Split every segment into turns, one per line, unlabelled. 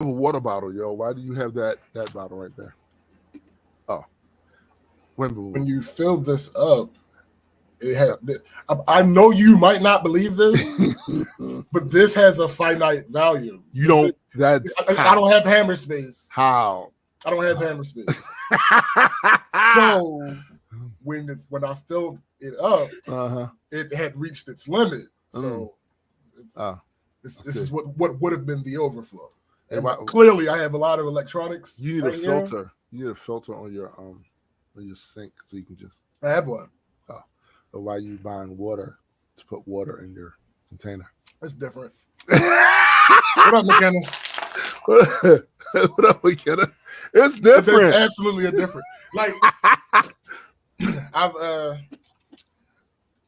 a water bottle, yo. Why do you have that bottle right there? Oh,
when you fill this up, it had. I know you might not believe this, but this has a finite value.
You don't. That's
I don't have hammer space.
How?
I don't have hammer space. So when I filled it up, it had reached its limit. So this is what would have been the overflow. And clearly, I have a lot of electronics.
You need a filter. You need a filter on your sink so you can just.
I have one.
Oh, but why are you buying water to put water in your container?
That's different. What up, McKenna?
What up, McKenna? It's different.
It's absolutely a different. Like I've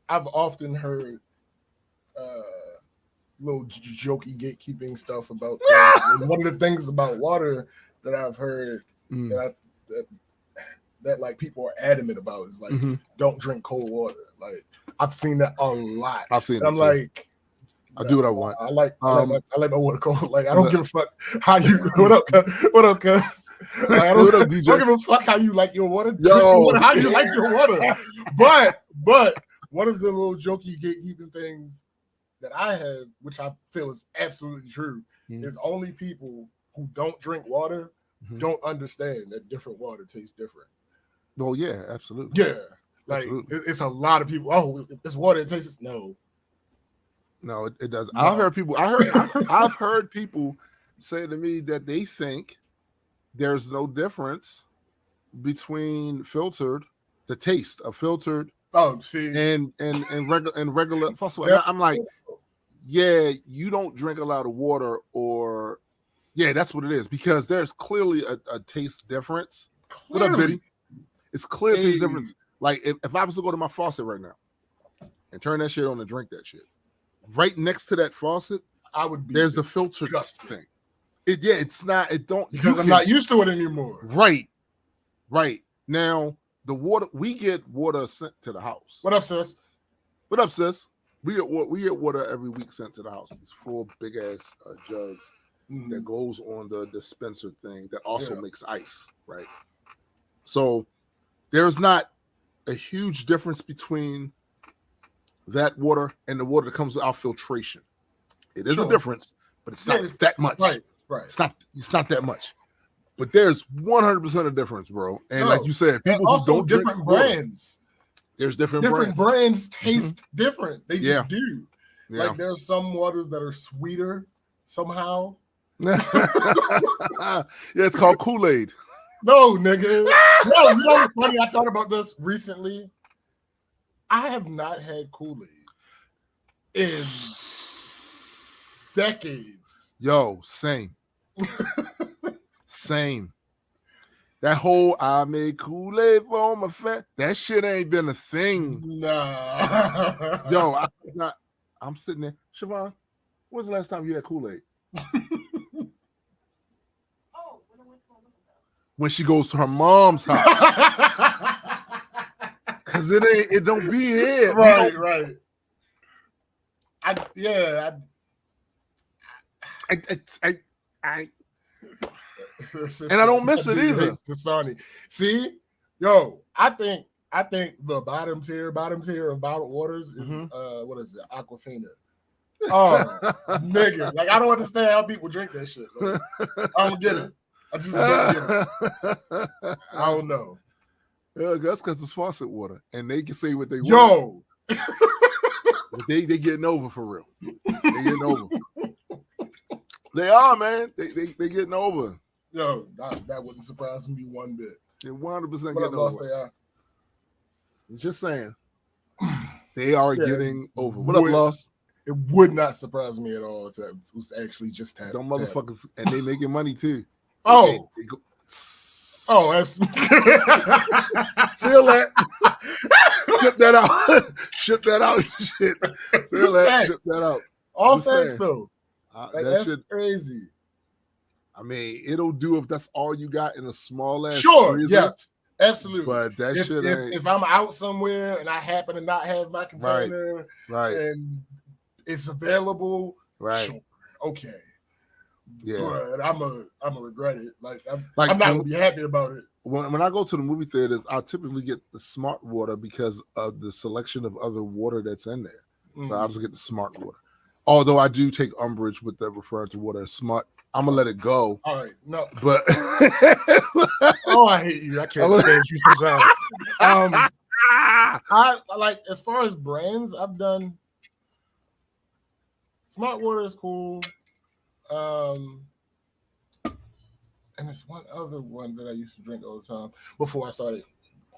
often heard little jokey gatekeeping stuff about and one of the things about water that I've heard that like people are adamant about is like don't drink cold water. Like I've seen that a lot.
I've seen it.
I'm
too.
Like
I do what I want.
I like my water cold. Like I don't give a fuck how you. What up, cuz? Like, I don't give a fuck how you like your water.
Yo,
how you like your water. But one of the little jokey gatekeeping things that I have, which I feel is absolutely true, is only people who don't drink water don't understand that different water tastes different.
Well, yeah, absolutely.
Yeah, like it's a lot of people. Oh, this water it tastes no,
it doesn't.
No.
I've heard people say to me that they think there's no difference between the taste of filtered.
Oh, see,
and regular. Yeah. I'm like, yeah, you don't drink a lot of water, or yeah, that's what it is, because there's clearly a taste difference. Clearly. What up, Biddy? It's clear taste difference. Like if I was to go to my faucet right now and turn that shit on and drink that shit, right next to that faucet,
I would be.
There's the filtered thing. It's not. It don't
because I'm not used to it anymore.
Right now. The water we get water sent to the house.
What up, sis?
We get water every week sent to the house. These 4 big ass jugs that goes on the dispenser thing that also makes ice, right? So there's not a huge difference between that water and the water that comes without filtration. It is a difference, but it's not that much.
Right.
It's not that much. But there's 100% of difference, bro. And like you said, people who don't drink
different brands.
There's different
brands taste different. They just do.
Yeah.
Like there's some waters that are sweeter somehow.
It's called Kool-Aid.
No, nigga. No, you know what's funny? I thought about this recently. I have not had Kool-Aid in decades.
Yo, same. Same. That whole I made Kool-Aid for my friend, that shit ain't been a thing.
Nah.
Yo, I'm sitting there. Siobhan, when's the last time you had Kool-Aid? When she goes to her mom's house. Cause it don't be here.
Right. I
and I don't miss it either.
See, yo, I think the bottom tier of bottled waters is what is it, Aquafina? Oh, nigga, like I don't understand how people drink that shit. Like, I don't get it. I just don't get it. I don't know.
Yeah, that's because it's faucet water, and they can say what they
want.
Yo, they getting over for real. They getting over. They are, man. They getting over.
Yo, that wouldn't surprise me one bit.
They're 100%
getting over.
Just saying. They are getting over. What up, Lost?
It would not surprise me at all if that was actually just happening.
Them motherfuckers, and they making money too.
Oh. Absolutely.
Seal that. Ship that out. Ship that out. Shit. Seal that. Ship that out.
All facts, though. That's
shit,
crazy.
I mean, it'll do if that's all you got in a small ass.
Sure,
freezer.
yes, absolutely.
But that shit ain't.
If I'm out somewhere and I happen to not have my container,
right,
and it's available,
right,
sure, okay. but I'm a regret it. Like I'm
Like,
not gonna be happy about it.
When I go to the movie theaters, I typically get the smart water because of the selection of other water that's in there. So I just get the smart water. Although I do take umbrage with the referring to water as smart. I'm gonna let it go.
All right, no,
but
oh, I hate you. I can't stand you sometimes. I like, as far as brands, I've done smart water is cool. And there's one other one that I used to drink all the time before I started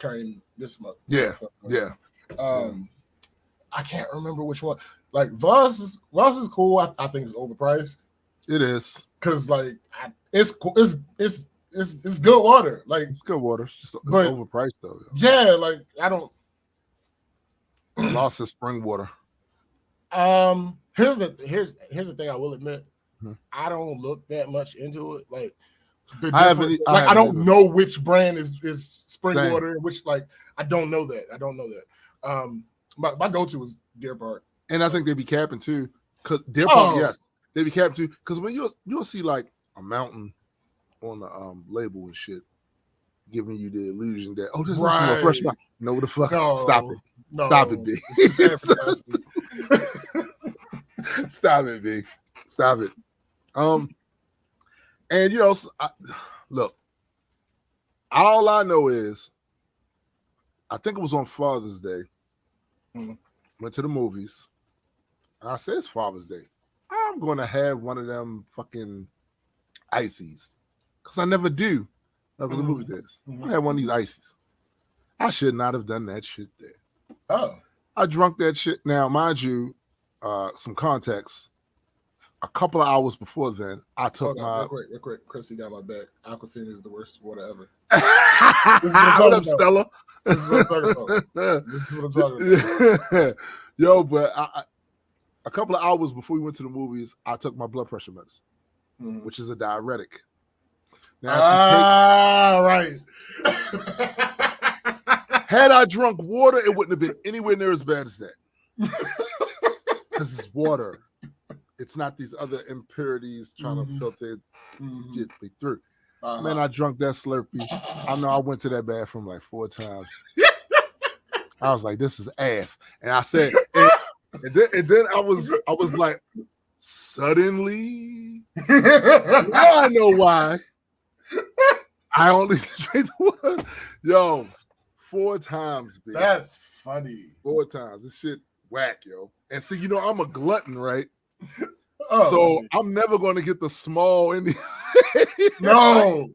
carrying this much.
Yeah.
I can't remember which one. Like Voss is cool. I think it's overpriced.
It is,
because like it's cool. It's good water. Like
it's good water. It's just overpriced though.
Yeah, like I don't.
Lost is spring water.
Here's the thing I will admit. I don't look that much into it. Like I don't know which brand is spring water and which, like, I don't know that. My go-to is Deer Park.
And I think they be capping too. Cause Deer Park, yes. They be capping too. Because when you'll see like a mountain on the label and shit, giving you the illusion that, oh, this is a fresh mountain. No, the fuck. Stop it. No. Stop it, B. Stop it, B. Stop it. And look, all I know is, I think it was on Father's Day. Went to the movies, and I said, it's Father's Day. I'm gonna have one of them fucking ices, because I never do. I go to the movie theaters. I had one of these ices. I should not have done that shit there.
Oh,
I drunk that shit. Now, mind you, some context. A couple of hours before then, I took my.
Real quick. Chrissy got my back. Aquafina is the worst water ever.
What up, Stella?
This is what I'm talking about.
Yo, but a couple of hours before we went to the movies, I took my blood pressure medicine, which is a diuretic. Now,
right.
Had I drunk water, it wouldn't have been anywhere near as bad as that. Because it's water. It's not these other impurities trying to filter it through. Man, I drunk that Slurpee. I know I went to that bathroom like 4 times. I was like, this is ass. And I said, and then I was like, suddenly, now I know why. I only drink the water. Yo, 4 times, bitch.
That's funny.
4 times. This shit whack, yo. And see, I'm a glutton, right?
So
I'm never going to get the small Indian.
No,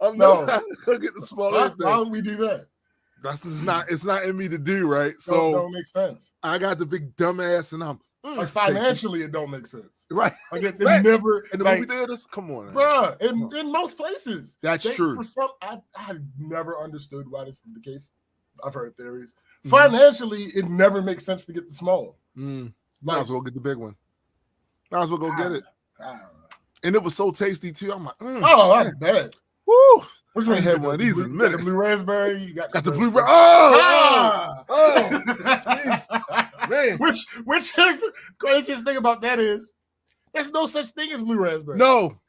I'm never going to get the small.
Why would we do that?
It's not in me to do, right? So
don't make sense.
I got the big dumbass, and I'm
like, financially it don't make sense,
right?
Like it never
in the movie theaters. Come on,
bro. In most places,
that's true.
For some, I never understood why this is the case. I've heard theories. Financially, it never makes sense to get the small.
Might as well get the big one. Might as well go get it. And it was so tasty too. I'm like,
that's bad.
Woo!
Which one
had one of these in a minute.
The blue raspberry. You got
the blue
raspberry. Man. Which is the craziest thing about that is there's no such thing as blue raspberry.
No.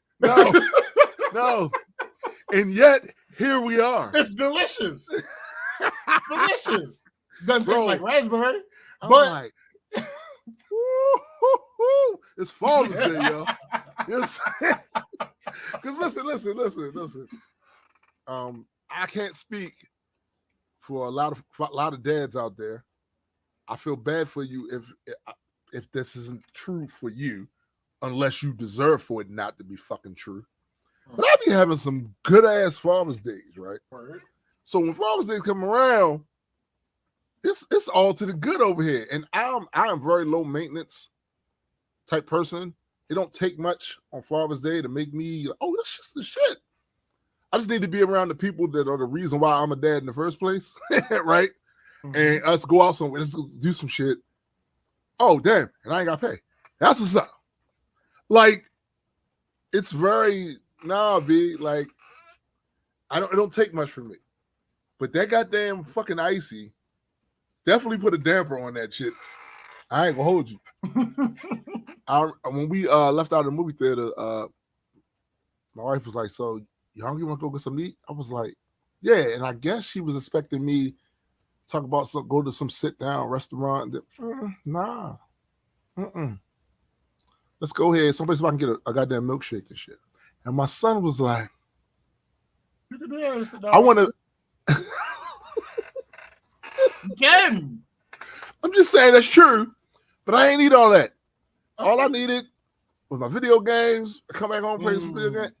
And yet here we are.
It's delicious. Delicious. Doesn't taste like raspberry.
I'm
but
like, it's Father's Day, yo. Because listen. I can't speak for a lot of dads out there. I feel bad for you if this isn't true for you, unless you deserve for it not to be fucking true. But I be having some good ass Father's Days, right? So when Father's Days come around, it's all to the good over here. And I am very low maintenance type person. It don't take much on Father's Day to make me, that's just the shit. I just need to be around the people that are the reason why I'm a dad in the first place, right? And us go out somewhere, let's do some shit. Oh, damn, and I ain't got to pay. That's what's up. Like, it's very, B, like, it don't take much for me. But that goddamn fucking icy definitely put a damper on that shit. I ain't gonna hold you. When we left out of the movie theater, my wife was like, "So you hungry? You want to go get some meat?" I was like, "Yeah." And I guess she was expecting me to talk about go to some sit down restaurant. Nah, let's go ahead someplace where I can get a goddamn milkshake and shit. And my son was like,
You can do that and sit down.
"I want to."
Again.
I'm just saying that's true, but I ain't need all that. All I needed was my video games. I come back home, play some video games.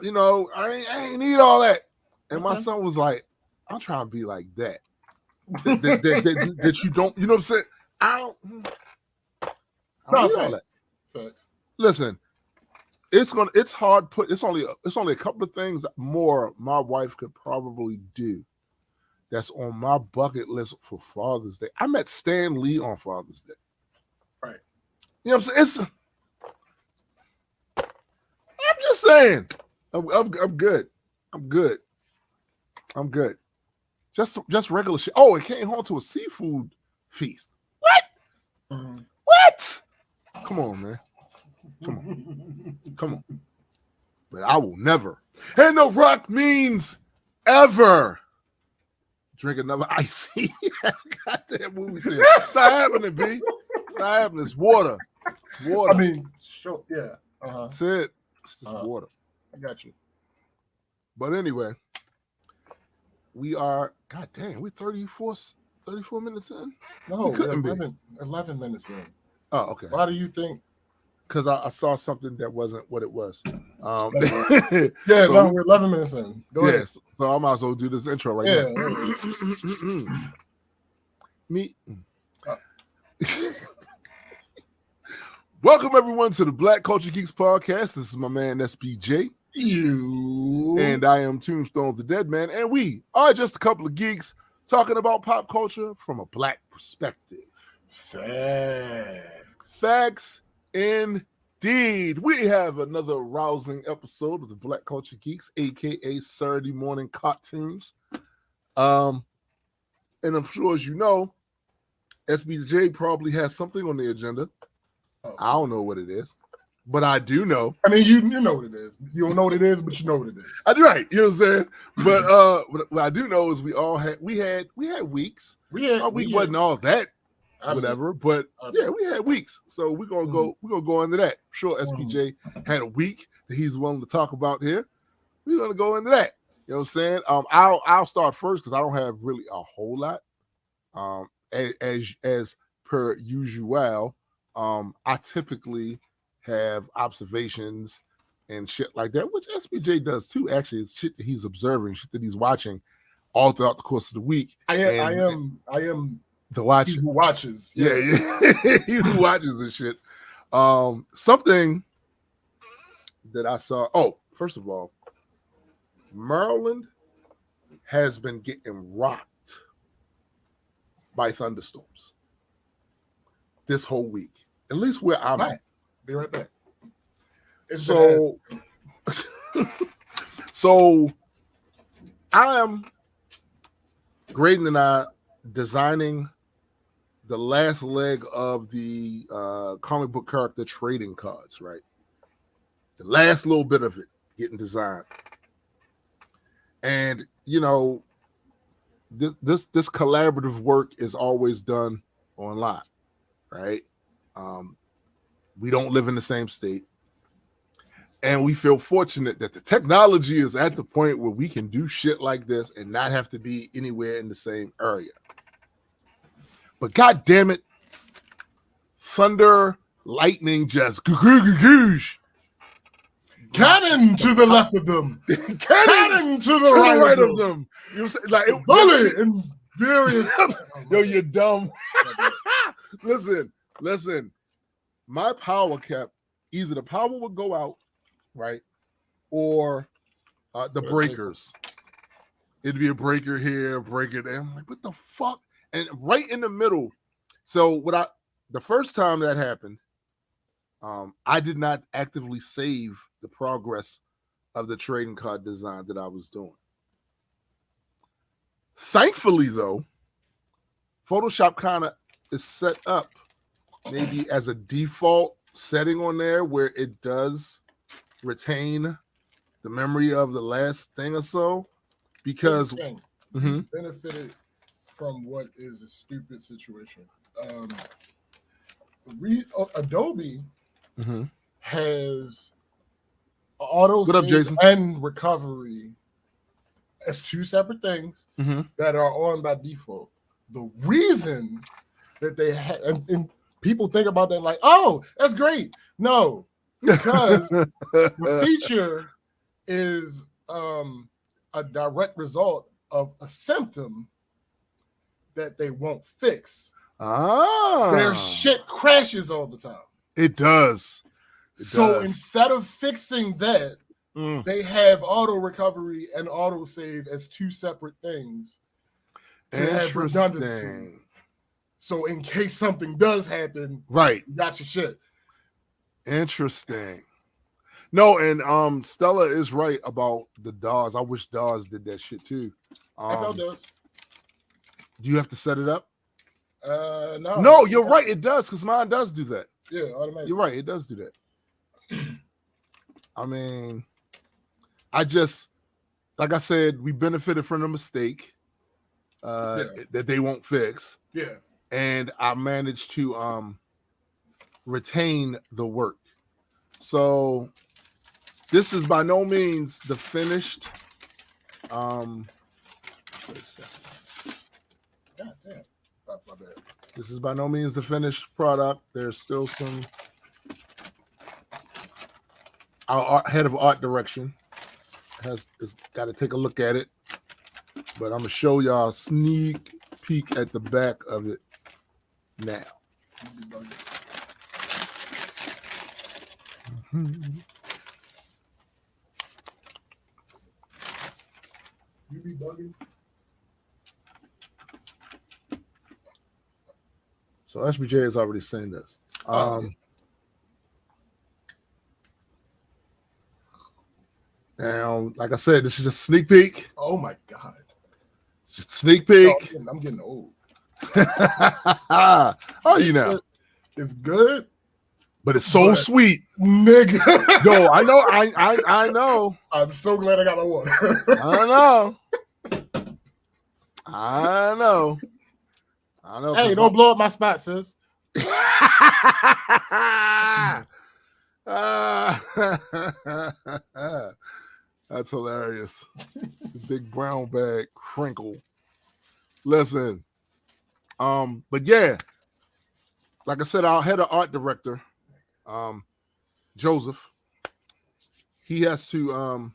You know, I ain't need all that. And my son was like, "I'm trying to be like that. that you don't, you know what I'm saying? I don't need all that."
Facts.
Listen, it's hard it's only a couple of things more my wife could probably do that's on my bucket list for Father's Day. I met Stan Lee on Father's Day.
Right.
You know what I'm saying? I'm just saying. I'm good. I'm good. Just regular shit. Oh, it came home to a seafood feast. What? What? Come on, man. Come on. But I will never. And The Rock means ever drink another icy. Goddamn movie thing. It's not happening, B. It's not happening. It's water. It's water.
I mean, sure, yeah.
That's it. It's just water.
I got you.
But anyway, we are, God damn, we're 34 minutes in?
No, we're 11 minutes in.
Oh, okay.
Why do you think?
Because I saw something that wasn't what it was.
We're 11 minutes in. Go ahead.
So I might as well do this intro right now. Me. Welcome everyone to the Black Culture Geeks podcast. This is my man SBJ. And I am Tombstone the Dead Man, and we are just a couple of geeks talking about pop culture from a black perspective. Facts indeed. We have another rousing episode of the Black Culture Geeks, aka Saturday morning cartoons. And I'm sure, as you know, SBJ probably has something on the agenda. I don't know what it is, but I do know.
I mean, you know what it is. You don't know what it is, but you know what it is.
I do, right. You know what I'm saying? But what I do know is we had weeks. Our week wasn't all that whatever, but yeah, we had weeks. So we're gonna go into that. I'm sure SPJ had a week that he's willing to talk about here. We're gonna go into that. You know what I'm saying? I'll start first because I don't have really a whole lot. As per usual, I typically have observations and shit like that, which SPJ does too. Actually, it's shit that he's observing, shit that he's watching all throughout the course of the week.
I am
the watcher.
He who watches.
Yeah. He who watches and shit. Something that I saw. Oh, first of all, Maryland has been getting rocked by thunderstorms this whole week. At least where I'm at.
Be right back.
So I am Graydon and I designing the last leg of the comic book character trading cards, right? The last little bit of it getting designed. And you know, this collaborative work is always done online, right? We don't live in the same state. And we feel fortunate that the technology is at the point where we can do shit like this and not have to be anywhere in the same area. But God damn it, thunder, lightning, just goosh.
Cannon to the left of them.
Cannon
to the right of them.
You know, like
bully and various.
Yo, you're dumb. Listen. My power kept either the power would go out, right, or the breakers. It'd be a breaker here, a breaker there. I'm like, what the fuck? And right in the middle. So the first time that happened, I did not actively save the progress of the trading card design that I was doing. Thankfully, though, Photoshop kind of is set up maybe as a default setting on there where it does retain the memory of the last thing or so, because
benefited from what is a stupid situation. Adobe has auto
what up,
save
Jason?
and recovery as two separate things that are on by default. The reason that they had, and people think about that like, oh, that's great. No, because the feature is a direct result of a symptom that they won't fix. Their shit crashes all the time.
It does.
Instead of fixing that, they have auto recovery and auto save as two separate things to have redundancy. So in case something does happen,
right,
you got your shit.
Interesting. No, and Stella is right about the DAWs. I wish DAWs did that shit too.
FL does.
Do you have to set it up?
No.
No, you're right. It does, because mine does do that.
Yeah, automatically.
You're right. It does do that. I mean, I just, like I said, we benefited from the mistake that they won't fix.
Yeah.
And I managed to retain the work. So this is by no means the finished.
God damn. My bad.
This is by no means the finished product. There's still some. Our head of art direction has got to take a look at it, but I'm gonna show y'all a sneak peek at the back of it now.
You be bugging.
So SBJ has already seen this. Now, like I said, this is just a sneak peek.
Oh my God.
It's just a sneak peek.
Oh, I'm getting old.
Oh, you know.
It's good.
But it's so sweet.
Nigga.
Yo, I know. I know.
I'm so glad I got my water.
I know.
Hey, don't blow up my spot, sis.
That's hilarious. The big brown bag crinkle. Listen. But yeah, like I said, our head of art director, Joseph, he has to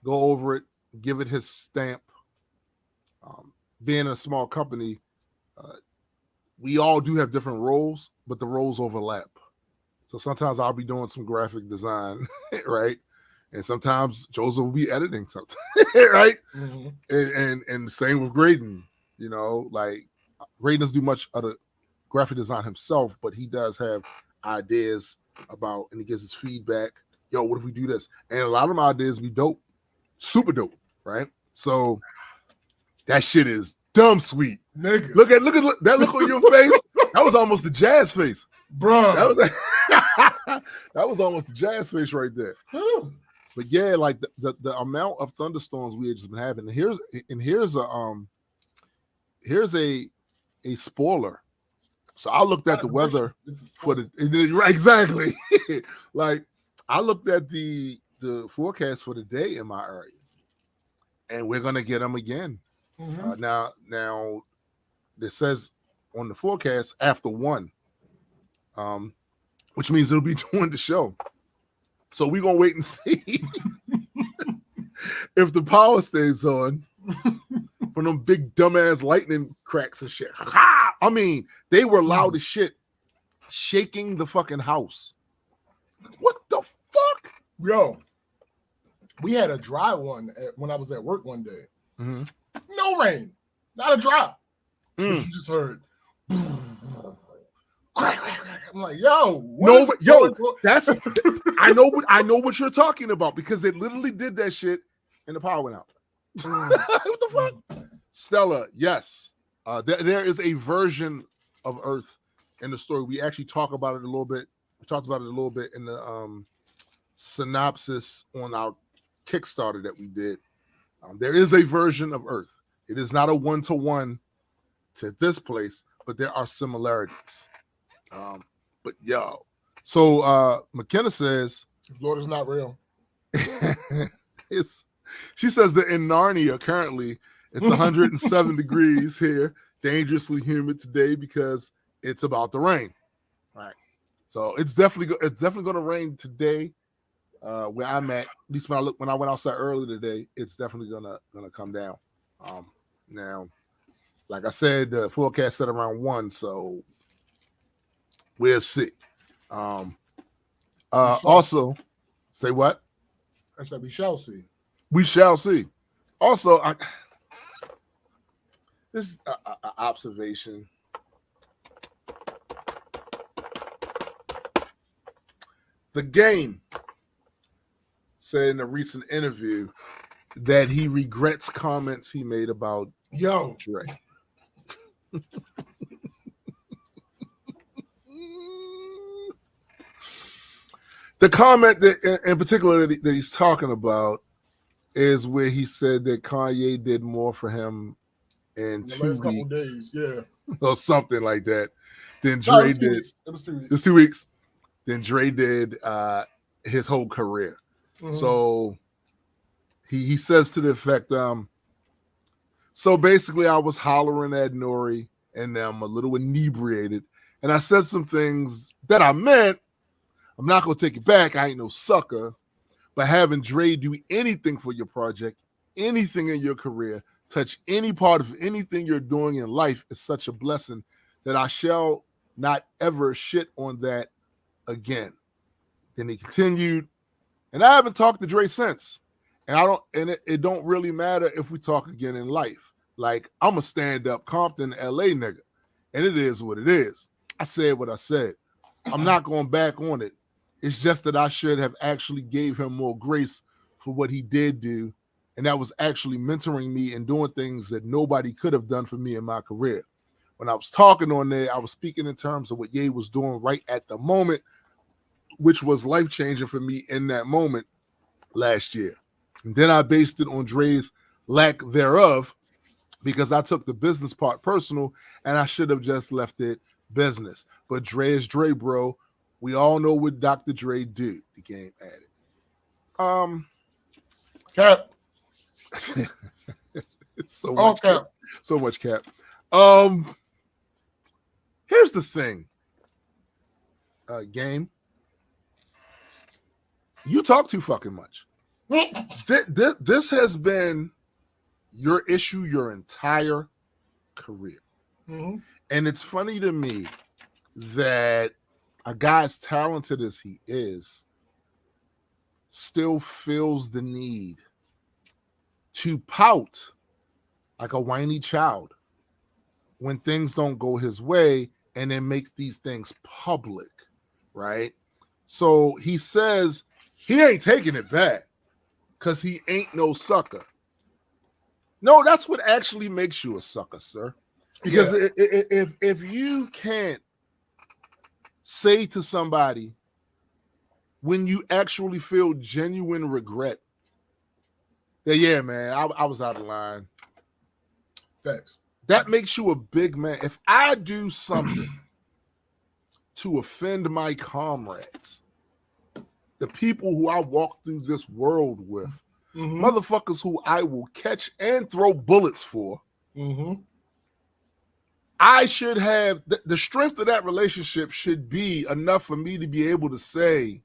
go over it, give it his stamp. Being a small company, we all do have different roles, but the roles overlap. So sometimes I'll be doing some graphic design, right? And sometimes Joseph will be editing something, right? And the same with Graydon. You know, like Graydon doesn't do much of the graphic design himself, but he does have ideas about, and he gives his feedback. Yo, what if we do this? And a lot of my ideas be dope, super dope, right? So that shit is dumb sweet.
Nigga.
Look at that look on your face. That was almost the jazz face,
bro.
That was almost the jazz face right there. But yeah, like the amount of thunderstorms we have just been having. And here's a spoiler. So I looked at the weather for right, exactly. Like I looked at the forecast for the day in my area, and we're gonna get them again. Now it says on the forecast after 1, which means it'll be during the show. So we're gonna wait and see if the power stays on from them big dumbass lightning cracks and shit. I mean, they were loud as shit, shaking the fucking house. What the fuck?
Yo, we had a dry one when I was at work one day. No rain, not a drop. You just heard. I'm like,
that's I know what you're talking about, because they literally did that shit and the power went out. What the fuck? Stella, yes. There is a version of Earth in the story. We actually talk about it a little bit. We talked about it a little bit in the synopsis on our Kickstarter that we did. There is a version of Earth. It is not a one-to-one to this place, but there are similarities. But yo, so McKenna says
Florida's not real.
She says that in Narnia currently it's 107 degrees here, dangerously humid today because it's about to rain. All right, so it's definitely going to rain today. Where I'm at least when I went outside earlier today, it's definitely gonna come down. Now, like I said, the forecast said around 1, so we'll see. Also, say what?
I said we shall see.
We shall see. Also, this is an observation. The Game said in a recent interview that he regrets comments he made about Dre. The comment that in particular that he's talking about is where he said that Kanye did more for him in 2 weeks.
Couple days, yeah.
Or something like that than Dre did.
It was 2 weeks.
It was 2 weeks. Then Dre did his whole career. Mm-hmm. So he says to the effect, so basically I was hollering at Nori and I'm a little inebriated. And I said some things that I meant. I'm not going to take it back. I ain't no sucker. But having Dre do anything for your project, anything in your career, touch any part of anything you're doing in life is such a blessing that I shall not ever shit on that again. Then he continued, and I haven't talked to Dre since. And it don't really matter if we talk again in life. Like, I'm a stand-up Compton, LA nigga. And it is what it is. I said what I said. I'm not going back on it. It's just that I should have actually gave him more grace for what he did do. And that was actually mentoring me and doing things that nobody could have done for me in my career. When I was talking on there, I was speaking in terms of what Ye was doing right at the moment, which was life-changing for me in that moment last year. And then I based it on Dre's lack thereof because I took the business part personal and I should have just left it business. But Dre is Dre, bro. We all know what Dr. Dre do. The Game added.
Cap.
It's so much cap. So much cap. Here's the thing. Game. You talk too fucking much. This has been your issue your entire career. Mm-hmm. And it's funny to me that a guy as talented as he is still feels the need to pout like a whiny child when things don't go his way and then makes these things public, right? So he says he ain't taking it back because he ain't no sucker. No, that's what actually makes you a sucker, sir. Because if you can't say to somebody when you actually feel genuine regret that, yeah, man, I was out of line.
Thanks.
That makes you a big man. If I do something to offend my comrades, the people who I walk through this world with, motherfuckers who I will catch and throw bullets for, I should have the strength of that relationship should be enough for me to be able to say,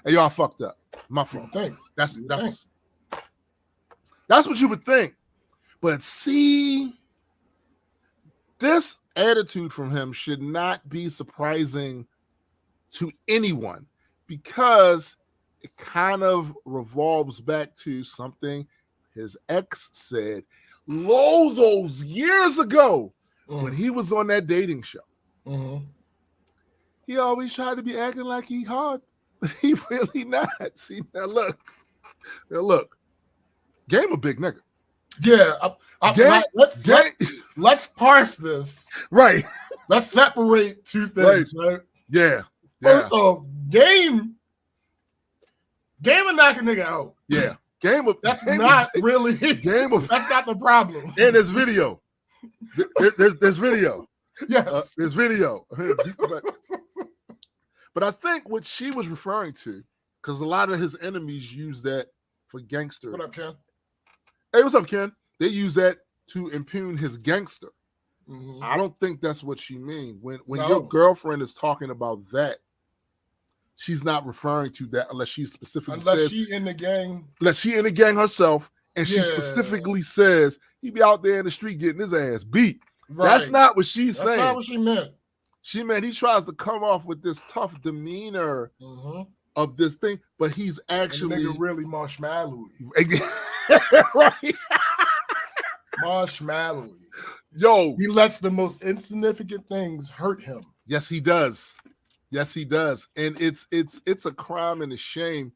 hey, y'all fucked up. My fault. That's what you would think. But see, this attitude from him should not be surprising to anyone because it kind of revolves back to something his ex said those years ago when he was on that dating show. He always tried to be acting like he hard, but he really not. See, now look. Game a big nigga.
Yeah, let's parse this.
Right.
Let's separate two things, right?
Yeah.
First off, Game Game of knock a nigga out.
Yeah. Game of
That's
game
not
of,
really.
Game of
That's not the problem.
And there's video. There's video.
Yes.
There's video. But I think what she was referring to, because a lot of his enemies use that for gangster.
What up, Ken?
Hey, what's up, Ken? They use that to impugn his gangster.
Mm-hmm.
I don't think that's what she means. When
No.
your girlfriend is talking about that, she's not referring to that unless she specifically says
she in the gang.
Unless she in the gang herself, and she
Yeah.
specifically says he be out there in the street getting his ass beat.
Right.
That's not what she's saying.
That's not what she meant.
She meant he tries to come off with this tough demeanor
Mm-hmm.
of this thing, but he's actually
And the nigga really marshmallowy.
Right.
Marshmallowy.
Yo,
He lets the most insignificant things hurt him.
yes, he does. Yes, he does. And it's a crime and a shame.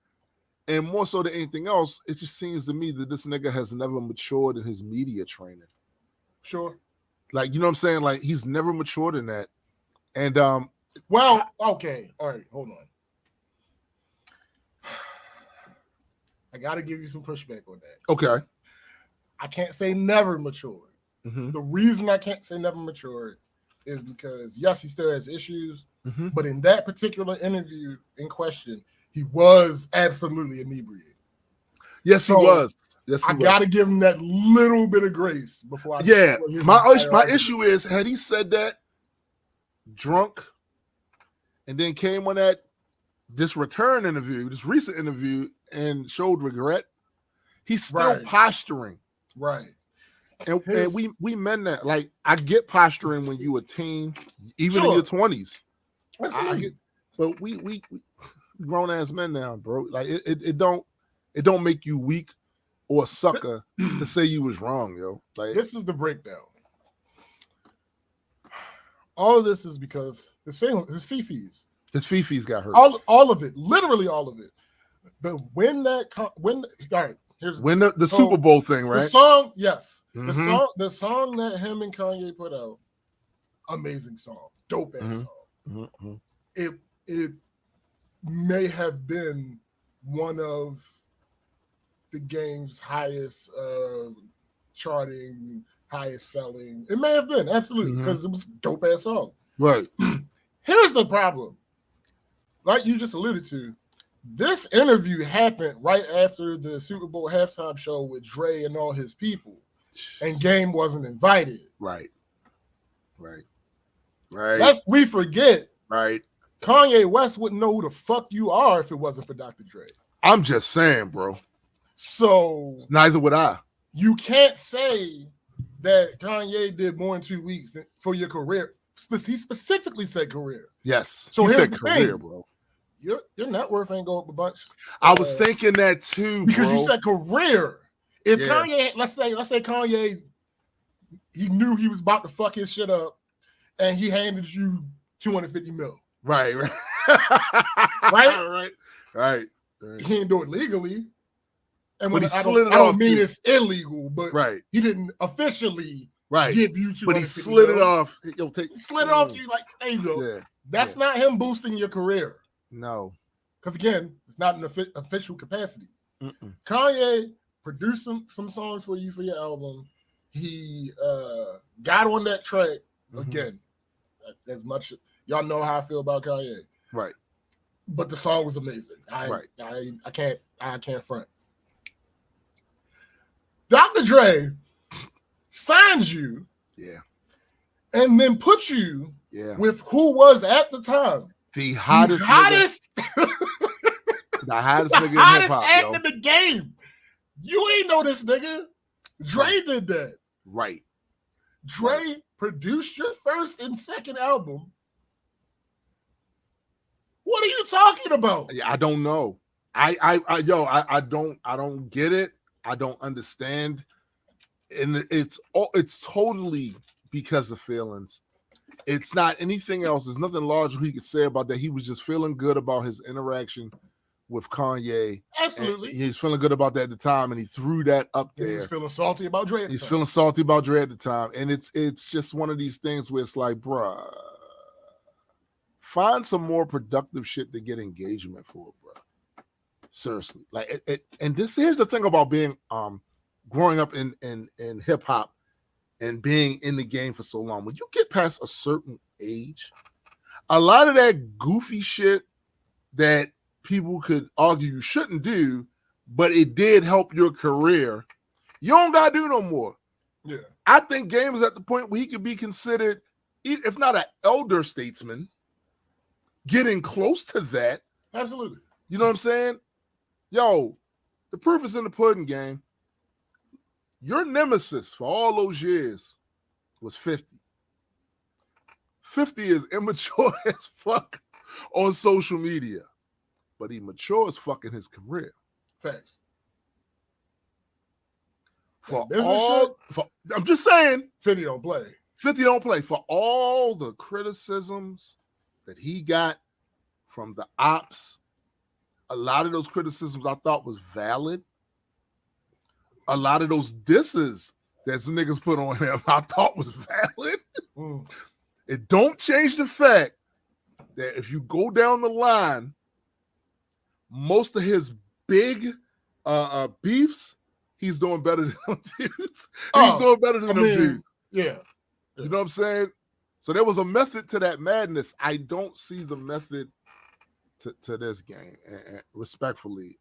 And more so than anything else, it just seems to me that this nigga has never matured in his media training.
Sure.
Like, you know what I'm saying? Like, he's never matured in that. And
Well, okay. All right, hold on. I got to give you some pushback on that.
okay.
I can't say never matured.
Mm-hmm.
The reason I can't say never matured is because, yes, he still has issues,
Mm-hmm.
but in that particular interview in question, he was absolutely inebriated.
Yes,
So,
he was. Yes, he
I
was.
got to give him that little bit of grace before I.
Yeah,
before his
my
entire
issue is, had he said that drunk and then came on this return interview, this recent interview, and showed regret, he's still
Right.
posturing.
Right.
And
His-
we men that, like, I get posturing when you a teen, even in
Sure.
your 20s. I
Absolutely.
get, but we grown ass men now, bro. Like it don't make you weak or a sucker to say you was wrong, yo. Like,
This is the breakdown. All of this is because his fifis.
his Fifi's got hurt.
All of it, literally all of it. But when all right, here's
When the
So,
Super Bowl thing,
the
right?
song, yes.
Mhm.
The song that him and Kanye put out, amazing song, dope ass
Mhm.
song.
Mhm.
It may have been one of the game's highest charting, highest selling. It may have been, absolutely,
Mhm.
because it was a dope ass song.
Right.
Here's the problem. Like you just alluded to, this interview happened right after the Super Bowl halftime show with Dre and all his people, and Game wasn't invited.
Right. Right. Right.
Lest we forget,
right.
Kanye West wouldn't know who the fuck you are if it wasn't for Dr. Dre.
I'm just saying, bro.
So
Neither would I.
you can't say that Kanye did more in 2 weeks for your career. He specifically said career.
Yes.
So
he
here's
said
the
career,
thing.
bro.
Your net worth ain't go up a bunch.
I was thinking that too,
Because
bro.
you said career. If
Yeah.
Kanye, let's say Kanye, he knew he was about to fuck his shit up, and he handed you 250 mil.
Right. Right.
Right?
Right.
He didn't do it legally. And
But
when
he
I
slid it
don't
off
mean
too.
it's illegal, but
Right.
he didn't officially
Right.
give you 250
But he slid it
mil.
off. Yo, take
He slid it off to you like, there you go.
Yeah.
That's not him boosting your career.
No.
Because again, it's not an official capacity.
Mm-mm.
Kanye produced some songs for you for your album. He got on that track
Mhm.
again. As much y'all know how I feel about Kanye,
Right.
but the song was amazing.
Right.
I can't front. Dr. Dre signs you
Yeah.
and then puts you
Yeah.
with who was at the time
The hottest,
the hottest
the hottest nigga in
hottest
hip hop,
act
yo.
in the game. You ain't know this nigga. Dre did that.
Right.
Dre produced your first and second album. What are you talking about?
Yeah, I don't know. I don't get it. I don't understand. And it's totally because of feelings. It's not anything else. There's nothing logical he could say about that. He was just feeling good about his interaction with Kanye.
Absolutely.
And he's feeling good about that at the time, and he threw that up
He
there.
was feeling salty about Dre.
He's feeling salty about Dre at the time. And it's just one of these things where it's like, bruh, find some more productive shit to get engagement for, bruh. Seriously. Like and this is the thing about being growing up in hip hop and being in the game for so long. When you get past a certain age, a lot of that goofy shit that people could argue you shouldn't do, but it did help your career, you don't gotta do no more.
Yeah.
I think Game is at the point where he could be considered, if not an elder statesman, getting close to that.
Absolutely.
You know what I'm saying? Yo, the proof is in the pudding, Game. Your nemesis for all those years was 50. 50 is immature as fuck on social media, but he mature as fuck in his career.
Facts.
I'm just saying,
50 don't play.
50 don't play. For all the criticisms that he got from the ops, a lot of those criticisms I thought was valid. A lot of those disses that some niggas put on him I thought was valid. It don't change the fact that if you go down the line, most of his big beefs, he's doing better than them dudes. He's doing better than them dudes.
Yeah.
You know what I'm saying? So there was a method to that madness. I don't see the method to this game. And respectfully,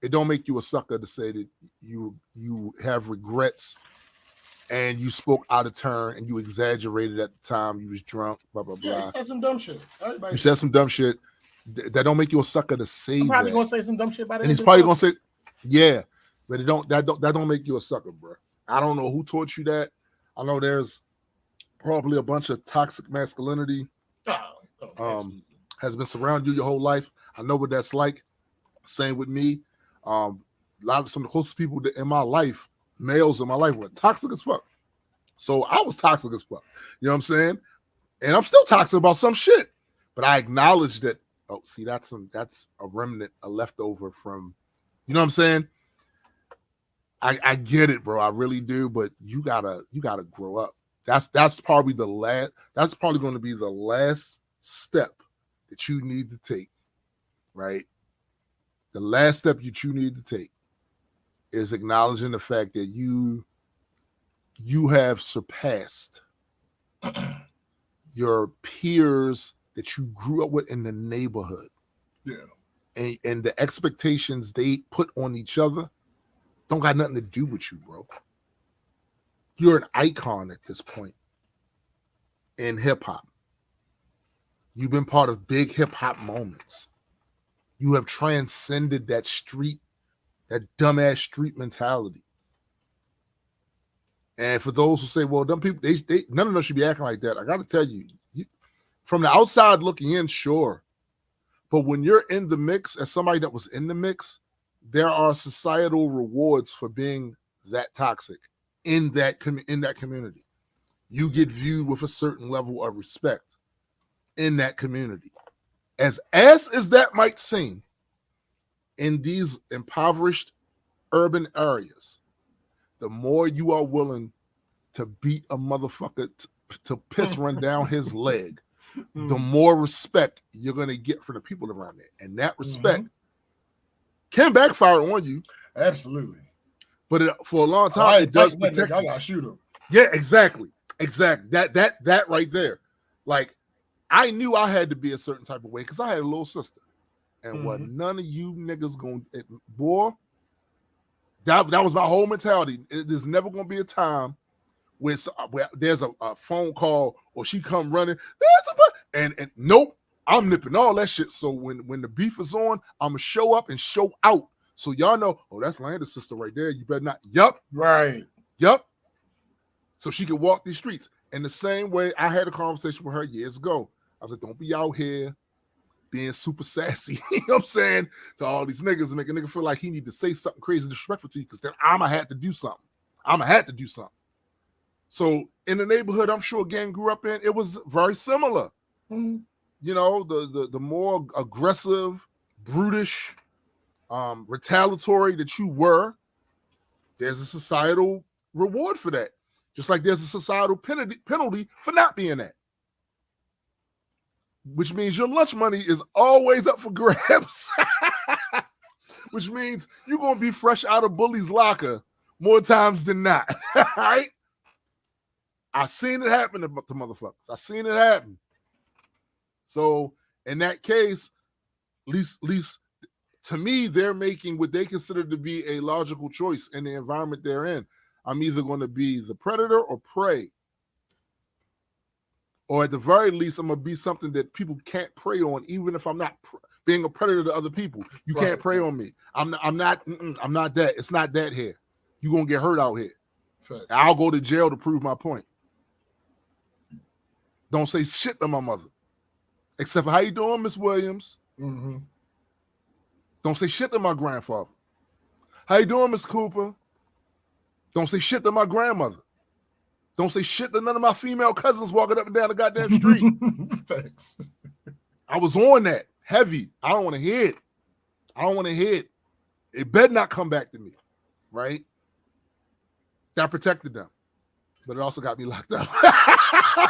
it don't make you a sucker to say that you have regrets and you spoke out of turn and you exaggerated at the time. You was drunk, blah, blah, blah.
Yeah, you said some dumb shit.
You said some dumb shit. That don't make you a sucker to say that.
I'm probably going to say some dumb shit about it.
And he's probably going to say, yeah, but that don't make you a sucker, bro. I don't know who taught you that. I know there's probably a bunch of toxic masculinity has been surrounding you your whole life. I know what that's like. Same with me. A lot of some of the closest people in my life, males in my life, were toxic as fuck. So I was toxic as fuck. You know what I'm saying? And I'm still toxic about some shit. But I acknowledge that. Oh, see, that's a remnant, a leftover from. You know what I'm saying? I get it, bro. I really do. But you gotta grow up. That's probably the last. That's probably going to be the last step that you need to take, right? The last step that you need to take is acknowledging the fact that you have surpassed your peers that you grew up with in the neighborhood.
Yeah.
And the expectations they put on each other don't got nothing to do with you, bro. You're an icon at this point in hip hop. You've been part of big hip hop moments. You have transcended that dumbass street mentality. And for those who say, well, them people, they none of them should be acting like that. I got to tell you, from the outside looking in, sure. But when you're in the mix, as somebody that was in the mix, there are societal rewards for being that toxic in that community. You get viewed with a certain level of respect in that community. As that might seem, in these impoverished urban areas, the more you are willing to beat a motherfucker to piss run down his leg, the more respect you're going to get from the people around there. And that respect can backfire on you.
Absolutely.
But for a long time, it does protect you.
I got to shoot him.
Yeah, exactly. That right there. Like, I knew I had to be a certain type of way because I had a little sister. And what none of you niggas going to, boy, that was my whole mentality. There's never going to be a time where there's a phone call or she come running, and nope, I'm nipping all that shit. So when the beef is on, I'm going to show up and show out. So y'all know, oh, that's Landa's sister right there. You better not. Yup.
Right.
Yup. So she could walk these streets. In the same way, I had a conversation with her years ago. I was like, don't be out here being super sassy, you know what I'm saying, to all these niggas and make a nigga feel like he need to say something crazy disrespectful to you because then I'ma have to do something. So in the neighborhood I'm sure Gang grew up in, it was very similar. You know, the more aggressive, brutish, retaliatory that you were, there's a societal reward for that. Just like there's a societal penalty for not being that. which means your lunch money is always up for grabs. Which means you're going to be fresh out of Bully's locker more times than not. All right? I seen it happen to motherfuckers. I seen it happen. So in that case, at least to me, they're making what they consider to be a logical choice in the environment they're in. I'm either going to be the predator or prey. Or at the very least, I'm going to be something that people can't prey on, even if I'm not being a predator to other people. You can't prey on me. I'm not that. It's not that here. You're going to get hurt out here.
Right.
I'll go to jail to prove my point. Don't say shit to my mother. Except for, how you doing, Miss Williams?
Mm-hmm.
Don't say shit to my grandfather. How you doing, Miss Cooper? Don't say shit to my grandmother. Don't say shit to none of my female cousins walking up and down the goddamn street.
Thanks.
I was on that heavy. I don't want to hear it. I don't want to hear it. It better not come back to me, right? That protected them, but it also got me locked up.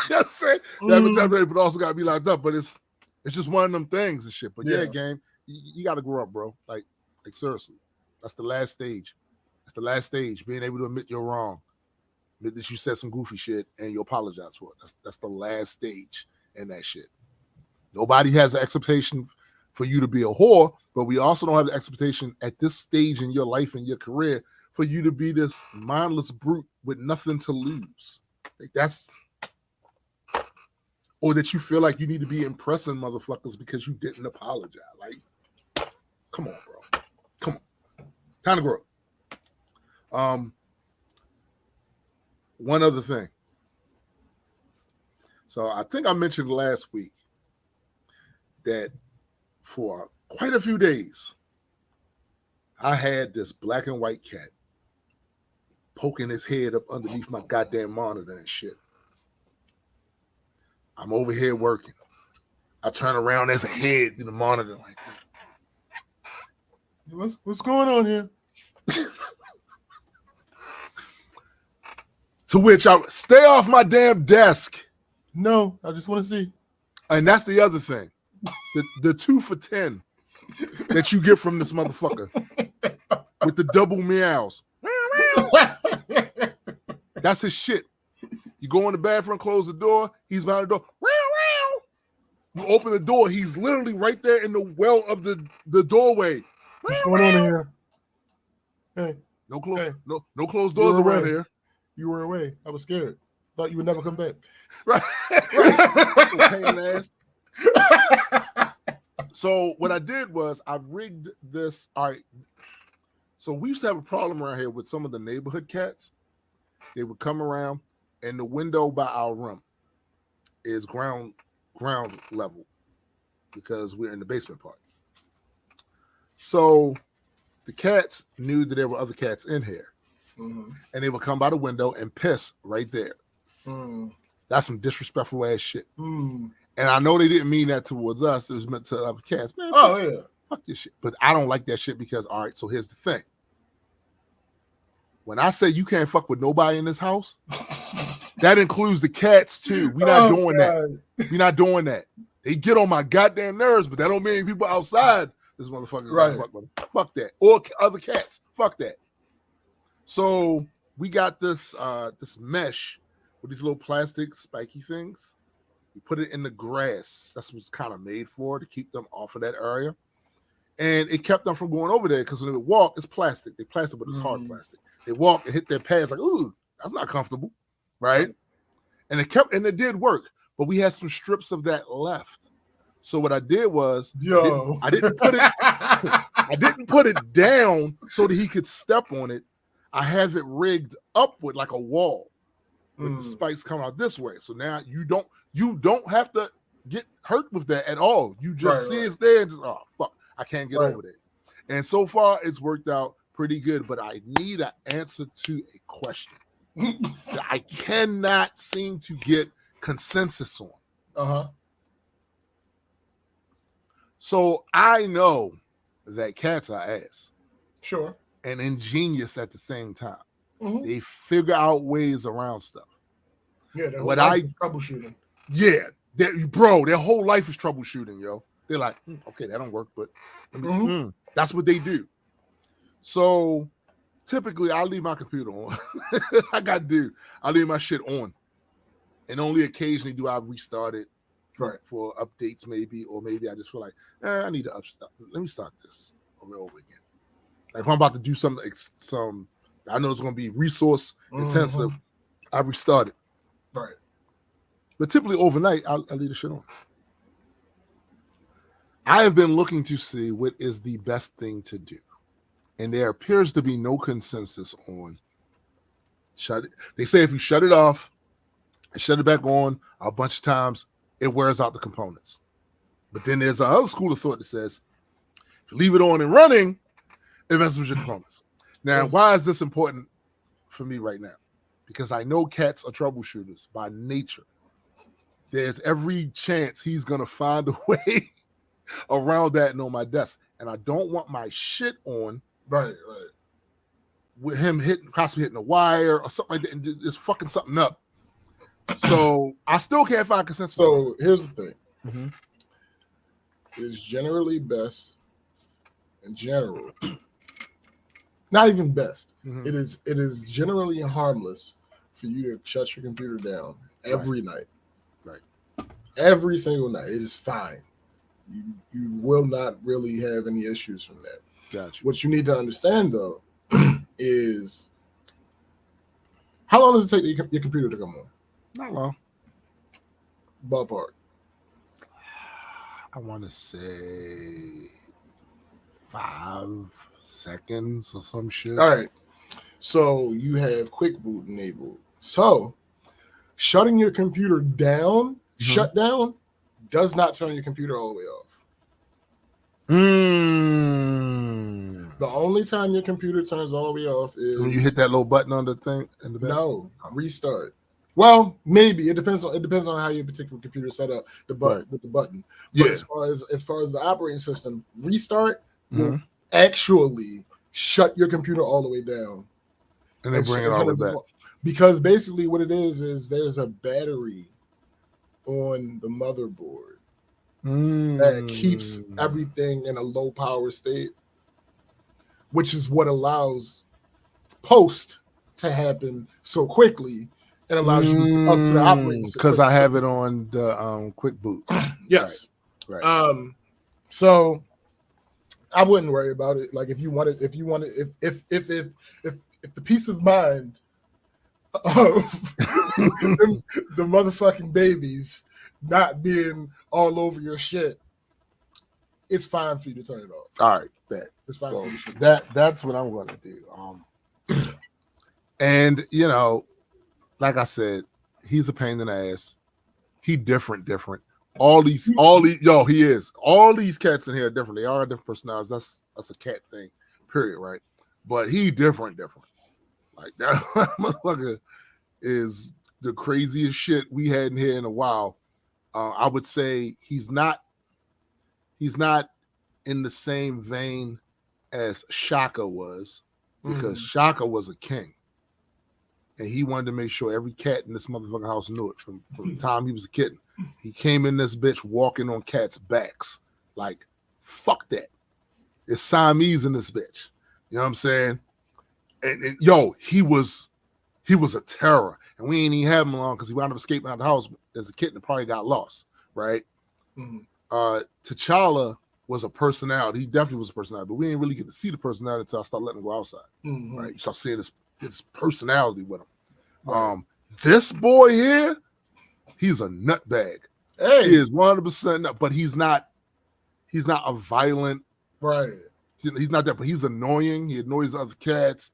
That protected, but also got me locked up. But it's just one of them things and shit. But yeah, game, you got to grow up, bro. Like seriously, that's the last stage. That's the last stage. Being able to admit you're wrong. That you said some goofy shit and you apologize for it. That's the last stage in that shit. Nobody has the expectation for you to be a whore, but we also don't have the expectation at this stage in your life and your career for you to be this mindless brute with nothing to lose. Like that's, or that you feel like you need to be impressing motherfuckers because you didn't apologize. Like, come on, bro. Come on. Time to grow. One other thing. So I think I mentioned last week that for quite a few days, I had this black and white cat poking his head up underneath my goddamn monitor and shit. I'm over here working. I turn around, there's a head in the monitor like that.
What's going on here?
To which I stay off my damn desk.
No, I just want to see.
And that's the other thing. The 2 for $10 that you get from this motherfucker with the double meows. That's his shit. You go in the bathroom, close the door, he's behind the door. You open the door, he's literally right there in the well of the doorway.
What's going on here? Hey.
No closed doors around here.
You were away. I was scared. Thought you would never come back.
Right. So what I did was I rigged this. All right. So we used to have a problem around here with some of the neighborhood cats. They would come around, and the window by our room is ground level because we're in the basement part. So the cats knew that there were other cats in here. Mm-hmm. And they would come by the window and piss right there. Mm. That's some disrespectful ass shit. Mm. And I know they didn't mean that towards us. It was meant to other cats. Man, fuck this shit. But I don't like that shit because, all right, so here's the thing. When I say you can't fuck with nobody in this house, that includes the cats too. We're not doing that. We're not doing that. They get on my goddamn nerves, but that don't mean people outside this motherfucker. Right. Fuck that. Or other cats. Fuck that. So we got this mesh with these little plastic spiky things. We put it in the grass. That's what it's kind of made for, to keep them off of that area. And it kept them from going over there because when they walk, it's plastic. They're plastic, but it's hard plastic. They walk and hit their pads like, ooh, that's not comfortable, right? And it did work, but we had some strips of that left. So what I did was, I didn't put it down so that he could step on it. I have it rigged upward like a wall with the spikes come out this way. So now you don't have to get hurt with that at all. You just see it's there and just, oh, fuck, I can't get over there. And so far, it's worked out pretty good, but I need an answer to a question that I cannot seem to get consensus on. Uh-huh. So I know that cats are ass.
Sure.
And ingenious at the same time. Mm-hmm. They figure out ways around stuff.
Yeah, troubleshooting.
Yeah, Their whole life is troubleshooting, yo. They're like, okay, that don't work, but that's what they do. So typically, I'll leave my computer on. I leave my shit on, and only occasionally do I restart it for updates, maybe, or maybe I just feel like I need to let me start this over again. Like if I'm about to do some I know it's going to be resource intensive, I restart it.
Right.
But typically overnight, I leave the shit on. I have been looking to see what is the best thing to do. And there appears to be no consensus on shut it. They say if you shut it off and shut it back on a bunch of times, it wears out the components. But then there's another school of thought that says if you leave it on and running, it messes with your components. Now, why is this important for me right now? Because I know cats are troubleshooters by nature. There's every chance he's going to find a way around that and on my desk. And I don't want my shit on.
Right.
With him possibly hitting a wire or something like that and just fucking something up. So I still can't find consensus.
So here's the thing. It is generally best in general. Not even best. It is generally harmless for you to shut your computer down every night.
Right.
Every single night. It is fine. You will not really have any issues from that.
Gotcha.
What you need to understand though is how long does it take your computer to come on?
Not long.
Ballpark.
I want to say 5 seconds or some shit.
All right. So you have quick boot enabled. So shutting your computer down, shut down, does not turn your computer all the way off. The only time your computer turns all the way off is
when you hit that little button on the thing in the back.
No, restart. Well, maybe it depends on how your particular computer is set up. The button with the button. But as far as the operating system, restart will actually shut your computer all the way down,
and then bring it all the way back.
Because basically, what it is there's a battery on the motherboard that keeps everything in a low power state, which is what allows post to happen so quickly and allows you up to the operating system.
Because I have it on the quick boot.
Yes. Right. So I wouldn't worry about it. Like if the peace of mind of the motherfucking babies not being all over your shit, it's fine for you to turn it off.
All right, bet.
It's fine for you to
that's what I'm gonna do. And like I said, he's a pain in the ass. He different. All these, he is. All these cats in here are different. They are different personalities. That's a cat thing, period, right? But he different. Like that motherfucker is the craziest shit we had in here in a while. I would say he's not in the same vein as Shaka was, because Shaka was a king. And he wanted to make sure every cat in this motherfucking house knew it from the time he was a kitten. He came in this bitch walking on cats' backs. Like, fuck that. It's Siamese in this bitch. You know what I'm saying? And he was a terror. And we ain't even have him long because he wound up escaping out of the house as a kitten and probably got lost, right? T'Challa was a personality. He definitely was a personality, but we didn't really get to see the personality until I started letting him go outside. Right? You start seeing his personality with him. Right. This boy here, he's a nutbag.
Hey.
He is 100% nut, but he's not a violent.
Right.
He's not that, but he's annoying. He annoys other cats.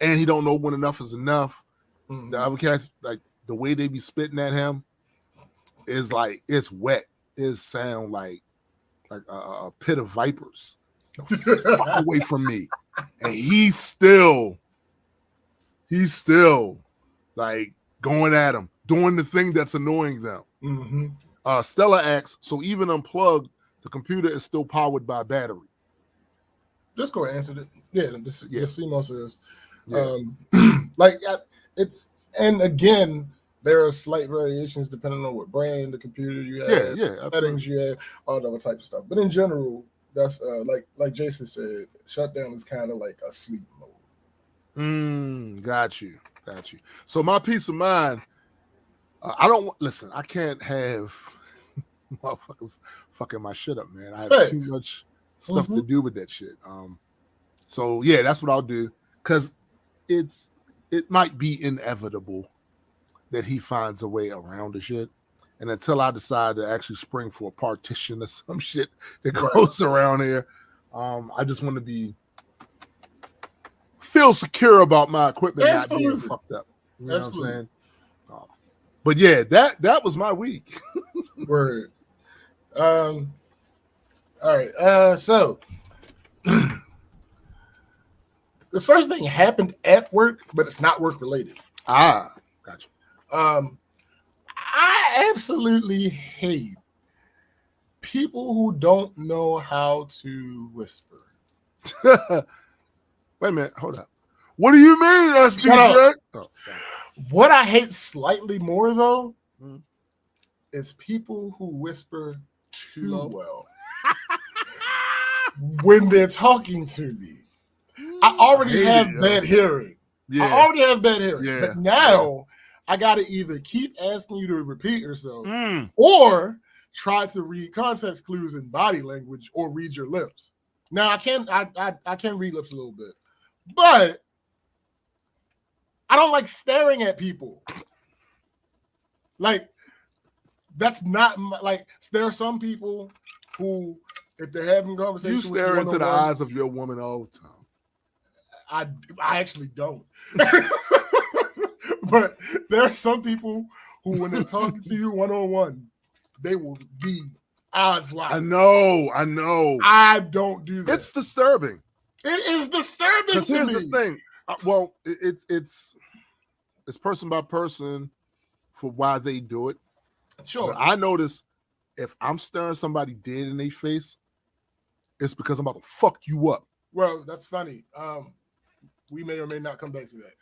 And he don't know when enough is enough. The other cats, like the way they be spitting at him is like, it's wet. It sound like a pit of vipers. Fuck away from me. And he's still like going at him, doing the thing that's annoying them. Stella asks, so even unplugged, the computer is still powered by battery.
Discord answered it. Yeah, Simo says.
Yeah.
It's, and again, There are slight variations depending on what brand, the computer you have, settings you have, all that type of stuff. But in general, that's like Jason said, shutdown is kind of like a sleep mode.
Got you. So my peace of mind, I can't have motherfuckers fucking my shit up, man. I have too much stuff to do with that shit. So yeah, that's what I'll do, because it might be inevitable that he finds a way around the shit. And until I decide to actually spring for a partition or some shit that goes around here, I just want to feel secure about my equipment not being fucked up. You know what I'm saying? But yeah, that was my week.
Word. All right. So the first thing happened at work, but it's not work related.
Ah, gotcha.
I absolutely hate people who don't know how to whisper.
Wait a minute, hold up. What do you mean, SBJ?
What I hate slightly more though is people who whisper too well when they're talking to me. I already have bad hearing. But now I gotta either keep asking you to repeat yourself or try to read context clues in body language or read your lips. Now I can read lips a little bit, but I don't like staring at people. Like, that's not like, there are some people who, if they're having conversation,
you stare into the eyes of your woman all the time.
I actually don't. But there are some people who, when they're talking to you one-on-one, they will be eyes wide.
I know.
I don't do that.
It's disturbing.
It is disturbing to me.
Here's the thing. Well, it's person by person for why they do it.
Sure.
But I notice if I'm staring somebody dead in their face, it's because I'm about to fuck you up.
Well, that's funny. We may or may not come back to that.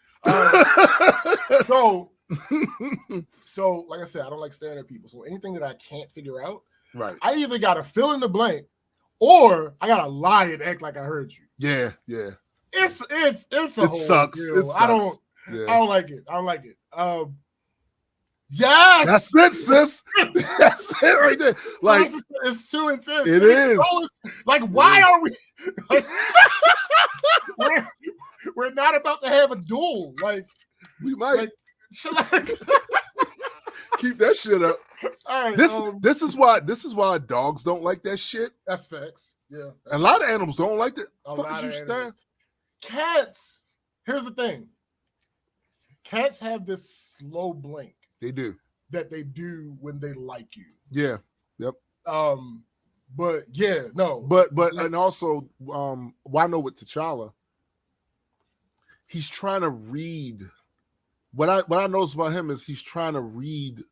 So, like I said, I don't like staring at people. So anything that I can't figure out,
right?
I either gotta fill in the blank, or I gotta lie and act like I heard you.
Yeah.
It's a
it sucks. It sucks.
I don't like it. Yes,
that's it, sis. That's it right there. Like,
it's too intense.
It is.
Like, why are we? Like, we're not about to have a duel. Like,
we might.
Like,
keep that shit up.
All right.
This is why dogs don't like that shit.
That's facts. Yeah.
A lot of animals don't like that.
Cats. Here's the thing. Cats have this slow blink.
They do.
That they do when they like you.
Yeah. Yep.
But yeah, no.
But and also, why know with T'Challa, he's trying to read. What I notice about him is he's trying to read.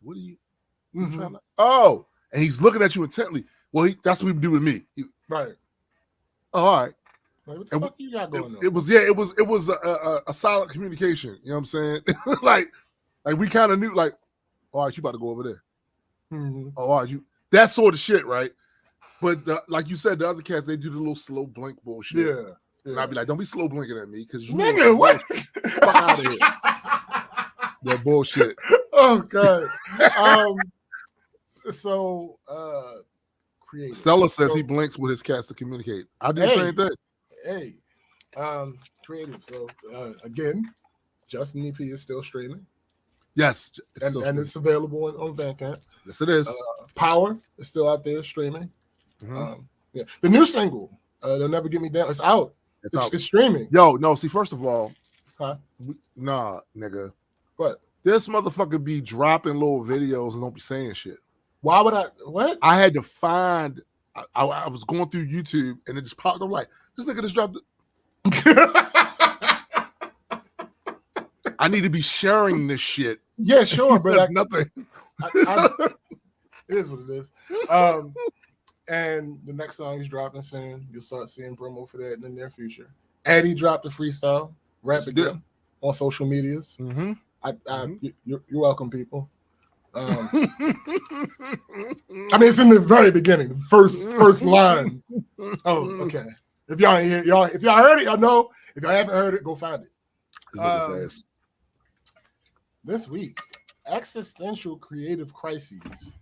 What are you? Trying to, and he's looking at you intently. Well, that's what he do with me.
Right.
Oh, all right.
Like, what the fuck you got going on?
It was a solid communication. You know what I'm saying? like we kind of knew, like, all right, you about to go over there. Oh, all right, that sort of shit, right? But like you said, the other cats, they do the little slow blink bullshit.
Yeah.
And I'd be like, don't be slow blinking at me, because you
nigga, what?
Fuck out of here. That bullshit.
Oh God. Creative.
Stella says he blinks with his cats to communicate. I do the same thing.
Hey, creative. So again, Justin EP is still streaming.
Yes,
it's available on Bandcamp.
Yes, it is.
Power is still out there streaming. Yeah, the new single, "They'll Never Get Me Down," it's out. It's streaming.
Yo, no. See, first of all,
nah,
nigga.
What?
This motherfucker be dropping little videos and don't be saying shit.
Why would I? What?
I had to find. I was going through YouTube and it just popped up like, this nigga just dropped it. I need to be sharing this shit.
Yeah, sure, but
nothing.
It is what it is. And the next song he's dropping soon. You'll start seeing promo for that in the near future. And he dropped a freestyle rap again on social medias. You're welcome, people. I mean, it's in the very beginning, the first line. Oh, okay. If y'all ain't here, if y'all heard it, y'all know. If y'all haven't heard it, go find it. This week, existential creative crises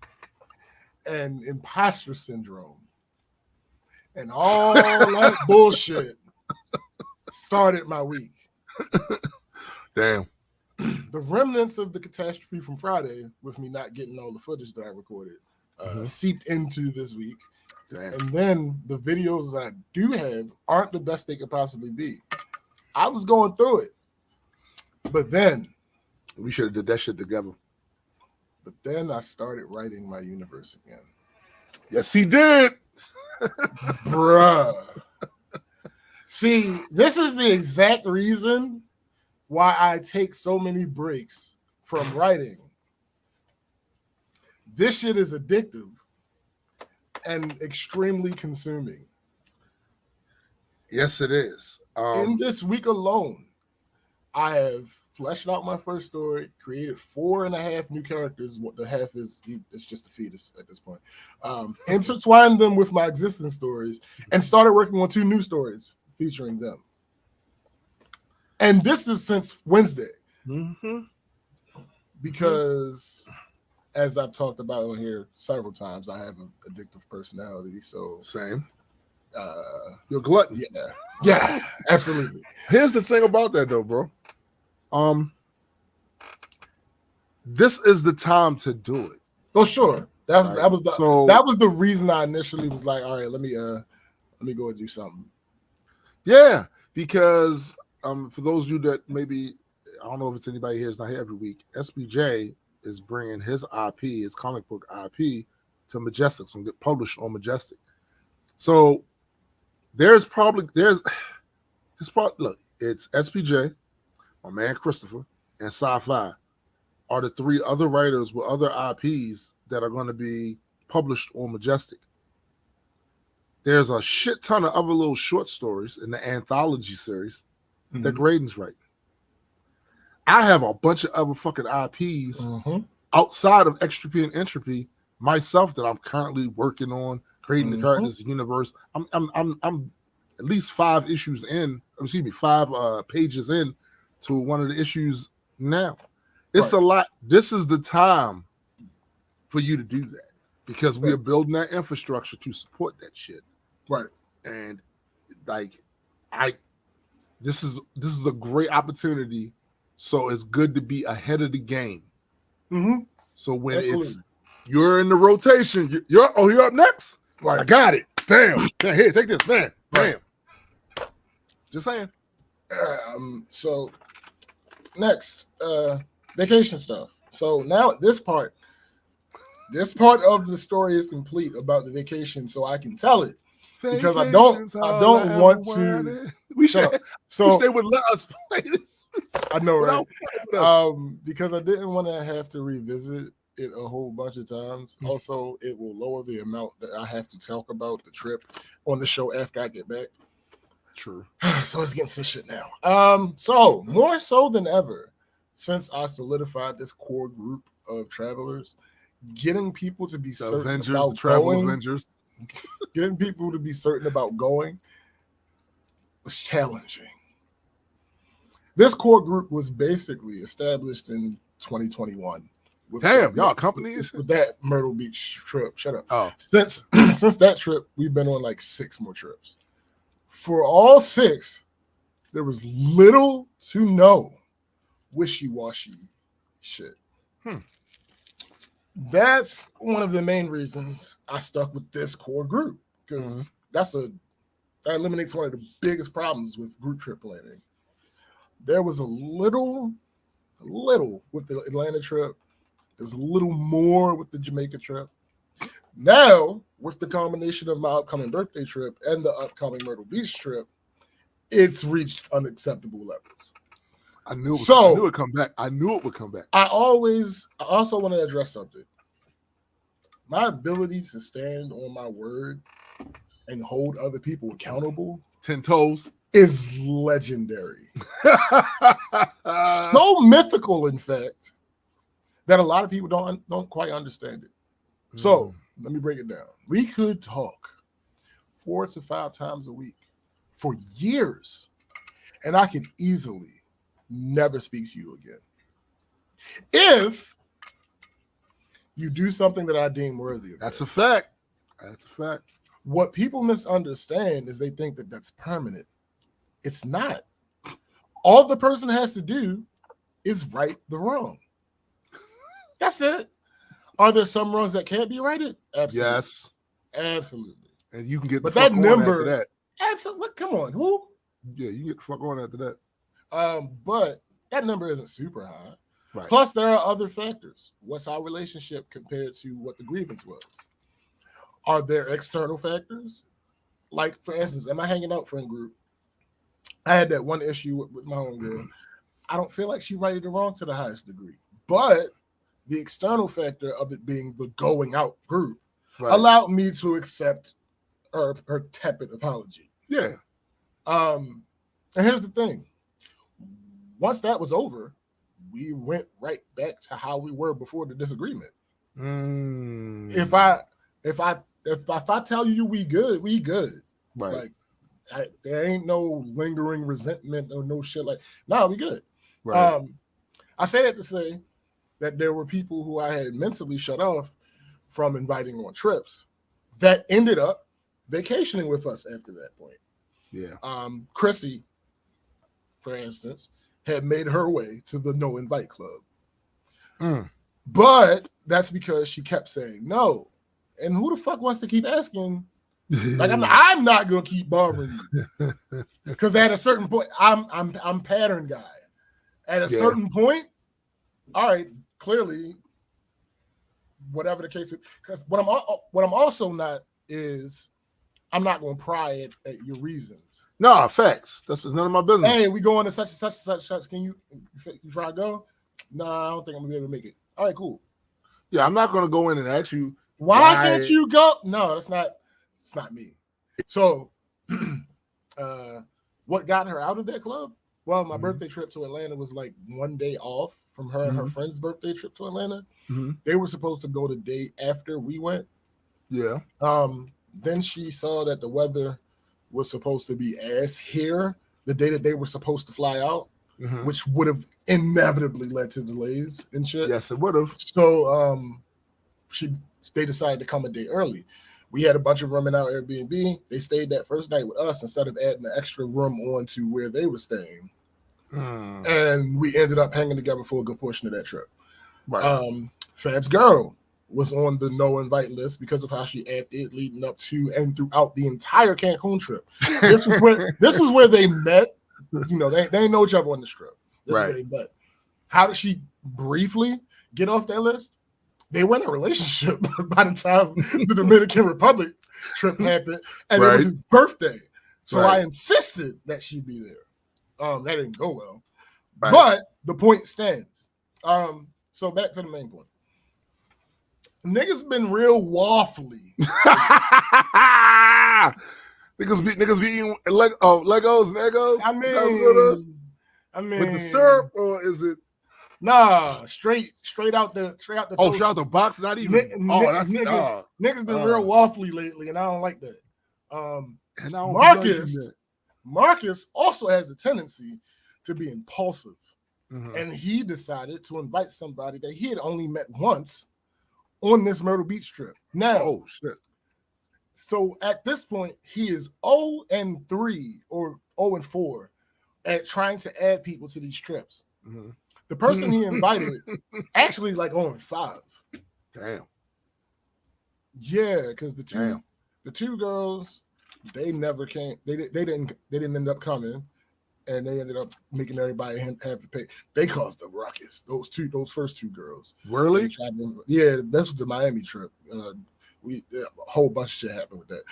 and imposter syndrome and all that bullshit started my week.
Damn.
The remnants of the catastrophe from Friday, with me not getting all the footage that I recorded, seeped into this week.
Damn.
And then the videos that I do have aren't the best they could possibly be. I was going through it, but then
we should have did that shit together.
But then I started writing my universe again.
Yes, he did.
Bruh. See, this is the exact reason why I take so many breaks from writing. This shit is addictive and extremely consuming.
Yes, it is.
In this week alone, I have fleshed out my first story, created 4.5 new characters. What the half is, it's just a fetus at this point. Intertwined them with my existing stories and started working on 2 new stories featuring them. And this is since Wednesday. Because as I've talked about on here several times, I have an addictive personality. So
same. You're a glutton.
Yeah, absolutely.
Here's the thing about that though, bro. This is the time to do it.
Oh, sure. That was the reason I initially was like, all right, let me go and do something.
Yeah, because for those of you that maybe, I don't know if it's anybody here is not here every week, SBJ is bringing his IP, his comic book IP, to Majestic, so get published on Majestic. So look, it's SBJ, my man Christopher, and Sci-Fi are the 3 other writers with other IPs that are going to be published on Majestic. There's a shit ton of other little short stories in the anthology series that Graydon's writing. I have a bunch of other fucking IPs outside of Extropy and Entropy myself that I'm currently working on, creating the characters, the universe. I'm at least 5 pages in to one of the issues now. It's a lot. This is the time for you to do that because we are building that infrastructure to support that shit.
Right.
And like this is a great opportunity. So it's good to be ahead of the game. So when you're in the rotation, you're up next. Right. I got it. Bam. Here, take this, man. Bam. Just saying.
So next, vacation stuff. So now this part of the story is complete about the vacation, so I can tell it because I don't want to.
We should. So they would let us play this.
I know, right? Because I didn't want to have to revisit it a whole bunch of times. Also, it will lower the amount that I have to talk about the trip on the show after I get back.
True.
So let's get into this shit now. So more so than ever, since I solidified this core group of travelers, getting people to be certain about going, getting people to be certain about going was challenging. This core group was basically established in 2021.
Damn, y'all company
with that Myrtle Beach trip. Shut up.
Oh,
since that trip, we've been on like 6 more trips. For all 6, there was little to no wishy-washy shit. That's one of the main reasons I stuck with this core group, because that eliminates one of the biggest problems with group trip planning. There was a little with the Atlanta trip. There was a little more with the Jamaica trip. Now, with the combination of my upcoming birthday trip and the upcoming Myrtle Beach trip, it's reached unacceptable levels.
I knew it would come back. I knew it would come back.
I also want to address something. My ability to stand on my word and hold other people accountable.
10 toes.
is legendary. So mythical, in fact, that a lot of people don't quite understand it. So let me break it down. We could talk 4 to 5 times a week for years, and I could easily never speak to you again. If you do something that I deem worthy of.
That's a fact. That's a fact.
What people misunderstand is they think that that's permanent. It's not. All the person has to do is right the wrong. That's it. Are there some wrongs that can't be righted? Absolutely.
Yes.
Absolutely.
And you can get
but
the
that
fuck
number,
on after that.
Absolutely. Come on, who?
Yeah, you get the fuck on after that.
But that number isn't super high.
Right.
Plus, there are other factors. What's our relationship compared to what the grievance was? Are there external factors? Like, for instance, in my hanging out friend group, I had that one issue with my own girl. I don't feel like she righted the wrong to the highest degree. But the external factor of it being the going out group allowed me to accept her tepid apology.
Yeah.
And here's the thing. Once that was over, we went right back to how we were before the disagreement. If I tell you we good, we good.
Right.
Like there ain't no lingering resentment or no shit like. Nah, we good.
Right.
I say that to say that there were people who I had mentally shut off from inviting on trips that ended up vacationing with us after that point.
Yeah.
Chrissy, for instance, had made her way to the no invite club. But that's because she kept saying no. And who the fuck wants to keep asking? Like I'm not gonna keep bothering you. Because at a certain point, I'm pattern guy. At a certain point, all right, clearly, whatever the case, because what I'm also not is I'm not gonna pry at your reasons.
No, facts. That's none of my business.
Hey, we going to such and such and such. Can you try to go? No, I don't think I'm gonna be able to make it. All right, cool.
Yeah, I'm not gonna go in and ask you
why can't you go? No, it's not me. So what got her out of that club? Well, my birthday trip to Atlanta was like one day off from her and her friend's birthday trip to Atlanta. They were supposed to go the day after we went.
Yeah.
Then she saw that the weather was supposed to be ass here the day that they were supposed to fly out, which would have inevitably led to delays and shit.
Yes, it would have.
So they decided to come a day early. We had a bunch of room in our Airbnb. They stayed that first night with us instead of adding an extra room on to where they were staying. And we ended up hanging together for a good portion of that trip. Right. Fab's girl was on the no invite list because of how she acted leading up to and throughout the entire Cancun trip. This was where they met. You know, they didn't know each other on this trip. This is where they met. How did she briefly get off that list? They were in a relationship by the time the Dominican Republic trip happened, and it was his birthday. So I insisted that she be there. That didn't go well, but the point stands. So back to the main point. Niggas been real waffly.
niggas be eating Legos and Egos.
I mean,
with the syrup, or is it?
Nah, straight out the.
Oh, straight out the box, not even.
Niggas been real waffly lately, and I don't like that.
And I
Marcus also has a tendency to be impulsive, and he decided to invite somebody that he had only met once on this Myrtle Beach trip. Now,
oh shit!
So at this point, he is 0-3 or 0-4 at trying to add people to these trips. The person he invited actually like 0-5.
Damn.
Yeah, because the two girls, they never came. They didn't end up coming, and they ended up making everybody have to pay. They caused a ruckus. Those first two girls.
Really?
Yeah, that's the Miami trip. A whole bunch of shit happened with that.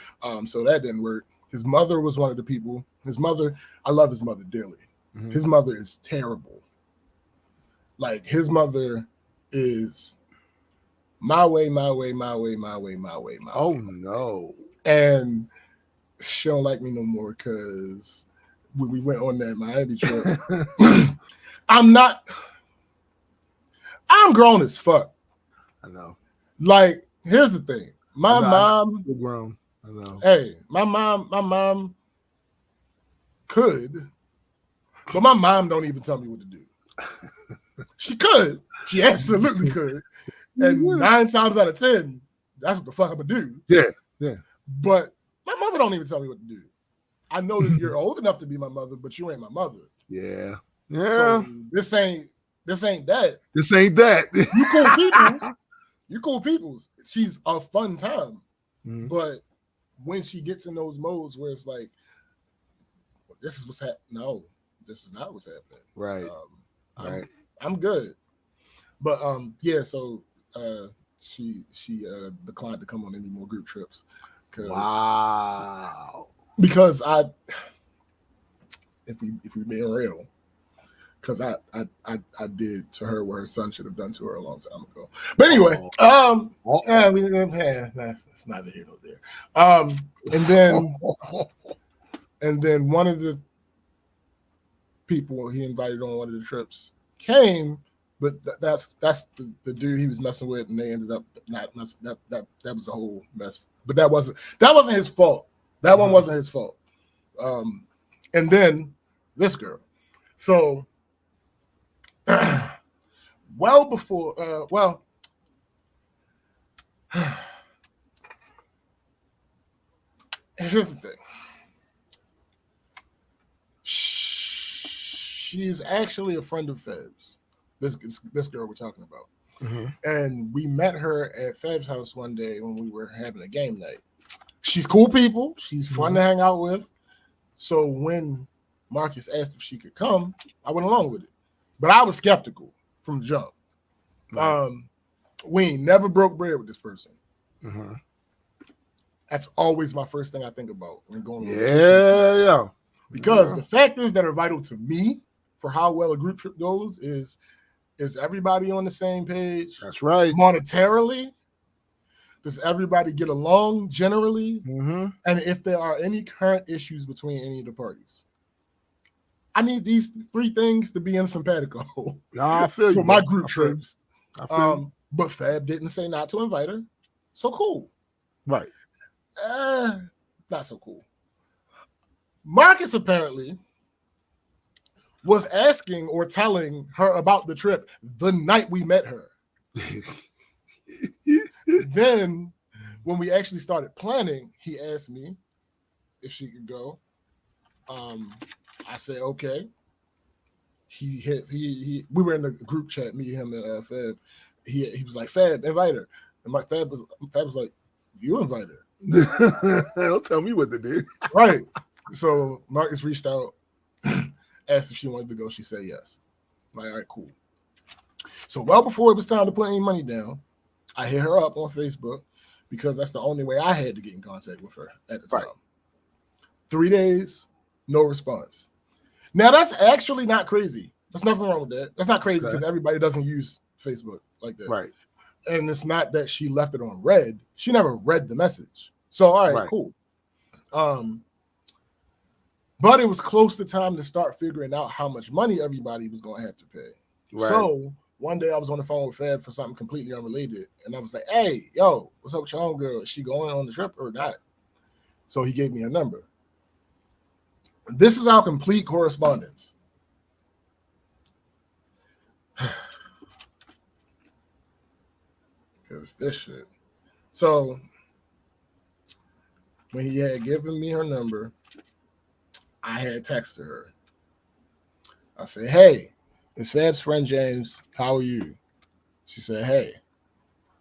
So that didn't work. His mother was one of the people. His mother, I love his mother dearly. His mother is terrible. Like his mother is my way, my way, my way, my way, my way, my way.
No.
And she don't like me no more because when we went on that Miami trip. I'm grown as fuck.
I know.
Like, here's the thing. My mom.
You're grown. I know.
Hey, my mom could, but my mom don't even tell me what to do. She could. She absolutely could. And 9 times out of 10, that's what the fuck I'm gonna do.
Yeah.
But my mother don't even tell me what to do. I know that you're old enough to be my mother, but you ain't my mother.
Yeah.
So this ain't that.
This ain't that.
You cool peoples. You cool peoples. She's a fun time. But when she gets in those modes where it's like, this is what's happening. No, this is not what's happening.
Right.
I'm good. But yeah, so she declined to come on any more group trips.
Wow.
Because if we being real, because I did to her what her son should have done to her a long time ago. But anyway, that's neither here nor there. And then one of the people he invited on one of the trips came, but that's the dude he was messing with, and they ended up not messing. That was a whole mess. But that wasn't his fault. That one wasn't his fault. And then this girl. So well before here's the thing. She's actually a friend of Fab's. This girl we're talking about. And we met her at Fab's house one day when we were having a game night. She's cool people. She's fun to hang out with. So when Marcus asked if she could come, I went along with it. But I was skeptical from the jump. We ain't never broke bread with this person. That's always my first thing I think about when going.
Yeah.
Because the factors that are vital to me for how well a group trip goes is everybody on the same page?
That's right.
Monetarily, does everybody get along generally? And if there are any current issues between any of the parties, I need these 3 things to be in simpatico.
I feel you.
For my group trips. But Fab didn't say not to invite her, so cool.
Right.
Not so cool. Marcus apparently was asking or telling her about the trip the night we met her. Then, when we actually started planning, he asked me if she could go. I said okay. We were in the group chat, me, him, and Fab. He was like, Fab, invite her. And my Fab was like, you invite her.
Don't tell me what to do.
Right. So Marcus reached out, asked if she wanted to go. She said yes. I'm like, all right, cool. So well before it was time to put any money down, I hit her up on Facebook because that's the only way I had to get in contact with her at the time. 3 days, no response. Now that's actually not crazy. There's nothing wrong with that. That's not crazy because everybody doesn't use Facebook like that.
Right.
And it's not that she left it on read. She never read the message. So all right, cool. But it was close to time to start figuring out how much money everybody was going to have to pay. Right. So one day I was on the phone with Fab for something completely unrelated. And I was like, hey, yo, what's up with your homegirl? Is she going on the trip or not? So he gave me her number. This is our complete correspondence. Because this shit. So when he had given me her number, I had texted her. I said, hey, it's Fab's friend James. How are you? She said, hey.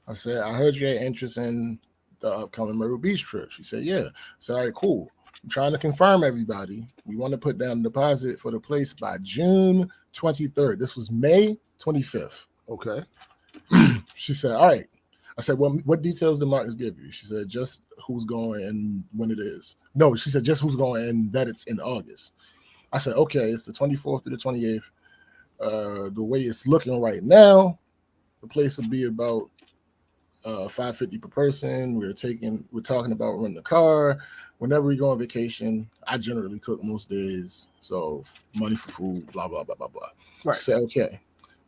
I said, I heard you had interest in the upcoming Myrtle Beach trip. She said, yeah. I said, all right, cool. I'm trying to confirm everybody. We want to put down a deposit for the place by June 23rd. This was May 25th.
Okay.
She said, all right. I said, well, what details did Marcus give you? She said, just who's going and when it is. No, she said, just who's going and that it's in August. I said, okay, it's the 24th to the 28th. The way it's looking right now, the place will be about $550 per person. We're talking about renting a car. Whenever we go on vacation, I generally cook most days, so money for food, blah blah blah blah blah.
Right.
She said, okay.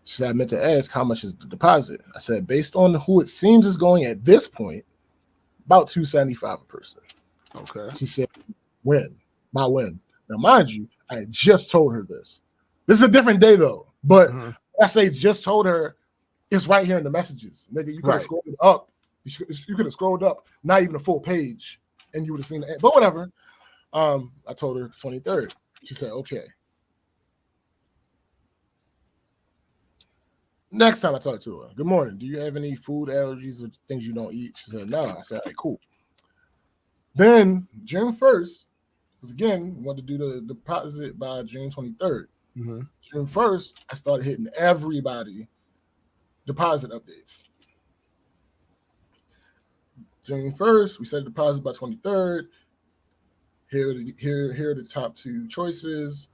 She said, I meant to ask, how much is the deposit? I said, based on who it seems is going at this point, about $275 a person.
Okay.
She said, when? By when? Now, mind you, I had just told her this. This is a different day though, but I say just told her, it's right here in the messages, nigga. You could have scrolled up. You could have scrolled up, not even a full page, and you would have seen it. But whatever. I told her 23rd. She said, okay. Next time I talked to her, good morning. Do you have any food allergies or things you don't eat? She said, no. I said, all right, cool. Then June 1st, because again, we wanted to do the deposit by June 23rd. June 1st, I started hitting everybody deposit updates. June 1st, we set a deposit by 23rd. Here are the top two choices.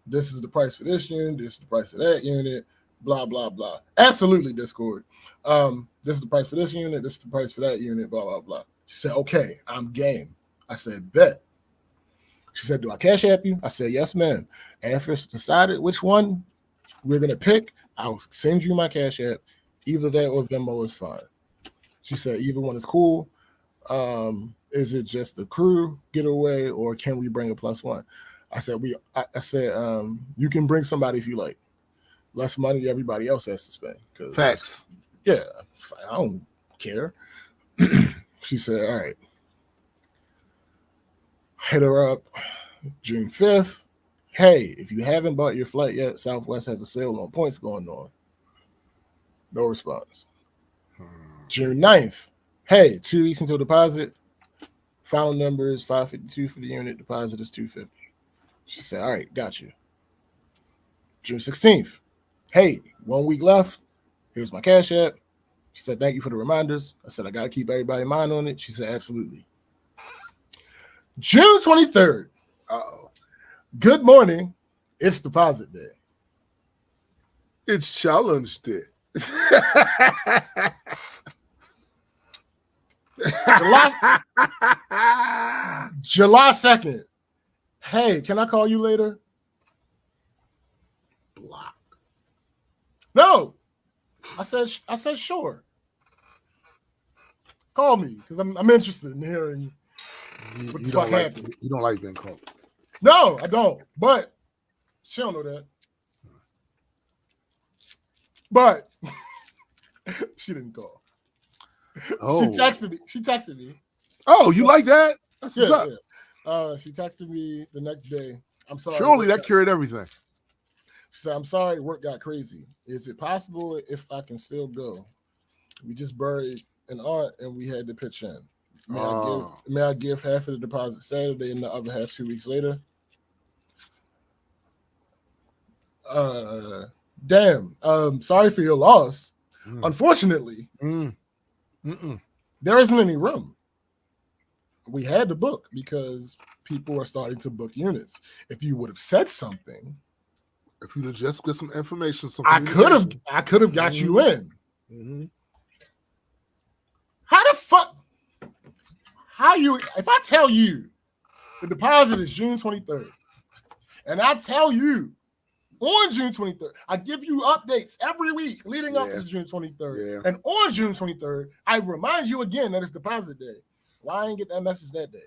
This is the price for this unit. This is the price for that unit. Blah, blah, blah. Absolutely, Discord. This is the price for this unit. This is the price for that unit. Blah, blah, blah. She said, okay, I'm game. I said, bet. She said, do I cash app you? I said, yes, ma'am. After it's decided which one we're going to pick, I'll send you my cash app. Either that or Venmo is fine. She said, either one is cool. Is it just the crew getaway or can we bring a +1? I said, you can bring somebody if you like. Less money everybody else has to spend.
Facts.
Yeah, I don't care. She said, all right. Hit her up June 5th. Hey, if you haven't bought your flight yet, Southwest has a sale on points going on. No response. June 9th. Hey, 2 weeks until deposit. Final number is $552 for the unit. Deposit is $250. She said, all right, got you. June 16th. Hey, 1 week left. Here's my cash app. She said, thank you for the reminders. I said, I got to keep everybody in mind on it. She said, absolutely. June 23rd.
Uh-oh.
Good morning. It's deposit day.
It's challenge day.
July 2nd. Hey, can I call you later?
Block.
No. I said sure. Call me because I'm interested in hearing what the fuck happened.
You don't like being called.
No, I don't. But she don't know that. But she didn't call.
Oh.
She texted me.
Oh, you like that? That's what's up.
Yeah. She texted me the next day. I'm sorry.
Surely that cured everything.
She said, I'm sorry, work got crazy. Is it possible if I can still go? We just buried an aunt and we had to pitch in. May I give half of the deposit Saturday and the other half 2 weeks later? Damn. Sorry for your loss. Unfortunately, there isn't any room. We had to book because people are starting to book units. If you would have said something,
if you'd have just get some information,
I could have got you in. How the fuck? If I tell you the deposit is June 23rd, and I tell you on June 23rd, I give you updates every week leading up to June 23rd. And on June 23rd, I remind you again that it's deposit day. Why I didn't get that message that day?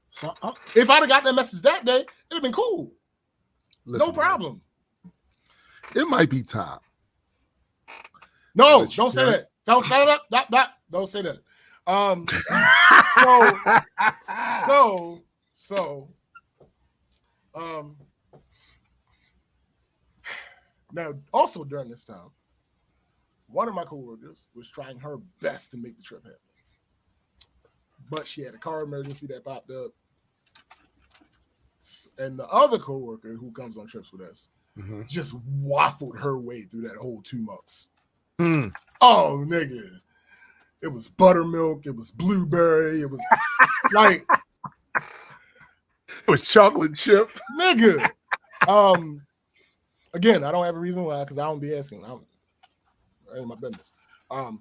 So if I'd have got that message that day, it'd have been cool.
Listen,
no problem.
It might be time.
No, don't say that. Don't say that. Don't say that. Now also during this time, one of my coworkers was trying her best to make the trip happen, but she had a car emergency that popped up, and the other coworker who comes on trips with us just waffled her way through that whole 2 months. Oh, nigga. It was buttermilk. It was blueberry. It was like...
It was chocolate chip.
Nigga. Again, I don't have a reason why because I don't be asking. That ain't my business.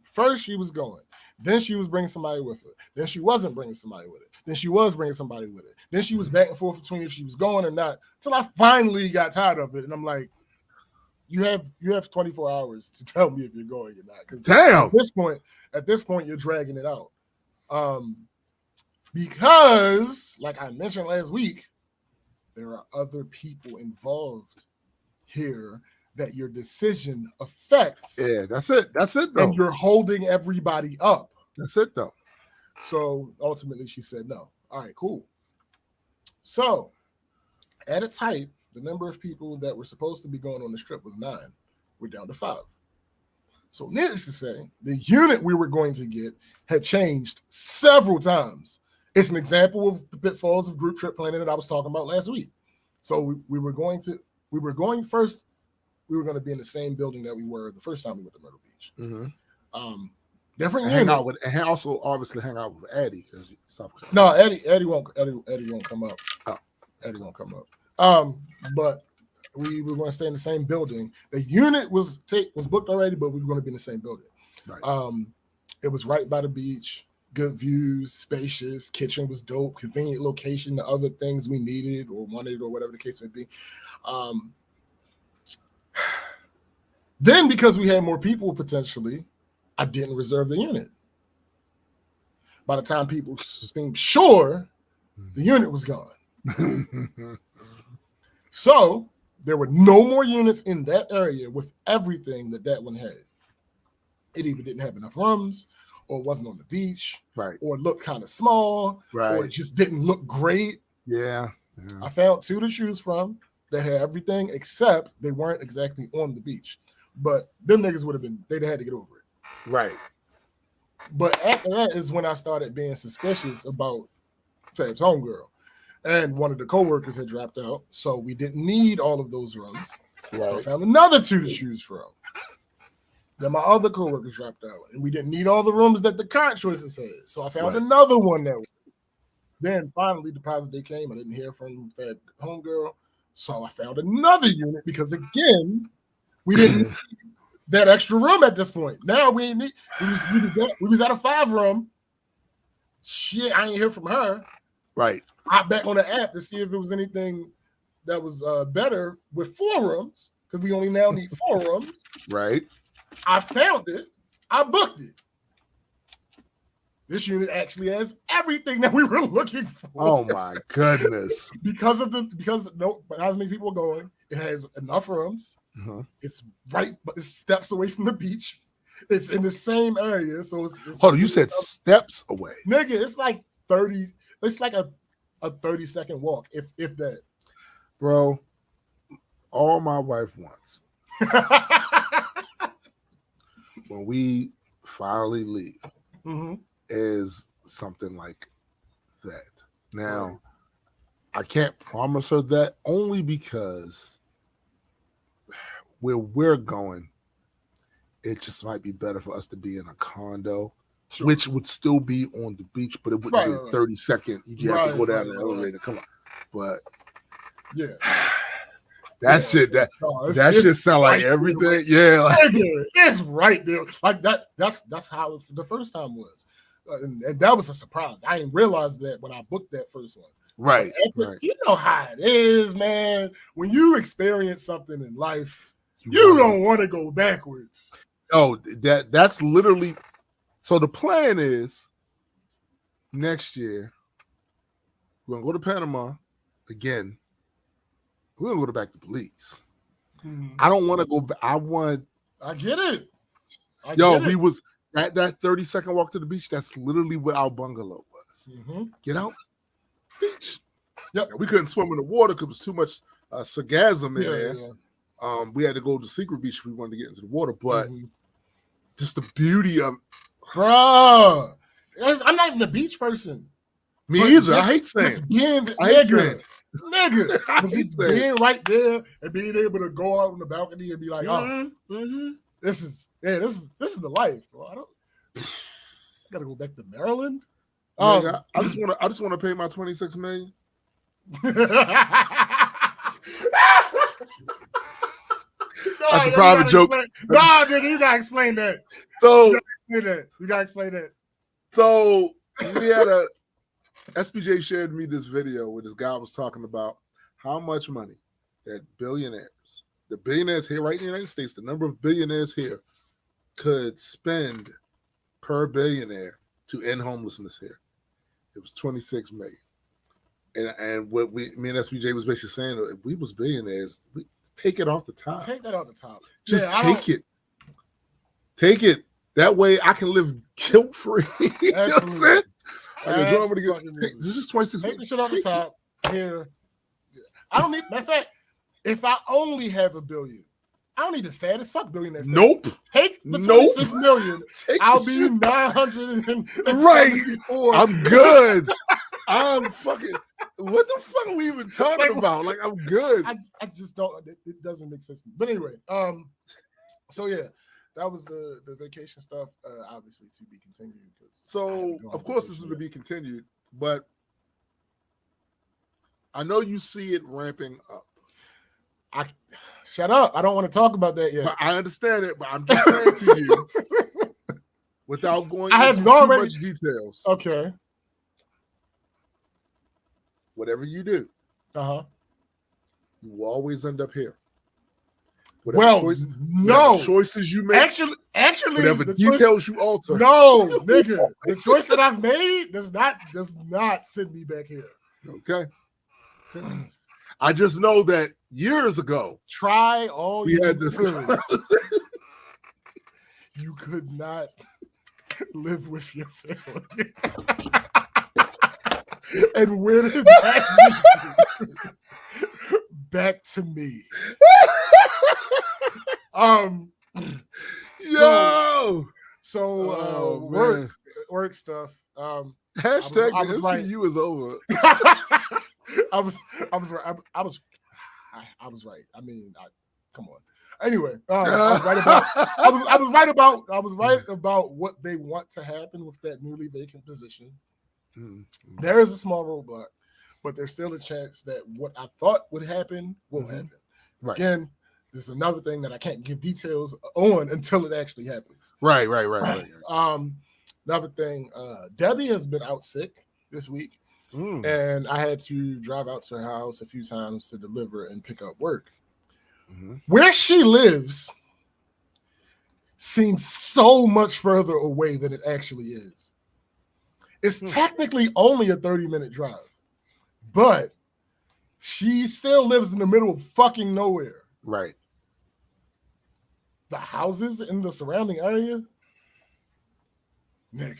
First she was going, then she was bringing somebody with her, then she wasn't bringing somebody with her, then she was bringing somebody with her, then she was back and forth between if she was going or not, till I finally got tired of it, and I'm like, you have 24 hours to tell me if you're going or not, because at this point you're dragging it out, because like I mentioned last week, there are other people involved here that your decision affects.
Yeah, that's it though.
And you're holding everybody up.
That's it though.
So ultimately she said no. All right, cool. So at its height, the number of people that were supposed to be going on the strip was 9. We're down to 5. So needless to say, the unit we were going to get had changed several times. It's an example of the pitfalls of group trip planning that I was talking about last week. So we were going first. We were going to be in the same building that we were the first time we went to Myrtle Beach.
Mm-hmm.
Different
hang out with, and also obviously hang out with Eddie because
no, Eddie won't come up.
Oh.
Eddie won't come up. But we were going to stay in the same building. The unit was booked already, but we were going to be in the same building.
Right.
It was right by the beach, good views, spacious. Kitchen was dope, convenient location. The other things we needed or wanted or whatever the case may be. Then, because we had more people potentially, I didn't reserve the unit. By the time people seemed sure, the unit was gone. So there were no more units in that area with everything that one had. It either didn't have enough rooms, or wasn't on the beach,
right,
or looked kind of small,
right,
or it just didn't look great.
Yeah.
I found 2 to choose from that had everything except they weren't exactly on the beach. But them niggas they'd had to get over it.
Right.
But after that is when I started being suspicious about Fab's homegirl. And one of the coworkers had dropped out, so we didn't need all of those rooms. Right. So I found another 2 to choose from. Then my other coworkers dropped out, and we didn't need all the rooms that the current choices had. So I found another one that. Then finally, deposit day came. I didn't hear from Fab homegirl, so I found another unit because again, we didn't need that extra room at this point. Now we ain't need. We was at a 5 room. Shit, I ain't hear from her.
Right.
Hop back on the app to see if it was anything that was better with 4 rooms because we only now need 4 rooms.
Right.
I found it. I booked it. This unit actually has everything that we were looking for.
Oh my goodness!
because not as many people are going, it has enough rooms.
Mm-hmm.
It's it's steps away from the beach. It's in the same area, so it's
hold on. You said steps away,
nigga. It's like 30. It's like a 30-second walk, if that.
Bro, all my wife wants when we finally leave is something like that. Now, I can't promise her that only because where we're going, it just might be better for us to be in a condo, which would still be on the beach, but it wouldn't be a 30-second. You have to go down the elevator. Come on. But
yeah.
That shit sound like everything. Yeah. Like,
it's right there. Like that's how the first time was. And that was a surprise. I didn't realize that when I booked that first one.
Right.
You know how it is, man. When you experience something in life, you don't want to go backwards.
Oh, that's literally. So the plan is next year we're gonna go to Panama again. We're gonna go back to Belize. I don't want to go back.
I get it.
We was at that 30-second walk to the beach. That's literally where our bungalow was. Get out, beach. Yep. We couldn't swim in the water because there was too much sargassum in there. Yeah. We had to go to Secret Beach if we wanted to get into the water, but just the beauty of,
bro. I'm not even a beach person.
Me either. I hate sand.
Nigga. Just being right there and being able to go out on the balcony and be like, this is the life. Bro. I gotta go back to Maryland.
I just want to pay my $26 million. That's a private joke.
Nigga, you gotta explain that.
So
you gotta explain that.
So we had SPJ shared me this video where this guy was talking about how much money that the billionaires here right in the United States, the number of billionaires here could spend per billionaire to end homelessness here. It was 26 million. And what me and SPJ was basically saying, if we was billionaires, we take it off the top.
Take that off the top.
Just take it. Take it. That way I can live guilt free. You know what I'm saying? This is 26
million. Take the shit off the top. Here. I don't need, matter of fact, if I only have $1 billion, I don't need the status. Fuck billionaire status.
Nope.
Take the 26 million. I'll be 974.
Right. I'm good. I'm fucking. What the fuck are we even talking about? Like, I'm good.
I just don't. It doesn't make sense. But anyway, so yeah, that was the vacation stuff. Obviously to be continued.
So of course this is to be continued, but I know you see it ramping up.
Shut up. I don't want to talk about that yet.
But I understand it, but I'm just saying to you, without going into too much details.
Okay.
Whatever you do, you will always end up here.
No
choices you make.
Actually,
whatever details you alter.
No, nigga, the choice that I've made does not send me back here.
Okay. I just know that years ago,
we
had this.
You could not live with your family. And where did that lead you? Back to me. Work stuff.
Hashtag the MCU is over.
I was right. I mean, come on. Anyway, I was right about what they want to happen with that newly vacant position. Mm-hmm. There is a small roadblock, but there's still a chance that what I thought would happen will happen. Right. Again, this is another thing that I can't give details on until it actually happens.
Right.
Another thing, Debbie has been out sick this week, and I had to drive out to her house a few times to deliver and pick up work. Mm-hmm. Where she lives seems so much further away than it actually is. It's technically only a 30-minute drive, but she still lives in the middle of fucking nowhere.
Right.
The houses in the surrounding area, nigga.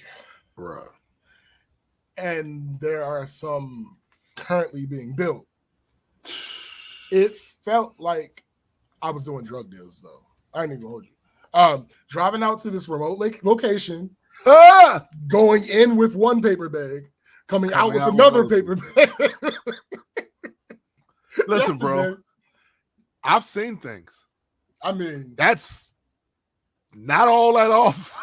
Bruh.
And there are some currently being built. It felt like I was doing drug deals, though. I ain't even gonna hold you. Driving out to this remote location, going in with one paper bag, coming out with another paper bag.
Listen, bro, I've seen things.
I mean,
that's not all that off.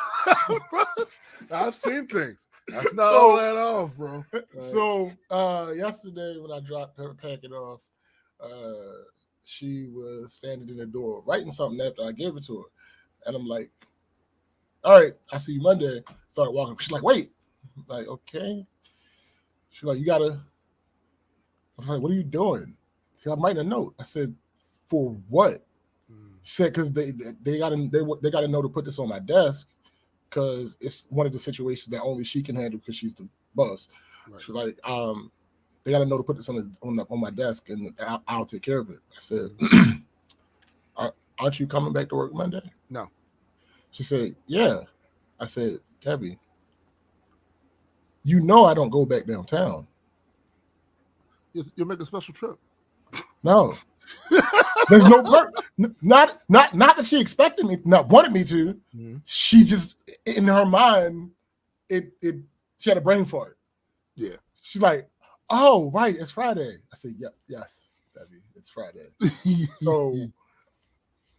I've seen things. That's not all that off, bro.
So yesterday when I dropped her packet off, she was standing in the door writing something after I gave it to her. And I'm like, all right, I'll see you Monday. Started walking. She's like, wait. I'm like, okay. She's like, you gotta. I was like, what are you doing? She's like, I'm writing a note. I said, for what? She said, because they got to know to put this on my desk because it's one of the situations that only she can handle because she's the boss. Right. She's like, they got to know to put this on my desk and I'll take care of it. I said, aren't you coming back to work Monday?
No.
She said, yeah. I said, Debbie, you know I don't go back downtown.
You'll make a special trip.
No. There's no not that she expected me, not wanted me to. Mm-hmm. She just in her mind, she had a brain fart.
Yeah.
She's like, oh, right, it's Friday. I said, yeah, yes, Debbie, it's Friday. So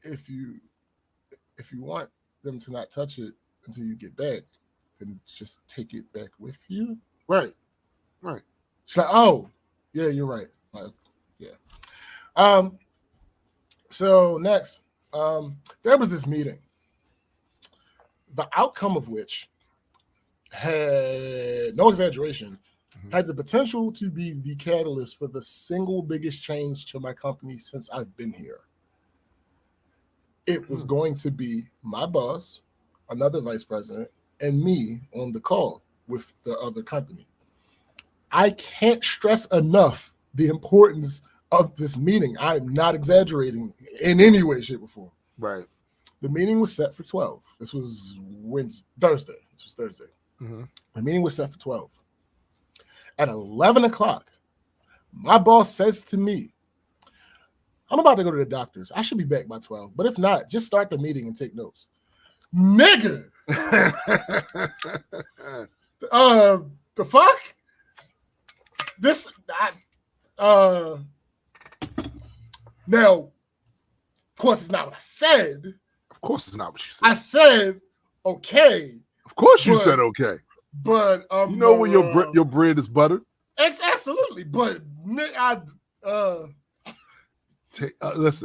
if you want them to not touch it until you get back, then just take it back with you.
Right.
She's like, oh, yeah, you're right. Like, yeah. So next, there was this meeting the outcome of which had, no exaggeration, had the potential to be the catalyst for the single biggest change to my company since I've been here. It was going to be my boss, another vice president, and me on the call with the other company. I can't stress enough the importance of this meeting. I'm not exaggerating in any way, shape, or form.
Right.
The meeting was set for 12. This was Thursday. The meeting was set for 12. At 11 o'clock, my boss says to me, I'm about to go to the doctor's. I should be back by 12. But if not, just start the meeting and take notes. Nigga! The fuck? Now, of course, it's not what I said.
Of course, it's not what you said.
I said, okay.
Of course, you said okay.
But
you know when your bread is buttered.
Absolutely, but
listen.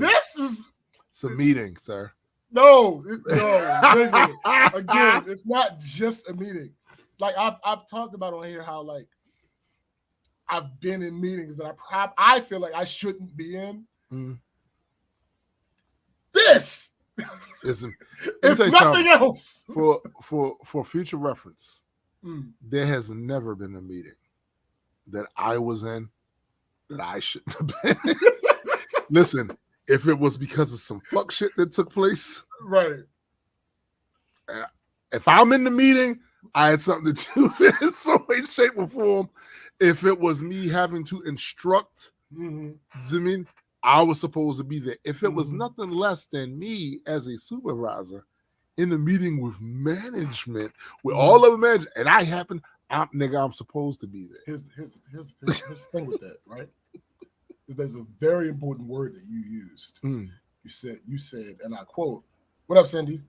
This is
it's a meeting, sir.
No. Nigga, again, it's not just a meeting. Like I've talked about on here how like I've been in meetings that I feel like I shouldn't be in. This
is
nothing else.
For future reference, there has never been a meeting that I was in that I shouldn't have been. Listen, if it was because of some fuck shit that took place,
right?
If I'm in the meeting, I had something to do with it in some way, shape, or form. If it was me having to instruct the meeting, I was supposed to be there. If it was nothing less than me as a supervisor in a meeting with management, with all of the management, and I'm supposed to be there.
Here's the thing with that, right? There's a very important word that you used. You said, and I quote, what up, Cindy?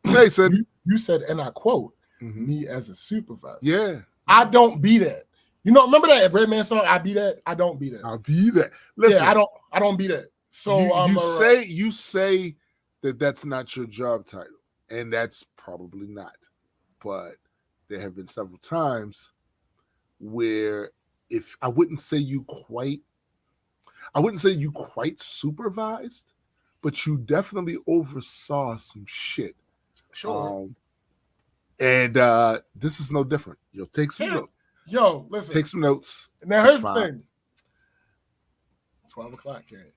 Hey, Cindy.
You said, and I quote, me as a supervisor.
Yeah.
I don't be that. You know, remember that Redman song, I be that? I don't be that.
I'll be that. Listen,
yeah, I don't be that. So
you say that that's not your job title, and that's probably not. But there have been several times where I wouldn't say you quite supervised, but you definitely oversaw some shit.
Sure.
And this is no different. You'll take some notes.
Yo, listen.
Take some notes.
Now here's the thing. 12 o'clock, Karen.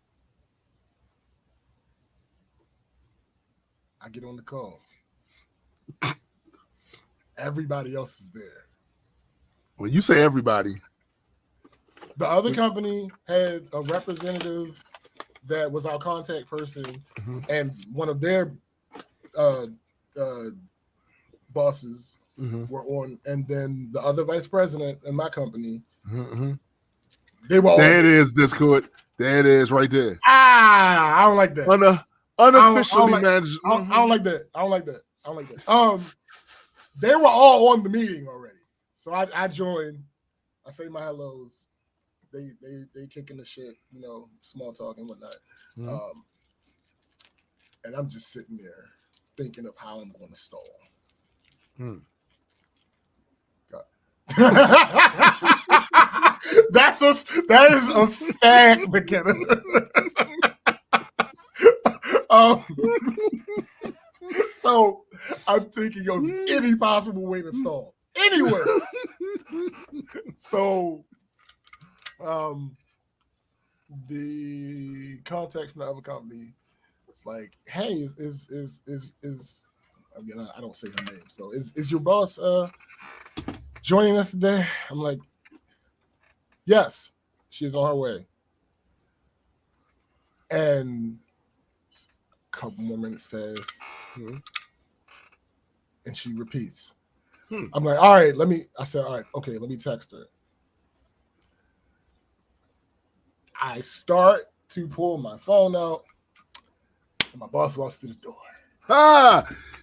I get on the call. Everybody else is there.
When you say everybody,
the other company had a representative that was our contact person, and one of their bosses were on, and then the other vice president in my company, they were all
there. It is, Discord. There it is, right there.
I don't like that.
Unofficially managed.
I don't like that. I don't like that. They were all on the meeting already, so I joined. I say my hellos. They kicking the shit, you know, small talk and whatnot. And I'm just sitting there thinking of how I'm going to stall. That is a fact, McKenna. So I'm thinking of any possible way to stall. Anyway, so the contact from the other company, it's like, hey, is again, I don't say her name. So is your boss joining us today? I'm like, yes, she's on her way. And a couple more minutes pass, and she repeats. I'm like, all right, let me text her. I start to pull my phone out, and my boss walks through the door.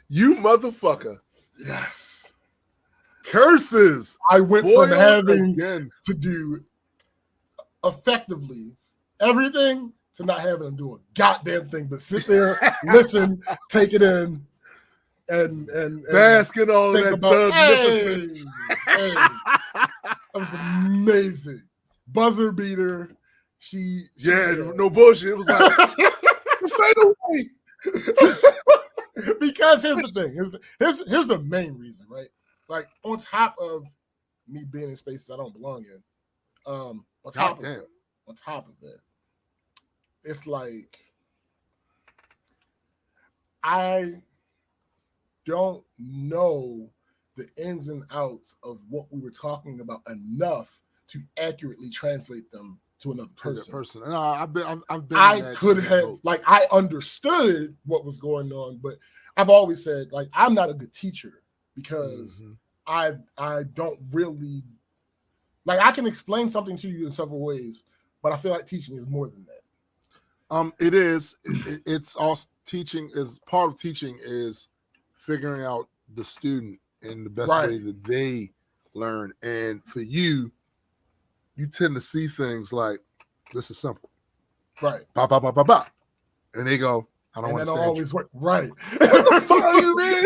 You motherfucker.
Yes.
Curses.
I went from having to do effectively everything to not having to do a goddamn thing, but sit there, listen, take it in. and
bask in all
think
that
about,
magnificence.
hey, that was amazing. Buzzer beater.
No bullshit. It was like fade away.
Because here's the thing. Here's the main reason, right? Like on top of me being in spaces I don't belong in, on top of that, it's like I don't know the ins and outs of what we were talking about enough to accurately translate them to another person.
No, I've been.
I could have, like, I understood what was going on, but I've always said, like, I'm not a good teacher because I don't really, like, I can explain something to you in several ways, but I feel like teaching is more than that.
It is. It's also teaching is part of teaching is figuring out the student in the best way that they learn. And for you tend to see things like, this is simple.
Right.
Ba, ba, ba, ba, ba. And they go, I don't understand.
And always work. Right.
What the fuck are you mean?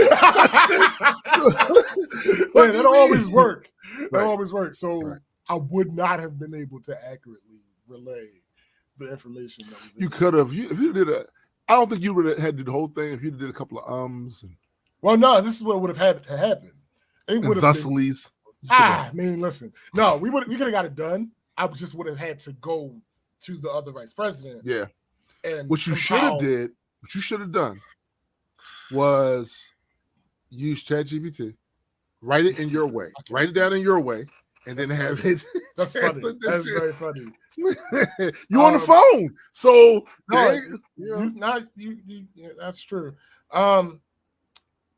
That'll always work. That'll always work. So I would not have been able to accurately relay the information that was in
you could have. If you did I don't think you would have had to do the whole thing if you did a couple of ums.
Well, no, this is what would have had to happen. It would have
thuslies.
I mean, listen. No, we could have got it done. I just would have had to go to the other vice president.
Yeah.
And
what you should have done was use ChatGPT, write it in your way, write it down in your way, and then have it.
That's funny. That's very funny.
You on the phone, so
that's true.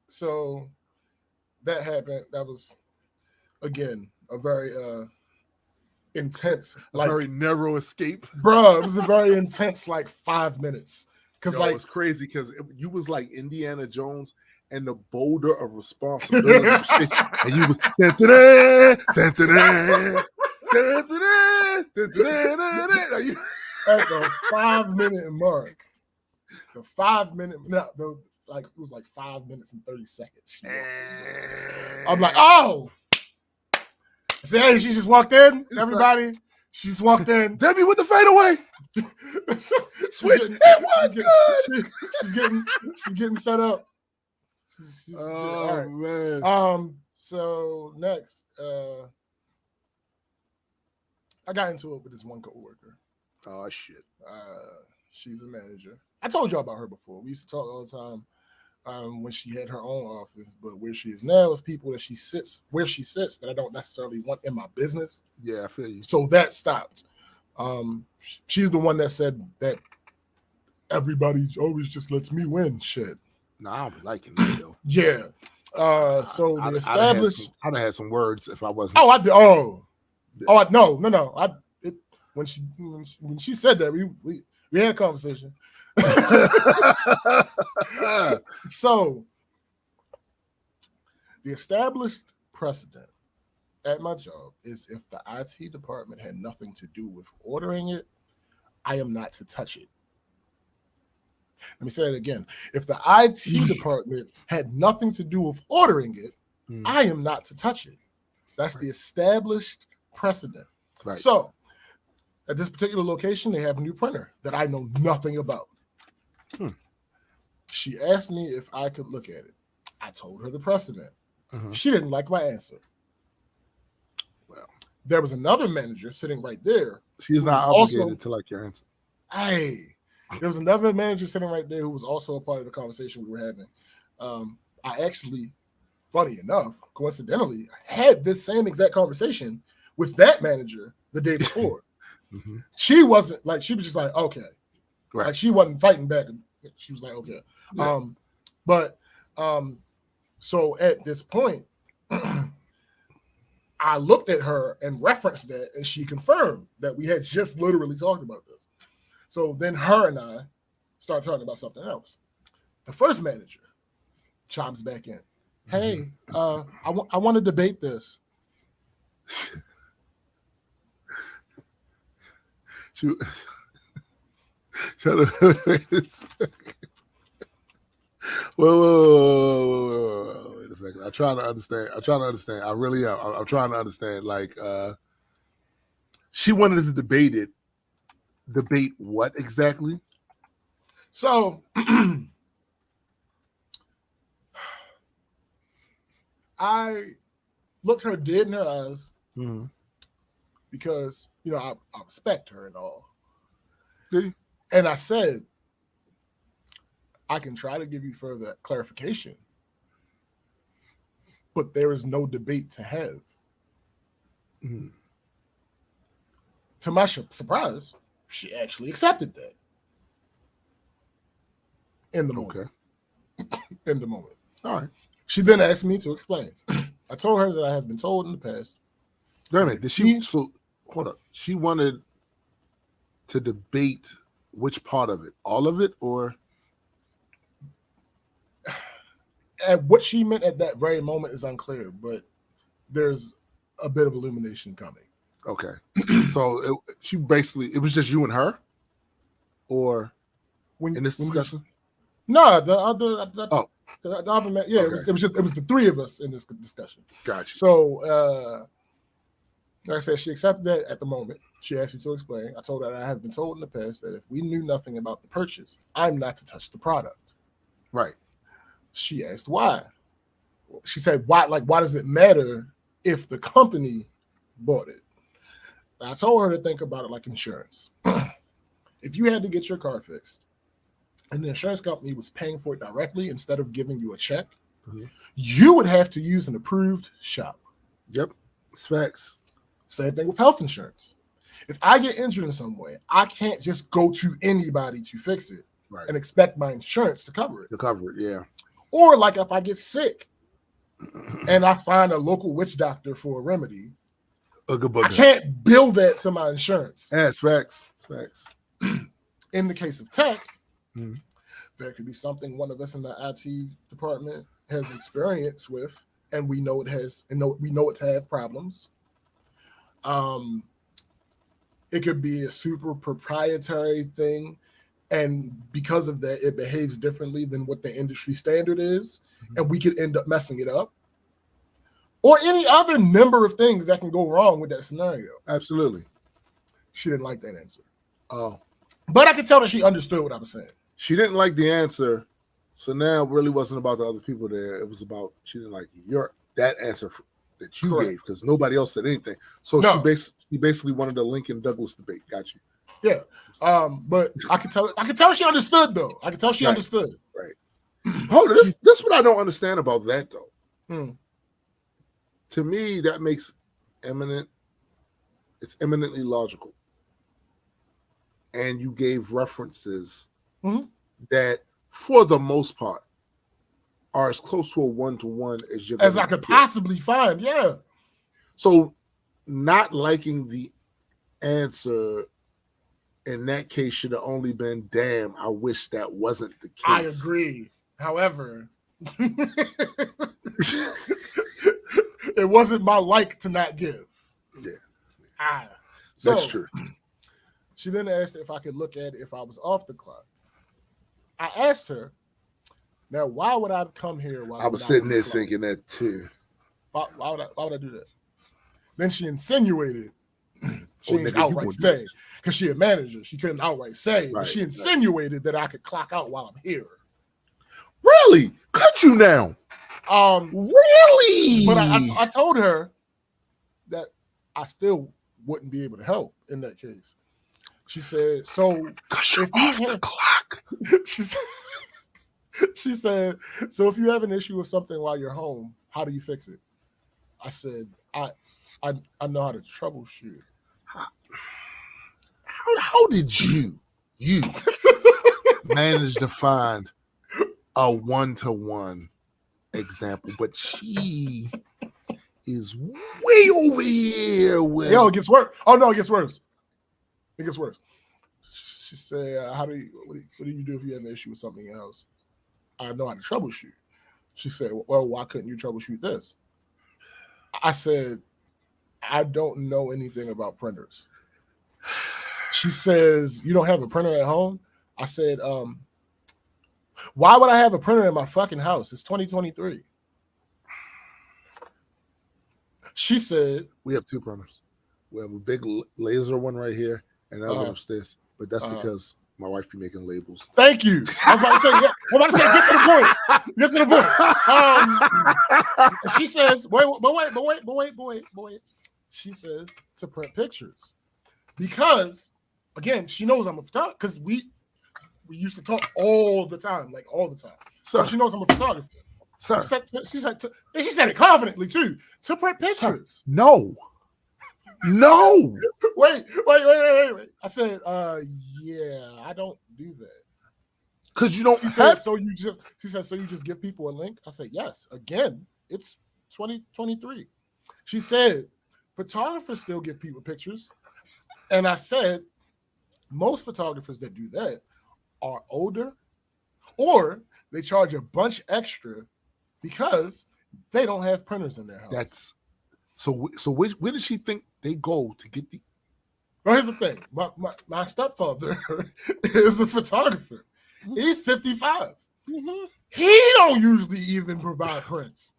So that happened. That was again a very intense, like
very narrow escape,
bro. It was a very intense, like 5 minutes. Because
it was crazy because you was like Indiana Jones and the boulder of responsibility, and you was
at the 5 minute mark. The 5 minute, like it was like 5 minutes and 30 seconds. I'm like, oh. I said, hey, she just walked in. Everybody, she just walked in.
Debbie with the fadeaway. Switch. It was good.
She's getting set up.
Oh man.
So next, I got into it with this one coworker.
Oh shit.
She's a manager. I told y'all about her before. We used to talk all the time. When she had her own office, but where she is now is people that she sits that I don't necessarily want in my business.
Yeah, I feel you.
So that stopped. She's the one that said that everybody always just lets me win shit.
Nah, I'll be liking that though.
Yeah. So the established.
I'd have had some words if I wasn't.
Oh, I did. No. When she said that, we had a conversation. So the established precedent at my job is if the IT department had nothing to do with ordering it, I am not to touch it. Let me say it again. If the IT department had nothing to do with ordering it, I am not to touch it. That's the established precedent.
Right.
So at this particular location, they have a new printer that I know nothing about. She asked me if I could look at it. I told her the precedent. She didn't like my answer. Well, there was another manager sitting right there.
She's not obligated to like your answer.
Hey, there was another manager sitting right there who was also a part of the conversation we were having. I actually, funny enough, coincidentally, had this same exact conversation with that manager the day before. She wasn't like, she was just like, okay. Right. Like she wasn't fighting back. She was like, okay. Yeah. So at this point, I looked at her and referenced that, and she confirmed that we had just literally talked about this. So then her and I started talking about something else. The first manager chimes back in. Hey, I want to debate this.
Shut up. Wait a second. I'm trying to understand. I really am. I'm trying to understand. Like, she wanted to debate it. Debate what exactly?
So I looked her dead in her eyes because, you know, I respect her and all. And I said, I can try to give you further clarification, but there is no debate to have. To my surprise, she actually accepted that in the moment. In the moment.
All right.
She then asked me to explain. I told her that I have been told in the past.
Wait a minute. Did she? So hold up. She wanted to debate which part of it, all of it, or?
And what she meant at that very moment is unclear, but there's a bit of illumination coming.
Okay. So it was just you and her, or in this discussion?
No, the other man. Yeah, okay. It was the three of us in this discussion.
Gotcha.
So, like I said, she accepted that at the moment. She asked me to explain. I told her that I have been told in the past that if we knew nothing about the purchase, I'm not to touch the product.
Right.
She asked why. She said, why does it matter if the company bought it? I told her to think about it like insurance. If you had to get your car fixed and the insurance company was paying for it directly instead of giving you a check, you would have to use an approved shop.
Yep. It's facts.
Same thing with health insurance. If I get injured in some way, I can't just go to anybody to fix it and expect my insurance to cover it.
Yeah.
Or like if I get sick and I find a local witch doctor for a remedy, I can't bill that to my insurance.
Yeah, it's facts. It's facts.
In the case of tech, there could be something one of us in the IT department has experience with, and we know it has, and we know it to have problems. It could be a super proprietary thing, and because of that, it behaves differently than what the industry standard is, and we could end up messing it up. Or any other number of things that can go wrong with that scenario.
Absolutely.
She didn't like that answer.
Oh.
But I could tell that she understood what I was saying.
She didn't like the answer, so now it really wasn't about the other people there. It was about she didn't like that answer that you gave because nobody else said anything. So she basically wanted a Lincoln Douglas debate. Got you.
Yeah. But I could tell she understood though. I could tell she understood.
Right. Hold on, this what I don't understand about that though. To me, that makes it's eminently logical. And you gave references that, for the most part, are as close to a one-to-one as
I could possibly find. Yeah.
So, not liking the answer in that case should have only been, "Damn, I wish that wasn't the case."
I agree. However, it wasn't my like to not give.
Yeah. That's true.
She then asked if I could look at it if I was off the clock. I asked her, now why would I come here while
I was sitting there thinking that too.
Why would I do that? Then she insinuated, she didn't outright say, because she a manager, she couldn't outright say, but she insinuated that I could clock out while I'm here.
Really? Could you now? Really?
But I told her that I still wouldn't be able to help in that case. She said, so
because you're off the clock.
She said, so if you have an issue with something while you're home, how do you fix it? I said, I know how to troubleshoot.
How did you manage to find a one-to-one example? But she is way over here with...
Yo, it gets worse. Oh, no, it gets worse. It gets worse. She said, what do you do if you have an issue with something in your house? I know how to troubleshoot. She said, well, why couldn't you troubleshoot this? I said, I don't know anything about printers. She says, you don't have a printer at home? I said, Why would I have a printer in my fucking house? It's 2023. She said,
we have 2 printers. We have a big laser one right here and another one upstairs. But that's because my wife be making labels.
Thank you. I was about to say, get to the point. Get to the point. She says, wait. She says to print pictures. Because, again, she knows I'm a photographer. Because we used to talk all the time. So she knows I'm a photographer.
Sir.
She said it confidently, too. To print pictures.
Sir. No.
Wait. I said, yeah, I don't do that.
Because you don't.
She said, so you just give people a link? I said, yes. Again, it's 2023. She said, photographers still give people pictures. And I said, most photographers that do that are older, or they charge a bunch extra because they don't have printers in their house.
So where does she think they go to get the?
Well, here's the thing. My stepfather is a photographer. He's 55. Mm-hmm. He don't usually even provide prints.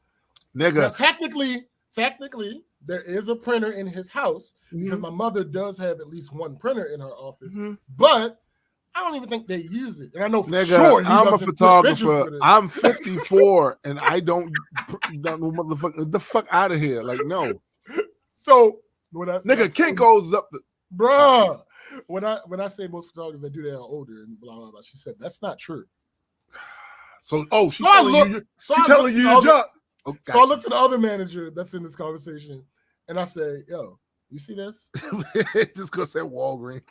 Nigga.
Now, technically, there is a printer in his house because my mother does have at least one printer in her office, but I don't even think they use it. And I know for sure
I'm a photographer. I'm 54 and I don't motherfucker the fuck out of here. Like, no.
So
Ken goes up the
bruh. When I say most photographers that do that are older and blah blah blah, she said that's not true.
So she's telling you your job. Oh,
so I looked to the other manager that's in this conversation and I said, yo, you see this?
Just gonna say Walgreens.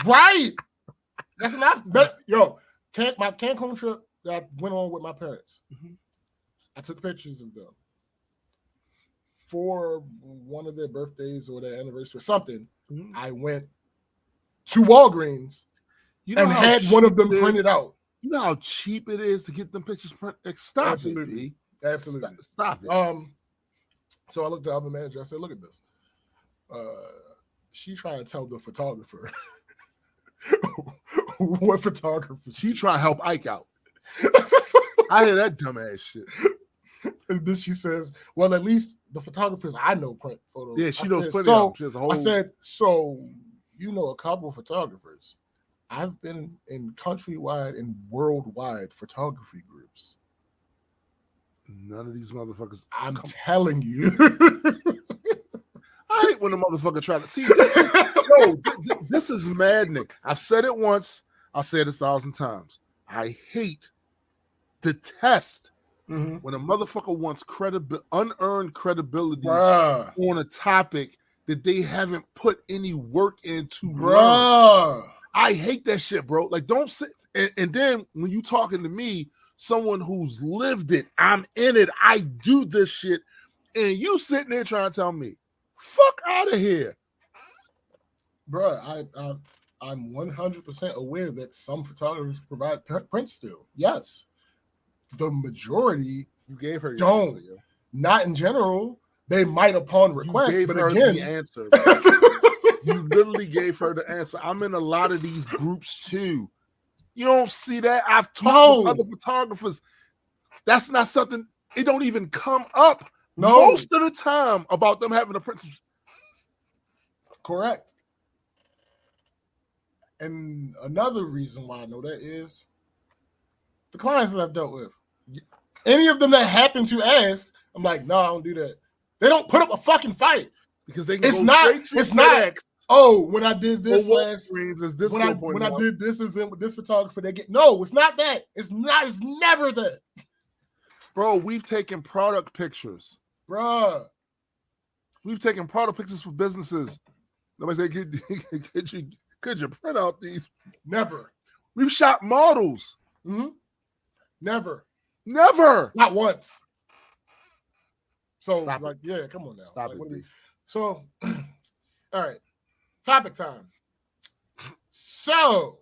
Right. That's not yo. My Cancun trip that I went on with my parents. I took pictures of them for one of their birthdays or their anniversary or something. I went to Walgreens and had one of them printed out.
You know how cheap it is to get them pictures printed? Stop
Absolutely.
it,
Absolutely.
Stop it.
So I looked at the other manager. I said, look at this. She trying to tell the photographer what photographer.
She trying to help Ike out. I hear that dumbass shit.
And then she says, well, at least the photographers I know print photos.
Yeah, she knows plenty of them.
I said, so you know a couple of photographers. I've been in countrywide and worldwide photography groups.
None of these motherfuckers.
I'm telling you.
I hate when the motherfucker try to see. This is maddening. I've said it once. I'll say it 1,000 times. I detest when a motherfucker wants unearned credibility on a topic that they haven't put any work into. I hate that shit, bro. Like, don't sit. And then when you talking to me, someone who's lived it, I'm in it, I do this shit, and you sitting there trying to tell me, fuck out of here.
Bruh, I'm 100% aware that some photographers provide prints still. Yes. The majority
you gave her
don't. Answer, not in general. They might upon request, but again,
the answer. You literally gave her the answer. I'm in a lot of these groups too. You don't see that? I've talked with other photographers. That's not something, it don't even come up most of the time about them having a print.
Correct. And another reason why I know that is the clients that I've dealt with. Any of them that happen to ask, I'm like, no, I don't do that. They don't put up a fucking fight
because they can it's not.
Oh, when I did this last,
when
I did this event with this photographer, they get no. It's not that. It's not. It's never that.
Bro, we've taken product pictures.
Bruh.
We've taken product pictures for businesses. Nobody said, could you print out these?
Never.
We've shot models.
Mm-hmm. Never.
Not
once. So,
Stop
like, yeah, come on now.
Stop
like,
it.
So, all right. Topic time. So,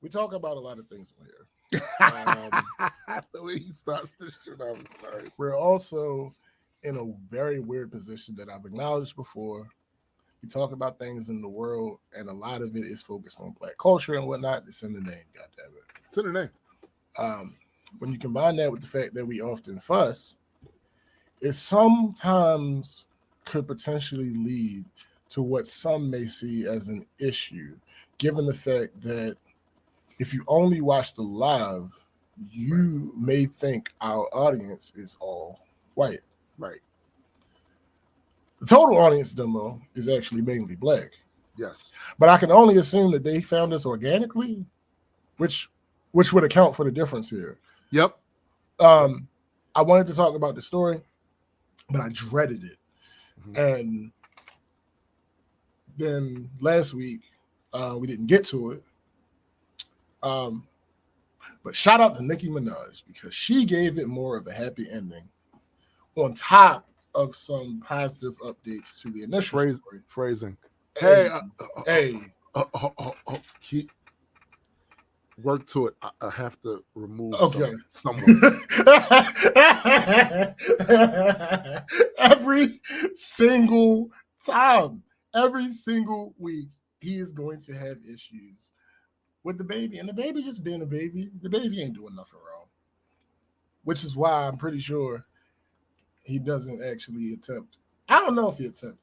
we talk about a lot of things on here.
The way he starts this shit out.
We're also in a very weird position that I've acknowledged before, We talk about things in the world, and a lot of it is focused on Black culture and whatnot. It's in the name, goddammit.
It's in the name.
When you combine that with the fact that we often fuss, it sometimes could potentially lead to what some may see as an issue, given the fact that if you only watch the live, you may think our audience is all white.
Right.
The total audience demo is actually mainly Black.
Yes.
But I can only assume that they found us organically, which would account for the difference here.
Yep.
I wanted to talk about the story, but I dreaded it. And then last week, we didn't get to it. But shout out to Nicki Minaj, because she gave it more of a happy ending on top of some positive updates to the initial story.
Phrasing.
Hey,
Work to it. I have to remove someone.
Every single time, every single week, he is going to have issues with the baby. And the baby just being a baby. The baby ain't doing nothing wrong. Which is why I'm pretty sure he doesn't actually attempt. I don't know if he attempts.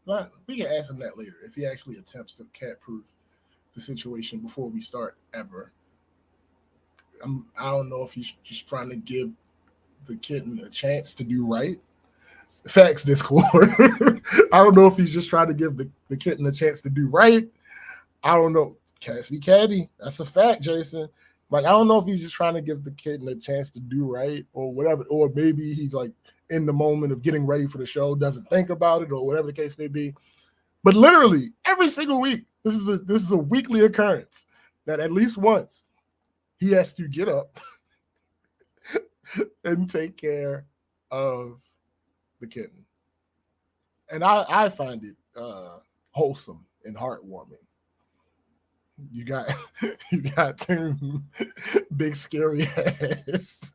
We can ask him that later. If he actually attempts to cat-proof the situation before we start ever. I don't know if he's just trying to give the kitten a chance to do right. Facts, Discord. I don't know if he's just trying to give the kitten a chance to do right. I don't know. Cats be catty. That's a fact, Jason. Like, I don't know if he's just trying to give the kitten a chance to do right or whatever. Or maybe he's like in the moment of getting ready for the show, doesn't think about it or whatever the case may be. But literally every single week, this is a weekly occurrence that at least once he has to get up and take care of the kitten. And I find it wholesome and heartwarming. You got Tim, big scary ass.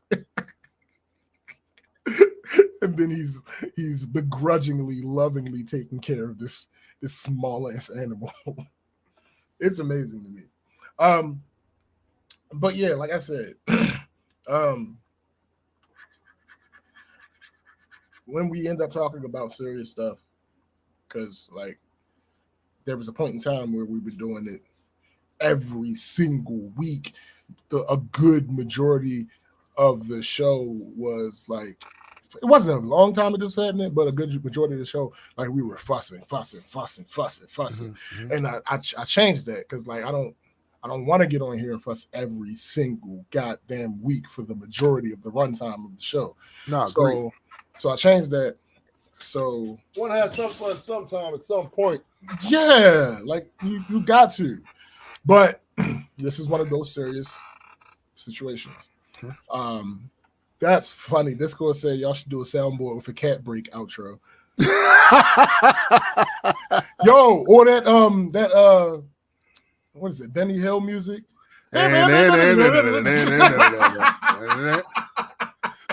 And then he's begrudgingly, lovingly taking care of this small ass animal. It's amazing to me. But yeah, like I said, when we end up talking about serious stuff, because like there was a point in time where we were doing it every single week. A good majority of the show was like, it wasn't a long time it just happening, but a good majority of the show, like we were fussing.
Mm-hmm.
And I changed that because like I don't want to get on here and fuss every single goddamn week for the majority of the runtime of the show.
No,
so I changed that. So
one has some fun sometime at some point.
Yeah, like you got to. But this is one of those serious situations. That's funny. Discord said y'all should do a soundboard with a cat break outro. Yo, or that what is it? Benny Hill music.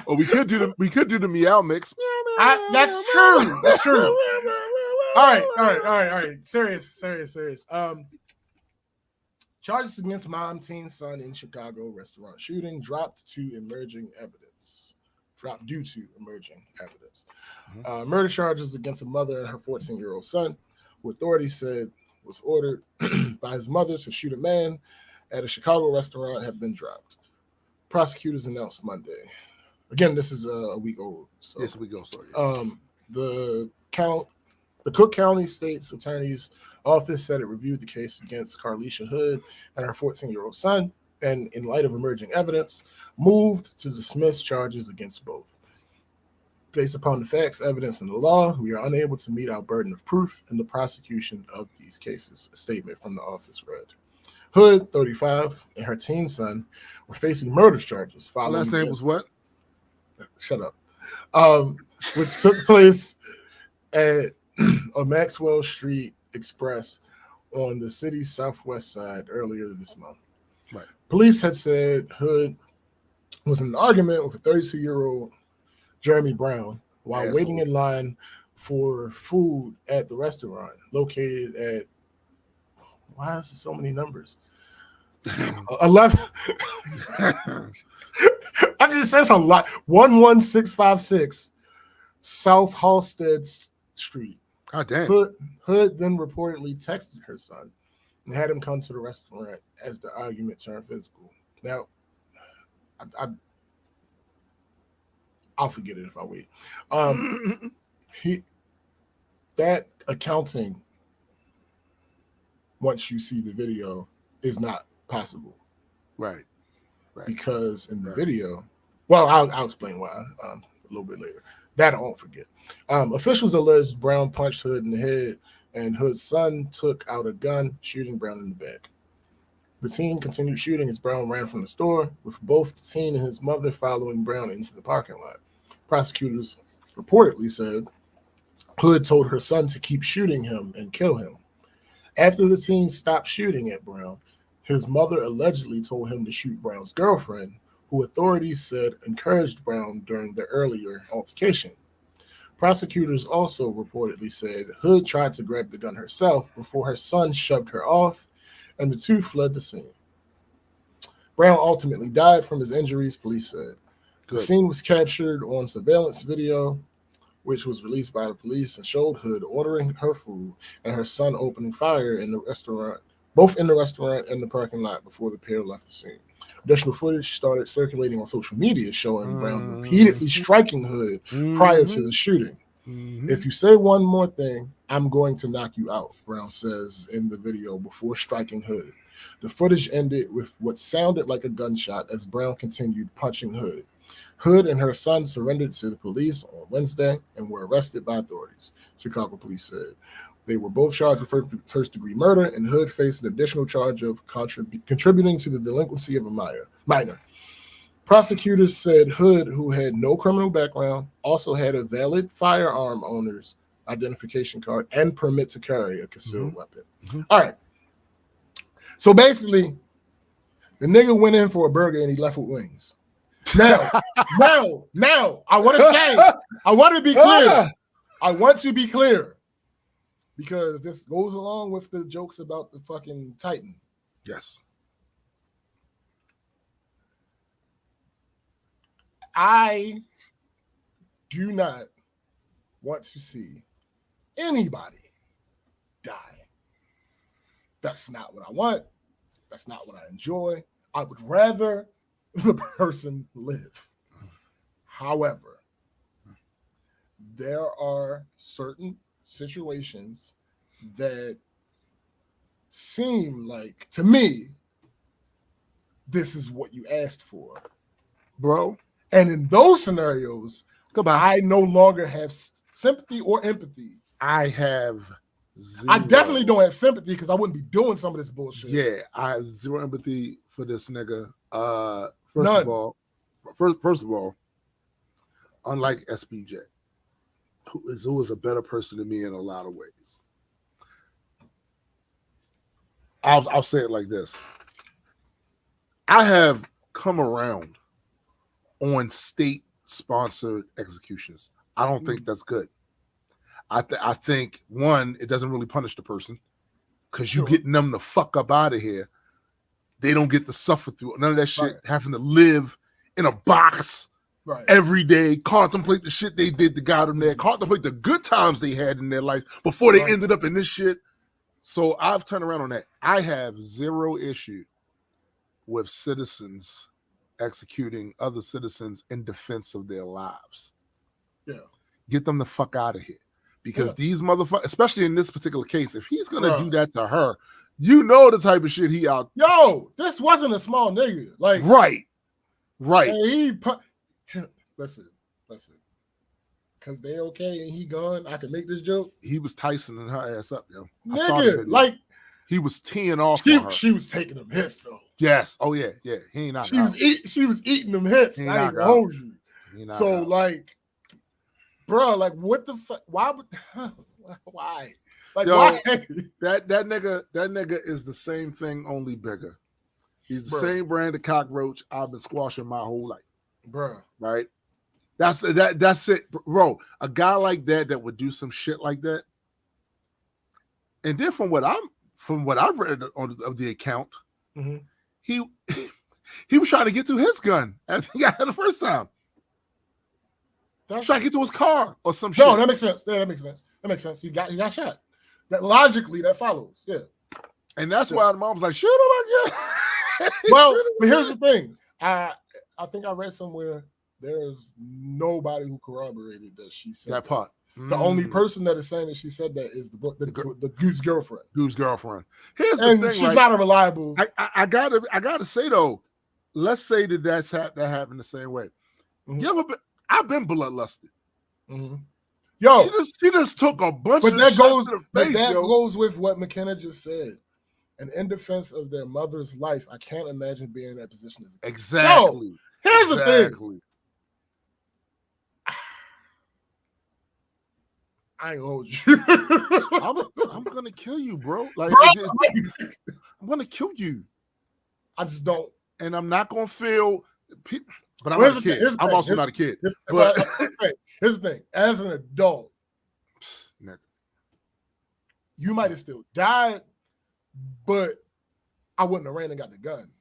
Oh, we could do the meow mix.
That's true. That's true. All right. Serious. Charges against mom, teen, son in Chicago restaurant shooting dropped due to emerging evidence. Murder charges against a mother and her 14-year-old son, who authorities said was ordered by his mother to shoot a man at a Chicago restaurant, have been dropped. Prosecutors announced Monday. Again, this is a week old. So,
yes, we go. Sorry.
The Cook County State's Attorney's Office said it reviewed the case against Carlisha Hood and her 14-year-old son, and in light of emerging evidence, moved to dismiss charges against both. Based upon the facts, evidence, and the law, we are unable to meet our burden of proof in the prosecution of these cases, a statement from the office read. Hood, 35, and her teen son were facing murder charges.
Last name was what?
Shut up. Which took place at a Maxwell Street Express on the city's southwest side earlier this month.
Right.
Police had said Hood was in an argument with a 32-year-old Jeremy Brown while waiting in line for food at the restaurant located at, why is there so many numbers? 11. I just says a lot. 11656 South Halstead Street.
God damn.
Hood then reportedly texted her son and had him come to the restaurant as the argument turned physical. Now, I'll forget it if I wait. That accounting, once you see the video, is not possible.
Right.
Because in the video, well, I'll explain why a little bit later. That I won't forget. Officials alleged Brown punched Hood in the head, and Hood's son took out a gun, shooting Brown in the back. The teen continued shooting as Brown ran from the store, with both the teen and his mother following Brown into the parking lot. Prosecutors reportedly said Hood told her son to keep shooting him and kill him. After the teen stopped shooting at Brown, his mother allegedly told him to shoot Brown's girlfriend, who authorities said encouraged Brown during the earlier altercation. Prosecutors also reportedly said Hood tried to grab the gun herself before her son shoved her off, and the two fled the scene. Brown ultimately died from his injuries, police said. The scene was captured on surveillance video, which was released by the police and showed Hood ordering her food and her son opening fire in the restaurant, both in the restaurant and the parking lot, before the pair left the scene. Additional footage started circulating on social media showing Brown repeatedly striking Hood prior to the shooting. If you say one more thing, I'm going to knock you out, Brown says in the video before striking Hood. The footage ended with what sounded like a gunshot as Brown continued punching Hood. Hood and her son surrendered to the police on Wednesday and were arrested by authorities, Chicago police said. They were both charged with first-degree murder, and Hood faced an additional charge of contributing to the delinquency of a minor. Prosecutors said Hood, who had no criminal background, also had a valid firearm owner's identification card and permit to carry a concealed weapon. All right. So basically, the nigga went in for a burger and he left with wings. Now, I want to say, I want to be clear. I want to be clear. Because this goes along with the jokes about the fucking Titan.
Yes.
I do not want to see anybody die. That's not what I want. That's not what I enjoy. I would rather the person live. However, there are certain situations that seem like, to me, this is what you asked for,
bro.
And in those scenarios, I no longer have sympathy or empathy.
I have zero.
I definitely don't have sympathy because I wouldn't be doing some of this bullshit.
Yeah, I have zero empathy for this nigga.
None.
First of all, unlike SBJ, who is a better person than me in a lot of ways. I'll say it like this. I have come around on state-sponsored executions. I don't think that's good. I think, one, it doesn't really punish the person because you getting them the fuck up out of here. They don't get to suffer through none of that shit, having to live in a box every day, contemplate the shit they did to got them there, contemplate the good times they had in their life before they ended up in this shit. So I've turned around on that. I have zero issue with citizens executing other citizens in defense of their lives.
Yeah.
Get them the fuck out of here. Because these motherfuckers, especially in this particular case, if he's going to do that to her, you know the type of shit he out.
Yo, this wasn't a small nigga. Like,
right.
Listen. Because they okay and he gone, I can make this joke.
He was Tyson and her ass up, yo.
Nigga, like.
He was teeing off
on
her.
She was taking them hits, though.
Yes. Oh, yeah. Yeah. He ain't not.
She was eating them hits. I ain't gonna hold you. So, like, bro, like, what the fuck? Why would? Why? Like, why?
That nigga is the same thing, only bigger. He's the same brand of cockroach I've been squashing my whole life.
Bro.
Right? That's it, bro. A guy like that would do some shit like that. And then from what I've read of the account, he was trying to get to his gun. I think I had the first time. Trying to get to his car or some shit.
No, that makes sense. Yeah, that makes sense. That makes sense. He got shot. That logically that follows. Yeah.
And that's why the mom was like, shoot him again.
Well, but here's the thing. I think I read somewhere there's nobody who corroborated that she said
that part.
The only person that is saying that she said that is the dude's girlfriend.
Dude's girlfriend. Here's
and
the thing,
she's not a reliable.
I gotta say though, let's say that happened the same way. You ever been? I've been bloodlusted.
Yo,
she just took a bunch
but
of
that
shots
goes.
to the
But
face,
that
yo.
goes with what McKenna just said. And in defense of their mother's life, I can't imagine being in that position.
Exactly.
Yo, here's the thing. I ain't hold you.
I'm gonna kill you, bro. Like, I'm gonna kill you.
I just don't,
and I'm not gonna feel. But I'm not a kid. I'm also not a kid. But
here's the thing: as an adult, you might have still died, but I wouldn't have ran and got the gun.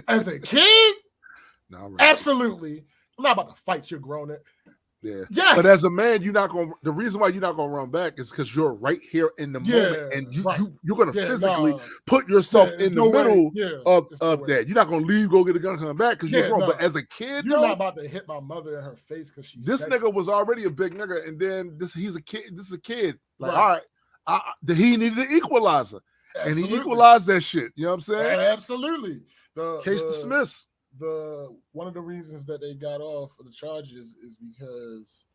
As a kid,
no,
absolutely. I'm not about to fight your grown up.
Yeah.
Yes.
But as a man, you're not going. The reason why you're not going to run back is because you're right here in the moment, and you're going to physically put yourself in the middle of that. You're not going to leave, go get a gun, and come back because you're grown. But as a kid,
you're not about to hit my mother in her face because she's.
This nigga was already a big nigga, and then he's a kid. This is a kid. Like, all right, he needed an equalizer, and he equalized that shit. You know what I'm saying?
Absolutely.
Case dismissed.
One of the reasons that they got off of the charges is because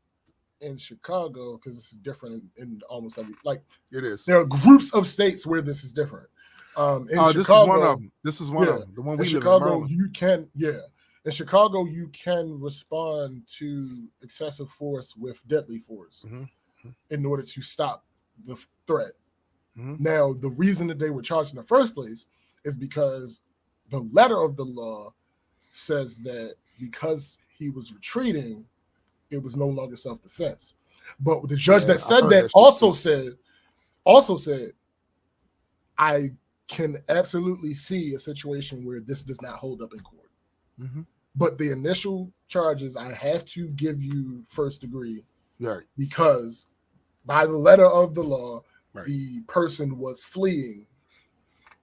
in Chicago, because this is different in almost every, like
it is.
There are groups of states where this is different. In Chicago,
this is one of them. This is one of them. The one we live in
Chicago, you can in Chicago you can respond to excessive force with deadly force in order to stop the threat. Now, the reason that they were charged in the first place is because the letter of the law says that because he was retreating, it was no longer self-defense. But the judge that said that also said, I can absolutely see a situation where this does not hold up in court. But the initial charges, I have to give you first degree because by the letter of the law, the person was fleeing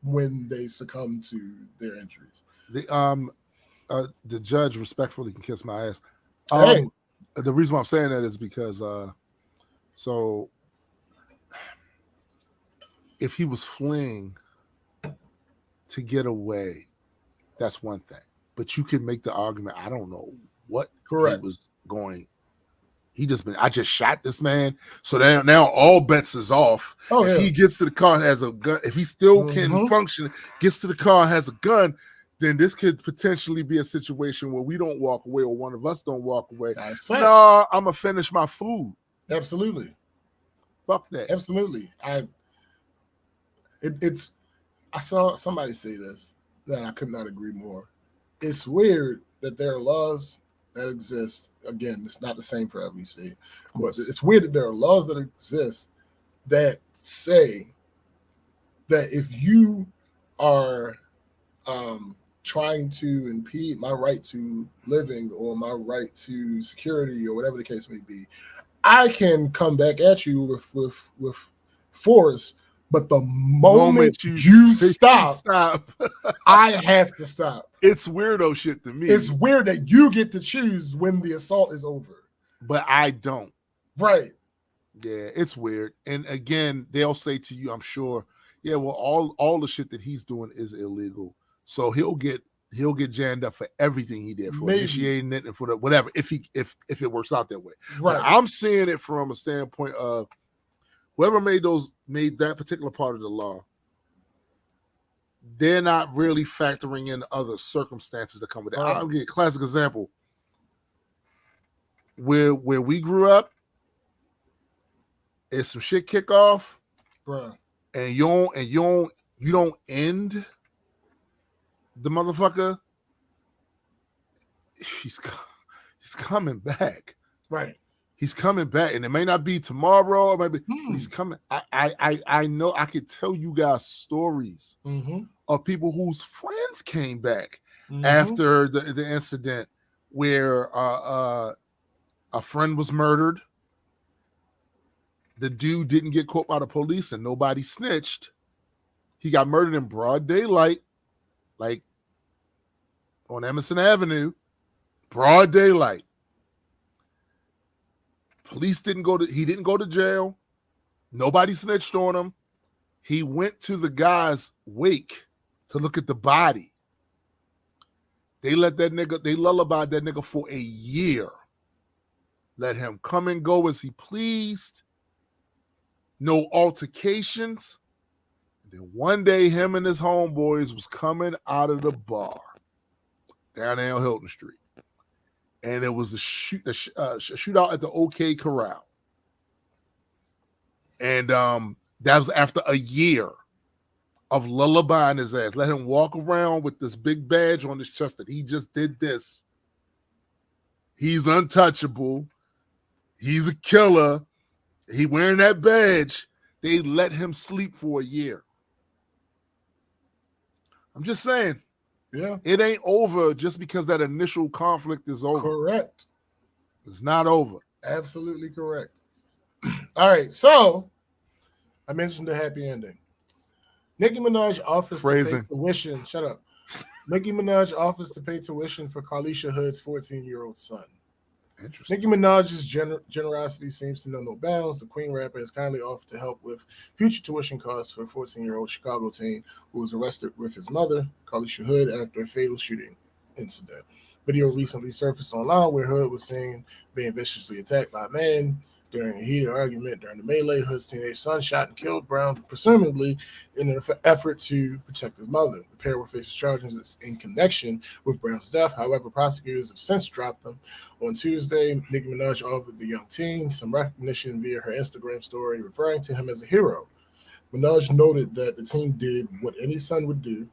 when they succumbed to their injuries.
The judge respectfully can kiss my ass.
Hey.
The reason why I'm saying that is because so if he was fleeing to get away, that's one thing. But you can make the argument, I don't know what he was going. I just shot this man. So now all bets is off. If he gets to the car and has a gun, if he still can function, gets to the car and has a gun, then this could potentially be a situation where we don't walk away or one of us don't walk away. No, I'm going to finish my food.
Absolutely.
Fuck that.
Absolutely. I saw somebody say this that I could not agree more. It's weird that there are laws that exist. Again, it's not the same for every state. But it's weird that there are laws that exist that say that if you are trying to impede my right to living or my right to security or whatever the case may be, I can come back at you with force. But the moment you stop, I have to stop.
It's weirdo shit to me.
It's weird that you get to choose when the assault is over.
But I don't.
Right.
Yeah, it's weird. And again, they'll say to you, I'm sure, yeah, well, all the shit that he's doing is illegal. So he'll get jammed up for everything he did, for initiating it and for whatever, if it works out that way. Right. But I'm seeing it from a standpoint of whoever made that particular part of the law, they're not really factoring in other circumstances that come with it. I'll give you a classic example. Where we grew up, is some shit kick off, and you don't end the motherfucker. he's coming back.
Right.
He's coming back, and it may not be tomorrow, but he's coming. I know. I could tell you guys stories of people whose friends came back after the incident where a friend was murdered. The dude didn't get caught by the police, and nobody snitched. He got murdered in broad daylight, like on Emerson Avenue, broad daylight. Police he didn't go to jail. Nobody snitched on him. He went to the guy's wake to look at the body. They lullabied that nigga for a year. Let him come and go as he pleased. No altercations. And then one day, him and his homeboys was coming out of the bar down on Hilton Street. And it was a shootout at the OK Corral. And that was after a year of lullabying his ass. Let him walk around with this big badge on his chest that he just did this. He's untouchable. He's a killer. He wearing that badge. They let him sleep for a year. I'm just saying.
Yeah.
It ain't over just because that initial conflict is over.
Correct.
It's not over.
Absolutely correct. All right. So I mentioned the happy ending. Nicki Minaj offers to pay tuition. Shut up. Nicki Minaj offers to pay tuition for Carlisha Hood's 14-year-old son.
Interesting.
Nicki Minaj's generosity seems to know no bounds. The Queen rapper has kindly offered to help with future tuition costs for a 14-year-old Chicago teen who was arrested with his mother, Carlisha Hood, after a fatal shooting incident. Video recently surfaced online where Hood was seen being viciously attacked by a man during a heated argument. During the melee, Hood's teenage son shot and killed Brown, presumably in an effort to protect his mother. The pair were facing charges in connection with Brown's death. However, prosecutors have since dropped them. On Tuesday, Nicki Minaj offered the young teen some recognition via her Instagram story, referring to him as a hero. Minaj noted that the teen did what any son would do.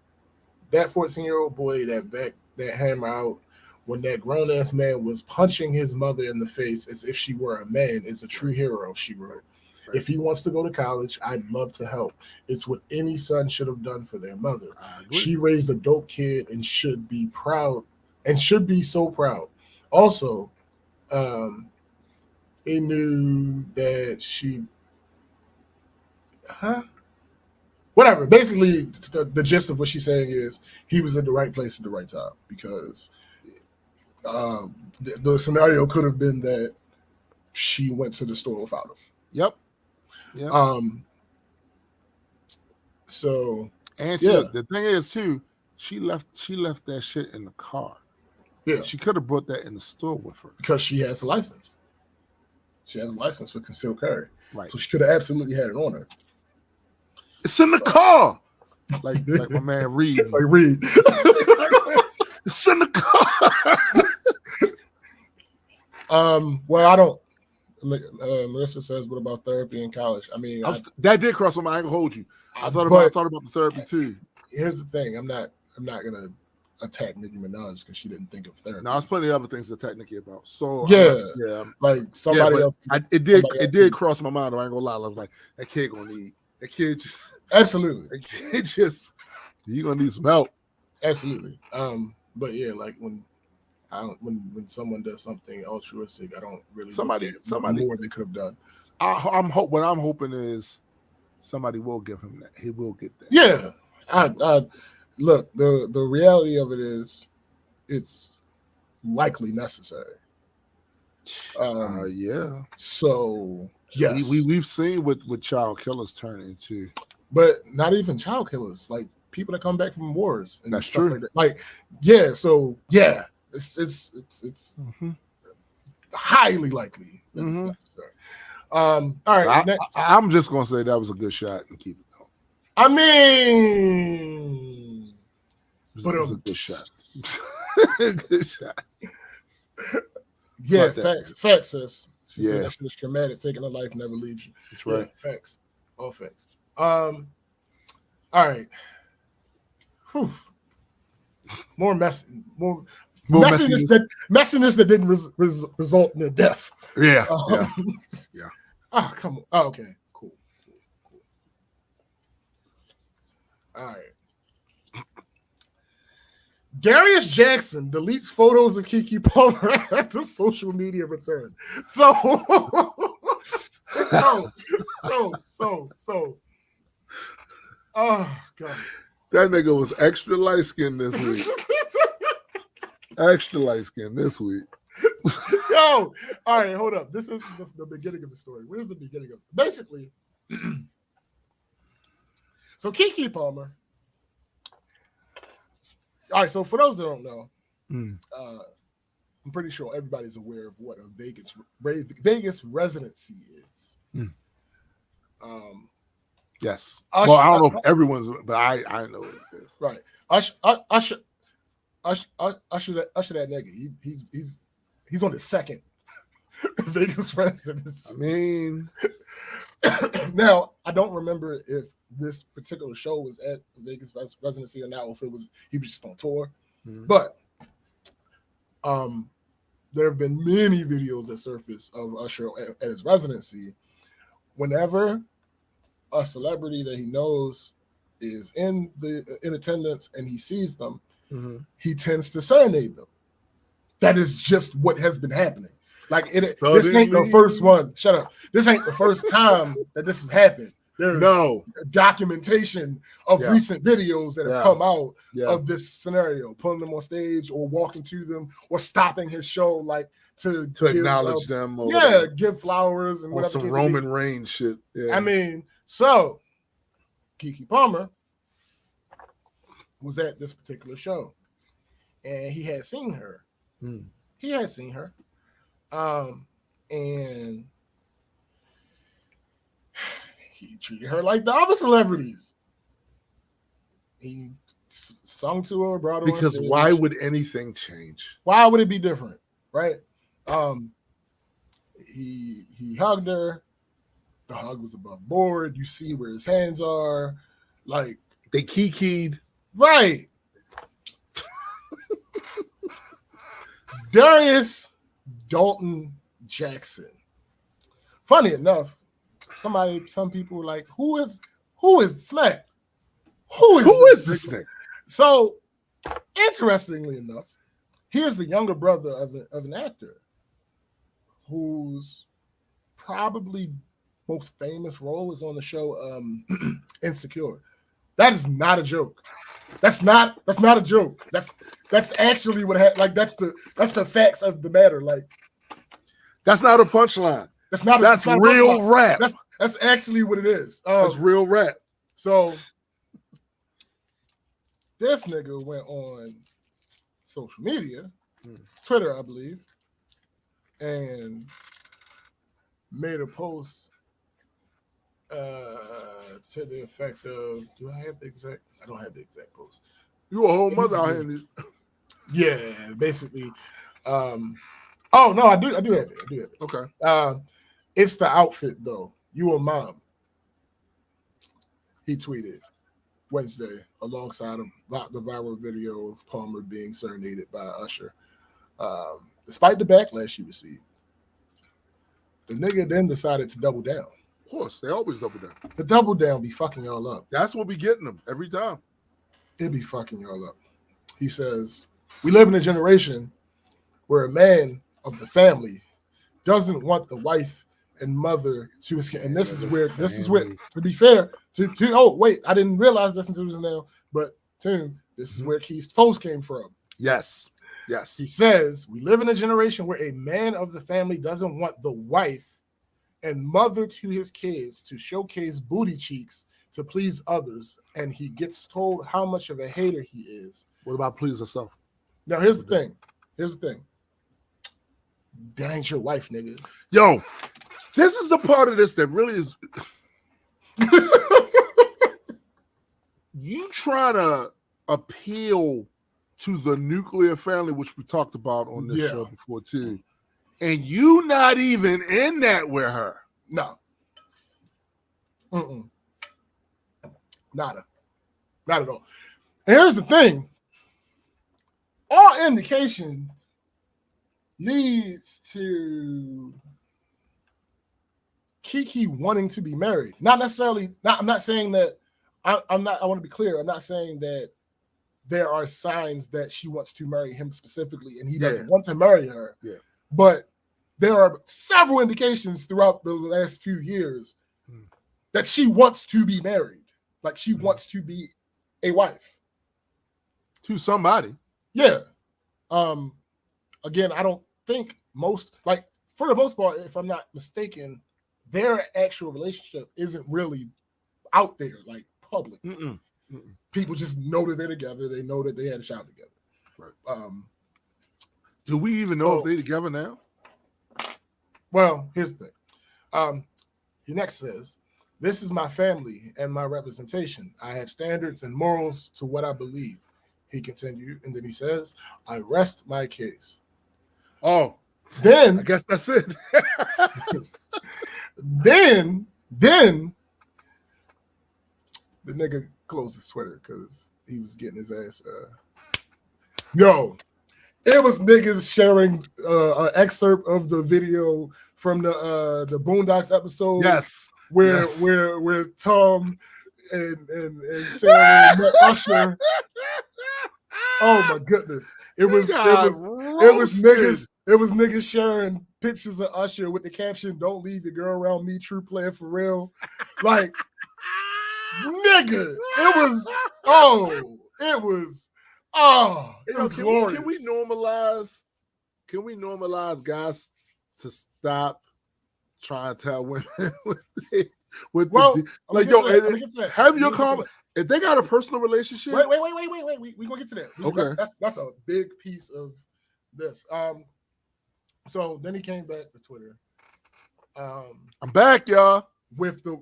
That 14-year-old boy that backed that hammer out when that grown-ass man was punching his mother in the face as if she were a man is a true hero, she wrote. Right. If he wants to go to college, I'd love to help. It's what any son should have done for their mother. She raised a dope kid and should be proud and should be so proud. Also, he knew that she... Whatever. Basically, the gist of what she's saying is he was in the right place at the right time because... the scenario could have been that she went to the store without him.
Yep.
So
and the thing is too, she left that shit in the car.
Yeah.
She could have brought that in the store with her
because she has a license. She has a license for concealed carry.
Right.
So she could have absolutely had it on her.
It's in the car. Like my man Reed.
Like Reed.
It's in the car.
Well, I don't. Marissa says, "What about therapy in college?" I mean,
that did cross my mind. I ain't gonna hold you. I thought about the therapy too.
Here's the thing: I'm not gonna attack Nicki Minaj because she didn't think of therapy.
No, there's plenty of other things to attack Nicki about. So
like somebody else.
It did cross my mind. I ain't gonna lie. I was like, that kid gonna need. That kid just
absolutely.
That kid just you gonna need some help.
Absolutely. But yeah, like when someone does something altruistic, I don't really
somebody
more they could have done.
What I'm hoping is somebody will give him that. He will get that.
Yeah. I look, the reality of it is it's likely necessary.
Yeah.
So yes.
We've seen what child killers turn into.
But not even child killers, like people that come back from wars. And
that's true.
Like yeah, so yeah. It's highly likely that it's necessary. All right.
I'm just gonna say that was a good shot and keep it going.
I mean,
it was a good shot. Good shot.
Yeah, facts, sis. She
said
that shit is traumatic. Taking a life never leaves you.
That's right.
Yeah, facts. All facts. All right. Whew. More messiness that didn't result in their death.
Yeah. Yeah.
Oh, come on. Oh, okay. Cool. All right. Darius Jackson deletes photos of Keke Palmer after social media return. So, oh god,
that nigga was extra light skinned this week. Extra light skinned this week.
Yo, all right, hold up. This is the beginning of the story. Where's the beginning of it? Basically? So Keke Palmer. All right, so for those that don't know, I'm pretty sure everybody's aware of what a Vegas residency is.
Yes. Well, I don't know if everyone's, but I know what it is.
Right. Usher that nigga. He's on the second Vegas residency.
I mean,
now I don't remember if this particular show was at Vegas residency or not, or if he was just on tour. But there have been many videos that surface of Usher at his residency. Whenever a celebrity that he knows is in attendance and he sees them, he tends to serenade them. That is just what has been happening. Like this ain't the first one. Shut up. This ain't the first time that this has happened. There's documentation of recent videos that have come out of this scenario, pulling them on stage or walking to them or stopping his show, like to
acknowledge them. Or
give flowers and whatever.
Some Roman Reigns shit. Yeah.
I mean, so Keke Palmer was at this particular show, and he had seen her. He had seen her, and he treated her like the other celebrities. He sung to her, brought her
because why would anything change?
Why would it be different, right? He hugged her. The hug was above board. You see where his hands are. Like
they kikied.
Right. Darius Dalton Jackson. Funny enough, some people were like, who is Smack? Who is this nigga? So, interestingly enough, he is the younger brother of an actor whose probably most famous role is on the show Insecure. That is not a joke. That's not a joke. That's actually what happened. Like that's the facts of the matter. Like
that's not a punchline. That's real rap.
That's actually what it is.
That's real rap.
So this nigga went on social media, Twitter, I believe, and made a post to the effect of, do I have the exact? I don't have the exact post.
You a whole mother out here.
Yeah, basically. Oh no, I do have it.
Okay.
It's the outfit though. You a mom. He tweeted Wednesday alongside the viral video of Palmer being serenaded by Usher. Despite the backlash he received, the nigga then decided to double down.
Of course, they always double down.
The double down be fucking y'all up.
That's what be getting them every time.
It be fucking y'all up. He says, we live in a generation where a man of the family doesn't want the wife and mother to escape. And this is where, to be fair, oh, wait, I didn't realize this until just now, but Tim, this is where Keith's post came from.
Yes.
He says, we live in a generation where a man of the family doesn't want the wife and mother to his kids to showcase booty cheeks to please others, and he gets told how much of a hater he is.
What about please herself?
Now, here's the thing. That ain't your wife, nigga.
Yo, this is the part of this that really is. You trying to appeal to the nuclear family, which we talked about on this show before too, and you not even in that with her.
No. Nada. Not at all. And here's the thing. all indication leads to Kiki wanting to be married. Not necessarily. I'm not saying that. I'm not. I want to be clear. I'm not saying that there are signs that she wants to marry him specifically, and he doesn't want to marry her.
Yeah.
But there are several indications throughout the last few years that she wants to be married. Like she wants to be a wife
to somebody.
Yeah. Again, I don't think for the most part, if I'm not mistaken, their actual relationship isn't really out there, like public. People just know that they're together. They know that they had a child together.
Right. Do we even know if they're together now?
Well, here's the thing. He next says, "This is my family and my representation. I have standards and morals to what I believe." He continued, and then he says, "I rest my case."
Oh,
then
I guess that's it.
then the nigga closed his Twitter because he was getting his ass. Yo, it was niggas sharing an excerpt of the video from the Boondocks episode.
Yes,
where Tom and Sarah met Usher. Oh my goodness! It was niggas sharing pictures of Usher with the caption, "Don't leave your girl around me, true player for real." Like, nigga, it was glorious.
Can we normalize guys to stop trying to tell women have your comment? If they got a personal relationship,
wait. We gonna get to that.
Okay,
that's a big piece of this. So then he came back to Twitter.
I'm back, y'all.
With the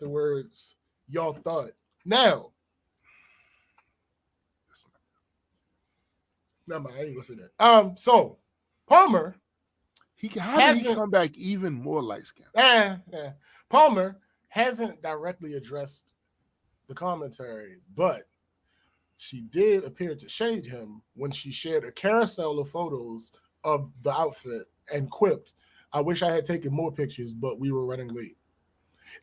words y'all thought. Now, never mind, I ain't gonna say that. So Palmer,
he come back even more light skinned.
Palmer hasn't directly addressed the commentary, but she did appear to shade him when she shared a carousel of photos of the outfit and quipped, "I wish I had taken more pictures, but we were running late."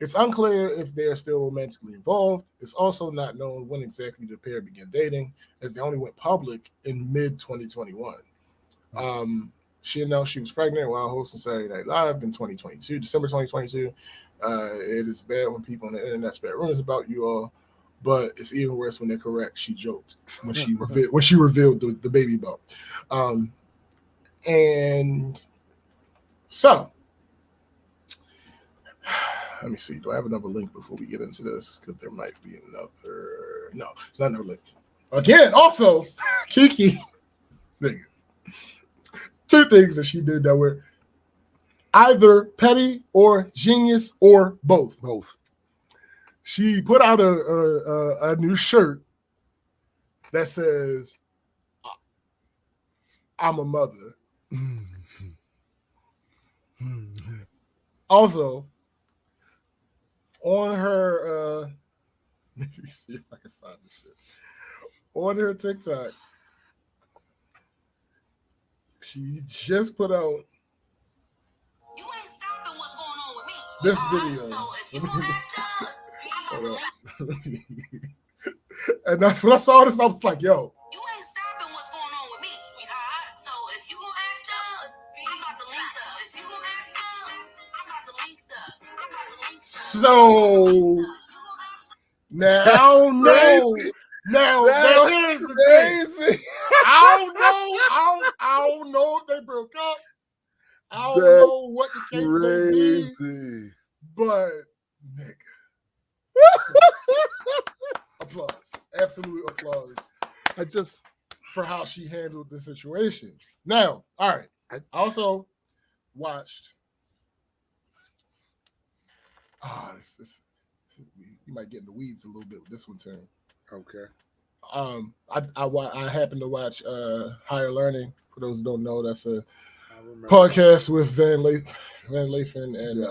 It's unclear if they are still romantically involved. It's also not known when exactly the pair began dating, as they only went public in mid-2021. She announced she was pregnant while hosting Saturday Night Live in December 2022. It is bad when people on the internet spread rumors about you all, but it's even worse when they're correct. She joked when she revealed the baby bump. And so, let me see. Do I have another link before we get into this? Because there might be another. No, it's not another link. Again, also, Kiki, nigga. Two things that she did that were either petty or genius or both.
Both.
She put out a new shirt that says, "I'm a mother." Also, on her, let me see if I can find this shit. On her TikTok, she just put out
"You ain't stopping what's going on with me."
This video.
So if you
and that's when I saw this, I was like, yo.
"You ain't stopping what's going on with me, sweetheart. So if you gonna act up, I'm about to link up. If you gonna act up, I'm about to link up. I'm about to link up."
So now I don't know. Now here's the thing. I don't know if they broke up. I don't know what the case may be. But nigga. Applause. Absolute applause. For how she handled the situation. Now, all right. I also watched. You might get in the weeds a little bit with this one, too.
Okay.
I happened to watch Higher Learning. For those who don't know, that's a podcast with Van Lathan and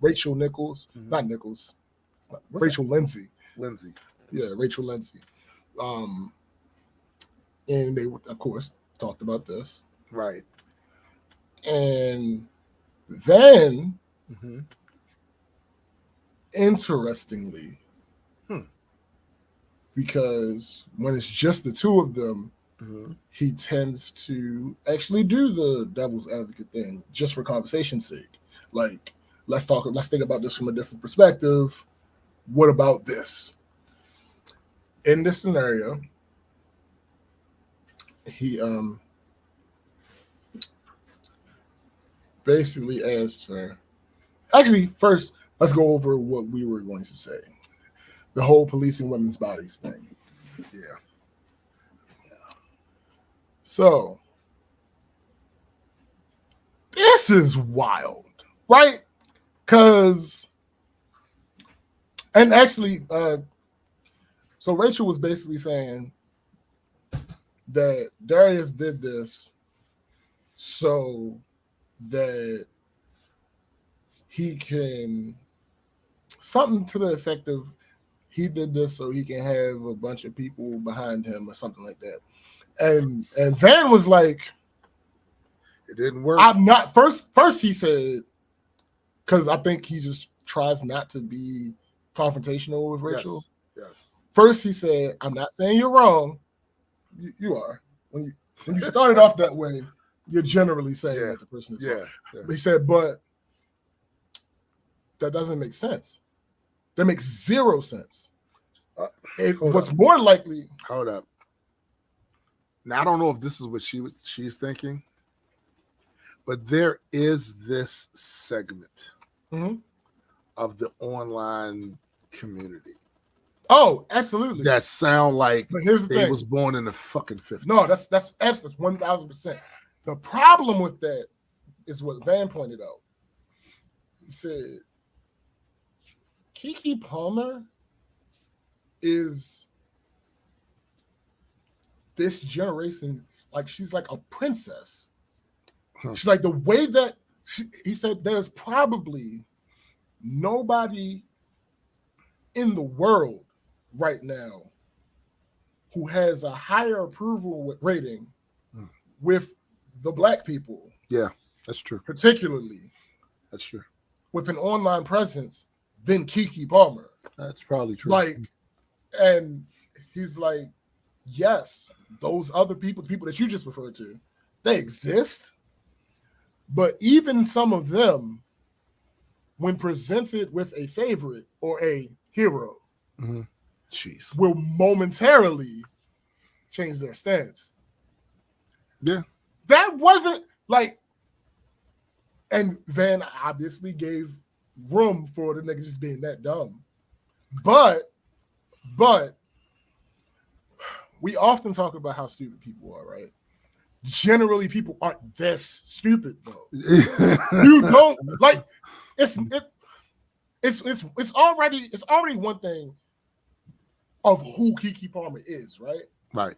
Rachel Nichols. Mm-hmm. Not Nichols. Rachel Lindsay.
Lindsay.
Yeah, Rachel Lindsay. And they, of course, talked about this.
Right.
And then,
Mm-hmm.
interestingly, because when it's just the two of them, he tends to actually do the devil's advocate thing just for conversation's sake. Like, let's think about this from a different perspective. What about this? In this scenario, he basically asked her. Actually, first, let's go over what we were going to say. The whole policing women's bodies thing.
Yeah.
So, this is wild, right? Because, and actually, so Rachel was basically saying that Darius did this so that he can, something to the effect of, he did this so he can have a bunch of people behind him or something like that. And Van was like,
it didn't work.
I'm not first he said, because I think he just tries not to be confrontational with Rachel.
Yes.
First he said, I'm not saying you're wrong. You are. When you started off that way, you're generally saying that the person is wrong. Yeah. He said, but that doesn't make sense. That makes zero sense. What's more likely.
Hold up. Now I don't know if this is what she's thinking, but there is this segment of the online community.
Oh, absolutely.
That sound like
but here's the
they
thing.
was born in the fucking 50s.
No, that's 1,000%. The problem with that is what Van pointed out. He said, Keke Palmer is this generation, like she's like a princess. She's like the way that he said there's probably nobody in the world right now who has a higher approval rating with the black people.
Yeah, that's true.
Particularly.
That's true.
With an online presence than Keke Palmer.
That's probably true.
Like, and he's like, yes, those other people, the people that you just referred to, they exist. But even some of them, when presented with a favorite or a hero, will momentarily change their stance.
Yeah.
That wasn't like, and Van obviously gave room for the nigga just being that dumb. But we often talk about how stupid people are, right? Generally, people aren't this stupid though. You don't like it's already one thing of who Keke Palmer is, right?
Right.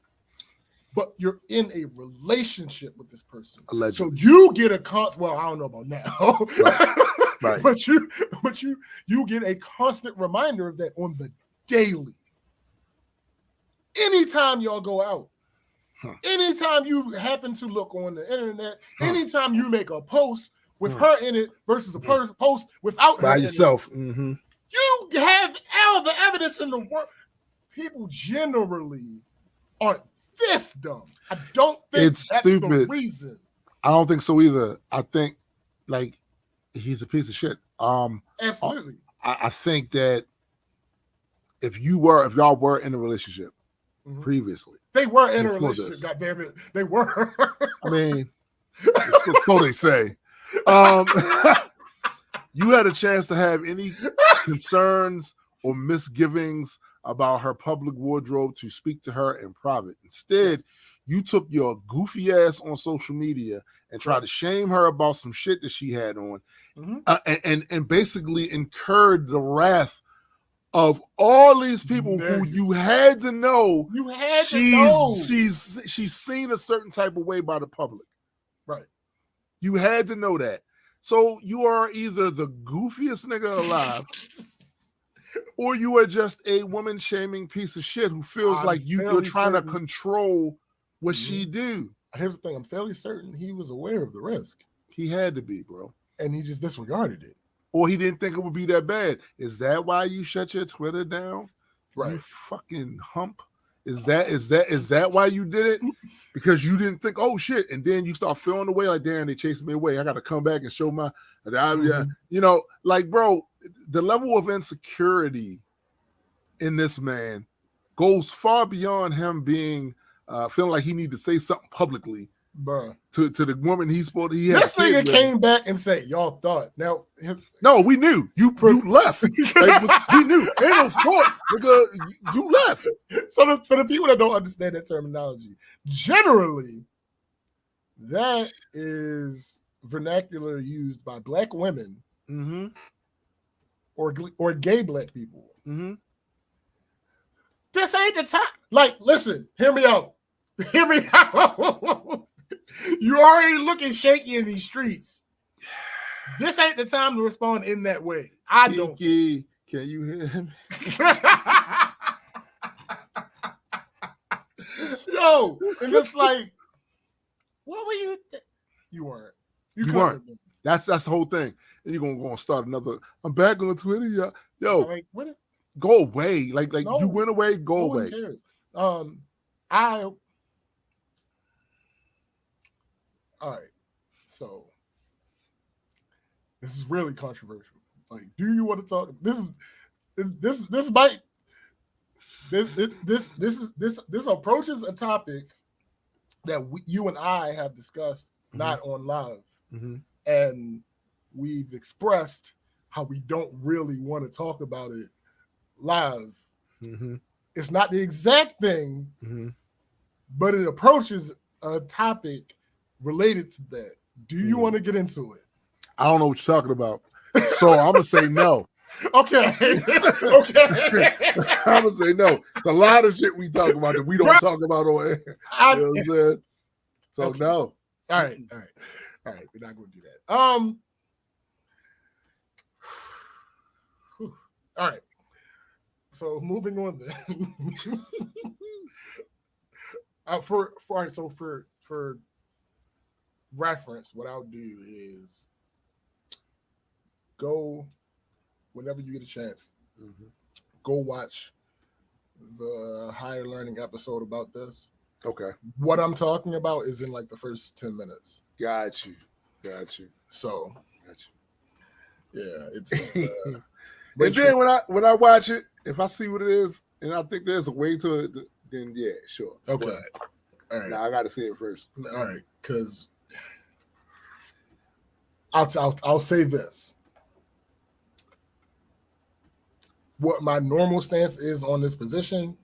But you're in a relationship with this person.
Allegedly.
So you get a well, I don't know about now.
Right.
But you get a constant reminder of that on the daily. Anytime y'all go out, anytime you happen to look on the internet, anytime you make a post with her in it versus a post without her
by
in
yourself,
it, you have all the evidence in the world. People generally aren't this dumb. I don't think
it's
that's
stupid.
The reason.
I don't think so either. I think like he's a piece of shit.
Absolutely.
I think that if y'all were in a relationship previously,
they were in a relationship. God damn it, they were.
I mean, so they say. You had a chance to have any concerns or misgivings about her public wardrobe to speak to her in private. Instead, you took your goofy ass on social media and tried to shame her about some shit that she had on, and basically incurred the wrath of all these people who you had to know.
You had to know
she's seen a certain type of way by the public.
Right.
You had to know that. So you are either the goofiest nigga alive, or you are just a woman shaming piece of shit who feels like you're trying to control What she do?
Here's the thing. I'm fairly certain he was aware of the risk.
He had to be, bro.
And he just disregarded it.
Or he didn't think it would be that bad. Is that why you shut your Twitter down?
Right.
You fucking hump. Is that why you did it? Because you didn't think, oh shit, and then you start feeling the way like, damn, they chased me away. I got to come back and show my, you know, like, bro, the level of insecurity in this man goes far beyond him being feeling like he need to say something publicly,
bro,
to the woman he's supposed to.
This nigga came back and said, "Y'all thought." Now,
no, we knew you left. Like, we knew. Ain't no sport, nigga. You left.
So for the people that don't understand that terminology, generally, that is vernacular used by black women or gay black people. This ain't the time. Like, listen, hear me out. Hear me out. You already looking shaky in these streets. This ain't the time to respond in that way. I don't.
Can you hear him?
Yo, and it's like, what were you? You weren't.
You weren't. That's the whole thing. And you're gonna go and start another. I'm back on Twitter, yo.
Like, what?
Go away. Like no, you went away. Go
no
away.
One cares. All right, so this is really controversial. Like, do you want to talk? This approaches a topic that you and I have discussed not on live, and we've expressed how we don't really want to talk about it live. It's not the exact thing, but it approaches a topic related to that. Do you want to get into it?
I don't know what you're talking about, so I'm gonna say no.
Okay.
I'm gonna say no. It's a lot of shit we talk about that we don't talk about on air. You know what I'm saying? So
okay.
No.
All right. We're not gonna do that. All right. So moving on then. For reference, what I'll do is go whenever you get a chance. Go watch the Higher Learning episode about this.
Okay.
What I'm talking about is in like the first 10 minutes.
Got you.
So, yeah, it's.
And then when I watch it, if I see what it is, and I think there's a way to it, then yeah, sure.
Okay.
But,
all right.
Now I got to see it first.
All right, because I'll say this. What my normal stance is on this position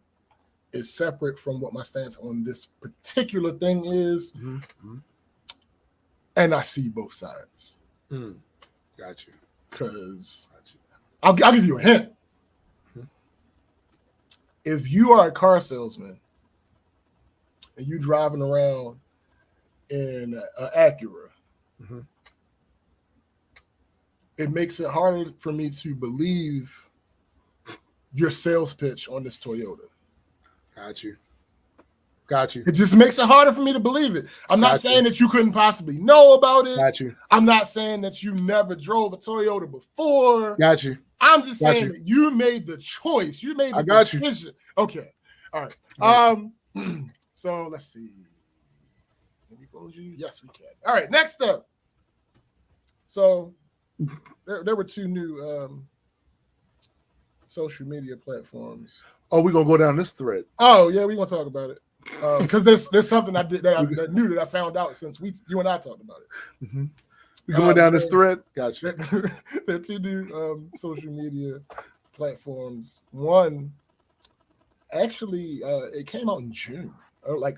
is separate from what my stance on this particular thing is. And I see both sides.
Got you.
Because I'll give you a hint. If you are a car salesman and you driving around in an Acura, it makes it harder for me to believe your sales pitch on this Toyota.
Got you.
It just makes it harder for me to believe it. I'm not saying that you couldn't possibly know about it.
Got you.
I'm not saying that you never drove a Toyota before.
Got you.
I'm just saying that you made the choice. You made the decision. Okay. All right. So let's see. Can we close you? Yes, we can. All right. Next up. So there were two new social media platforms.
Oh, we're gonna go down this thread.
Oh yeah, we want to talk about it because there's something I did that I found out since you and I talked about it.
We're going down this thread. Gotcha.
There are two new social media platforms. One actually it came out in June, like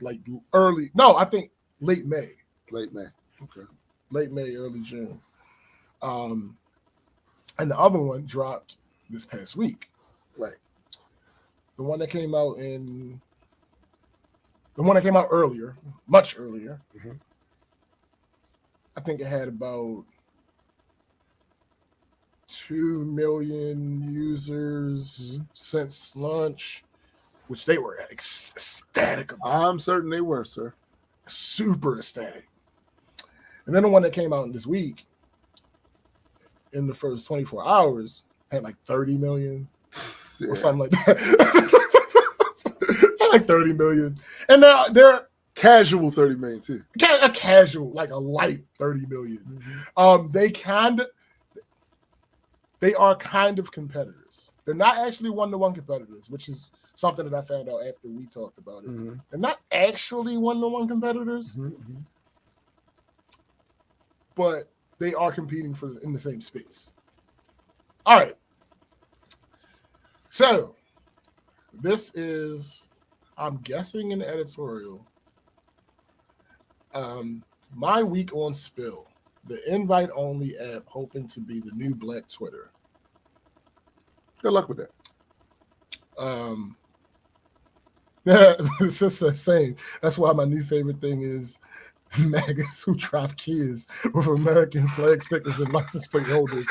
early. No, I think late May.
Late May. Okay.
Late May, early June. And the other one dropped this past week.
Right.
The one that came out earlier, much earlier. I think it had about 2 million users since launch, which they were ecstatic about.
I'm certain they were, sir.
Super ecstatic. And then the one that came out this week, in the first 24 hours, had like 30 million or something like that. Had like 30 million. And they're
casual 30 million too.
A casual, like a light 30 million.
Mm-hmm.
They are kind of competitors. They're not actually one-to-one competitors, which is something that I found out after we talked about it.
Mm-hmm.
They're not actually one-to-one competitors,
Mm-hmm.
but they are competing in the same space. All right. So this is, I'm guessing, an editorial. My week on Spill, the invite-only app hoping to be the new Black Twitter.
Good luck with that.
It's just the same. That's why my new favorite thing is MAGAs who drop kids with American flag stickers and license plate holders.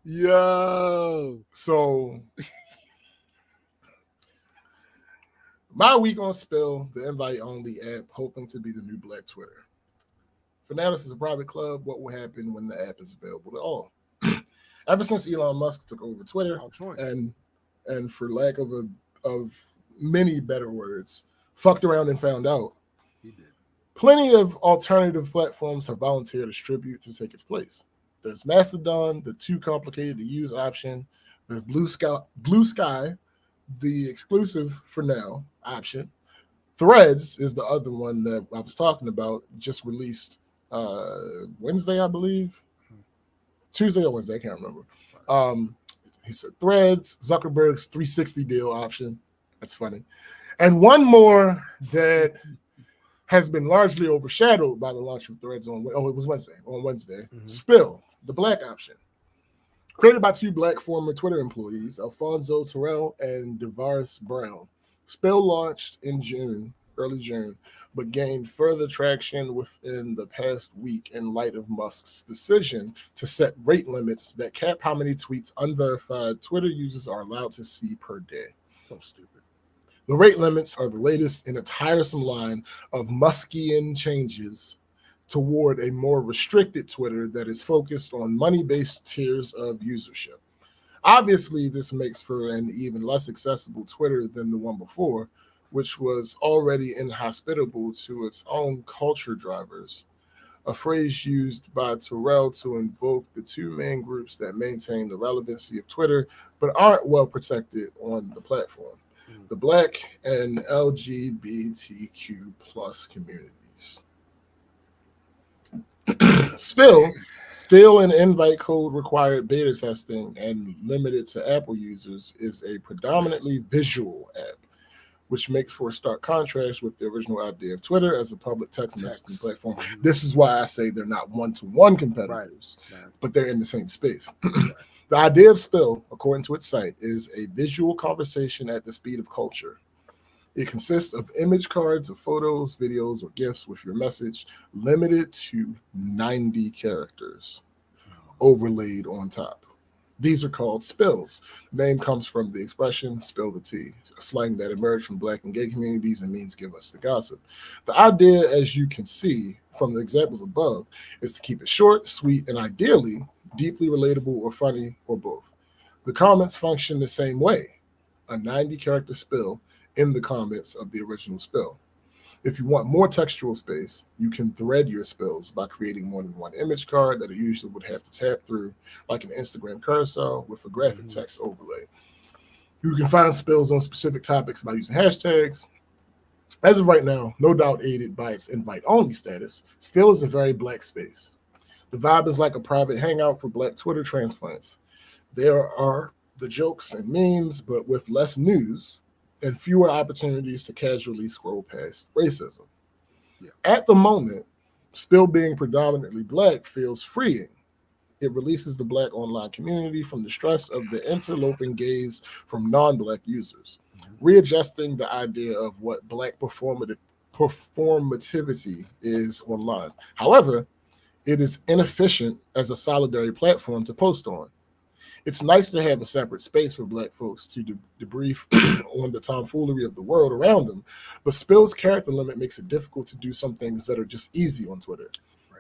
Yo.
So my week on Spill, the invite-only app hoping to be the new Black Twitter. For now, this is a private club. What will happen when the app is available to all? Ever since Elon Musk took over Twitter, and for lack of many better words, fucked around and found out,
He did.
plenty of alternative platforms have volunteered as tribute to take its place. There's Mastodon, the too complicated to use option. There's Blue Sky, the exclusive for now option. Threads is the other one that I was talking about, just released Wednesday, I believe. Tuesday or Wednesday, I can't remember. He said Threads, Zuckerberg's 360 deal option. That's funny. And one more that has been largely overshadowed by the launch of Threads on Wednesday. Mm-hmm. Spill, the Black option. Created by two Black former Twitter employees, Alfonso Terrell and DeVaris Brown. Spill launched in early June, but gained further traction within the past week in light of Musk's decision to set rate limits that cap how many tweets unverified Twitter users are allowed to see per day.
So stupid.
The rate limits are the latest in a tiresome line of Muskian changes toward a more restricted Twitter that is focused on money-based tiers of usership. Obviously, this makes for an even less accessible Twitter than the one before, which was already inhospitable to its own culture drivers, a phrase used by Terrell to invoke the two main groups that maintain the relevancy of Twitter but aren't well protected on the platform, the Black and LGBTQ plus communities. Spill, still an invite code required beta testing and limited to Apple users, is a predominantly visual app, which makes for a stark contrast with the original idea of Twitter as a public text messaging platform. This is why I say they're not one-to-one competitors, but they're in the same space. The idea of Spill, according to its site, is a visual conversation at the speed of culture. It consists of image cards of photos, videos, or GIFs with your message, limited to 90 characters, overlaid on top. These are called spills. The name comes from the expression spill the tea, a slang that emerged from Black and gay communities and means give us the gossip. The idea, as you can see from the examples above, is to keep it short, sweet, and ideally deeply relatable or funny or both. The comments function the same way, a 90-character spill in the comments of the original spill. If you want more textual space, you can thread your spills by creating more than one image card that a user would have to tap through, like an Instagram carousel with a graphic text overlay. You can find spills on specific topics by using hashtags. As of right now, no doubt aided by its invite-only status, Spill is a very Black space. The vibe is like a private hangout for Black Twitter transplants. There are the jokes and memes, but with less news and fewer opportunities to casually scroll past racism. Yeah. At the moment, Spill being predominantly Black feels freeing. It releases the Black online community from the stress of the interloping gaze from non-Black users, readjusting the idea of what Black performativity is online. However, it is inefficient as a solidary platform to post on. It's nice to have a separate space for Black folks to debrief on the tomfoolery of the world around them, but Spill's character limit makes it difficult to do some things that are just easy on Twitter,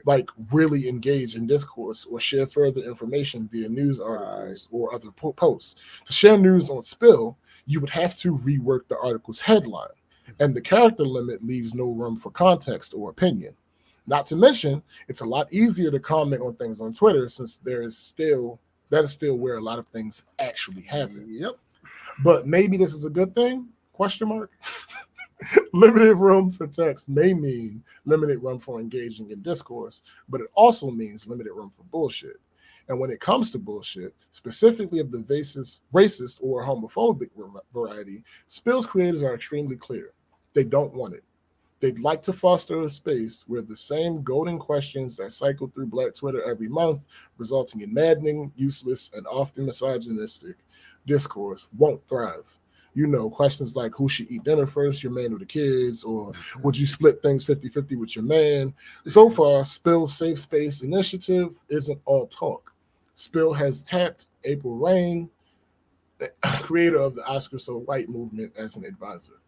like really engage in discourse or share further information via news articles or other posts. To share news on Spill, you would have to rework the article's headline, and the character limit leaves no room for context or opinion. Not to mention, it's a lot easier to comment on things on Twitter since that is still where a lot of things actually happen.
Yep.
But maybe this is a good thing? Question mark. Limited room for text may mean limited room for engaging in discourse, but it also means limited room for bullshit. And when it comes to bullshit, specifically of the racist or homophobic variety, Spill's creators are extremely clear. They don't want it. They'd like to foster a space where the same golden questions that cycle through Black Twitter every month, resulting in maddening, useless, and often misogynistic discourse, won't thrive. You know, questions like who should eat dinner first, your man or the kids, or would you split things 50-50 with your man? So far, Spill's Safe Space initiative isn't all talk. Spill has tapped April Rain, the creator of the Oscar So White movement, as an advisor.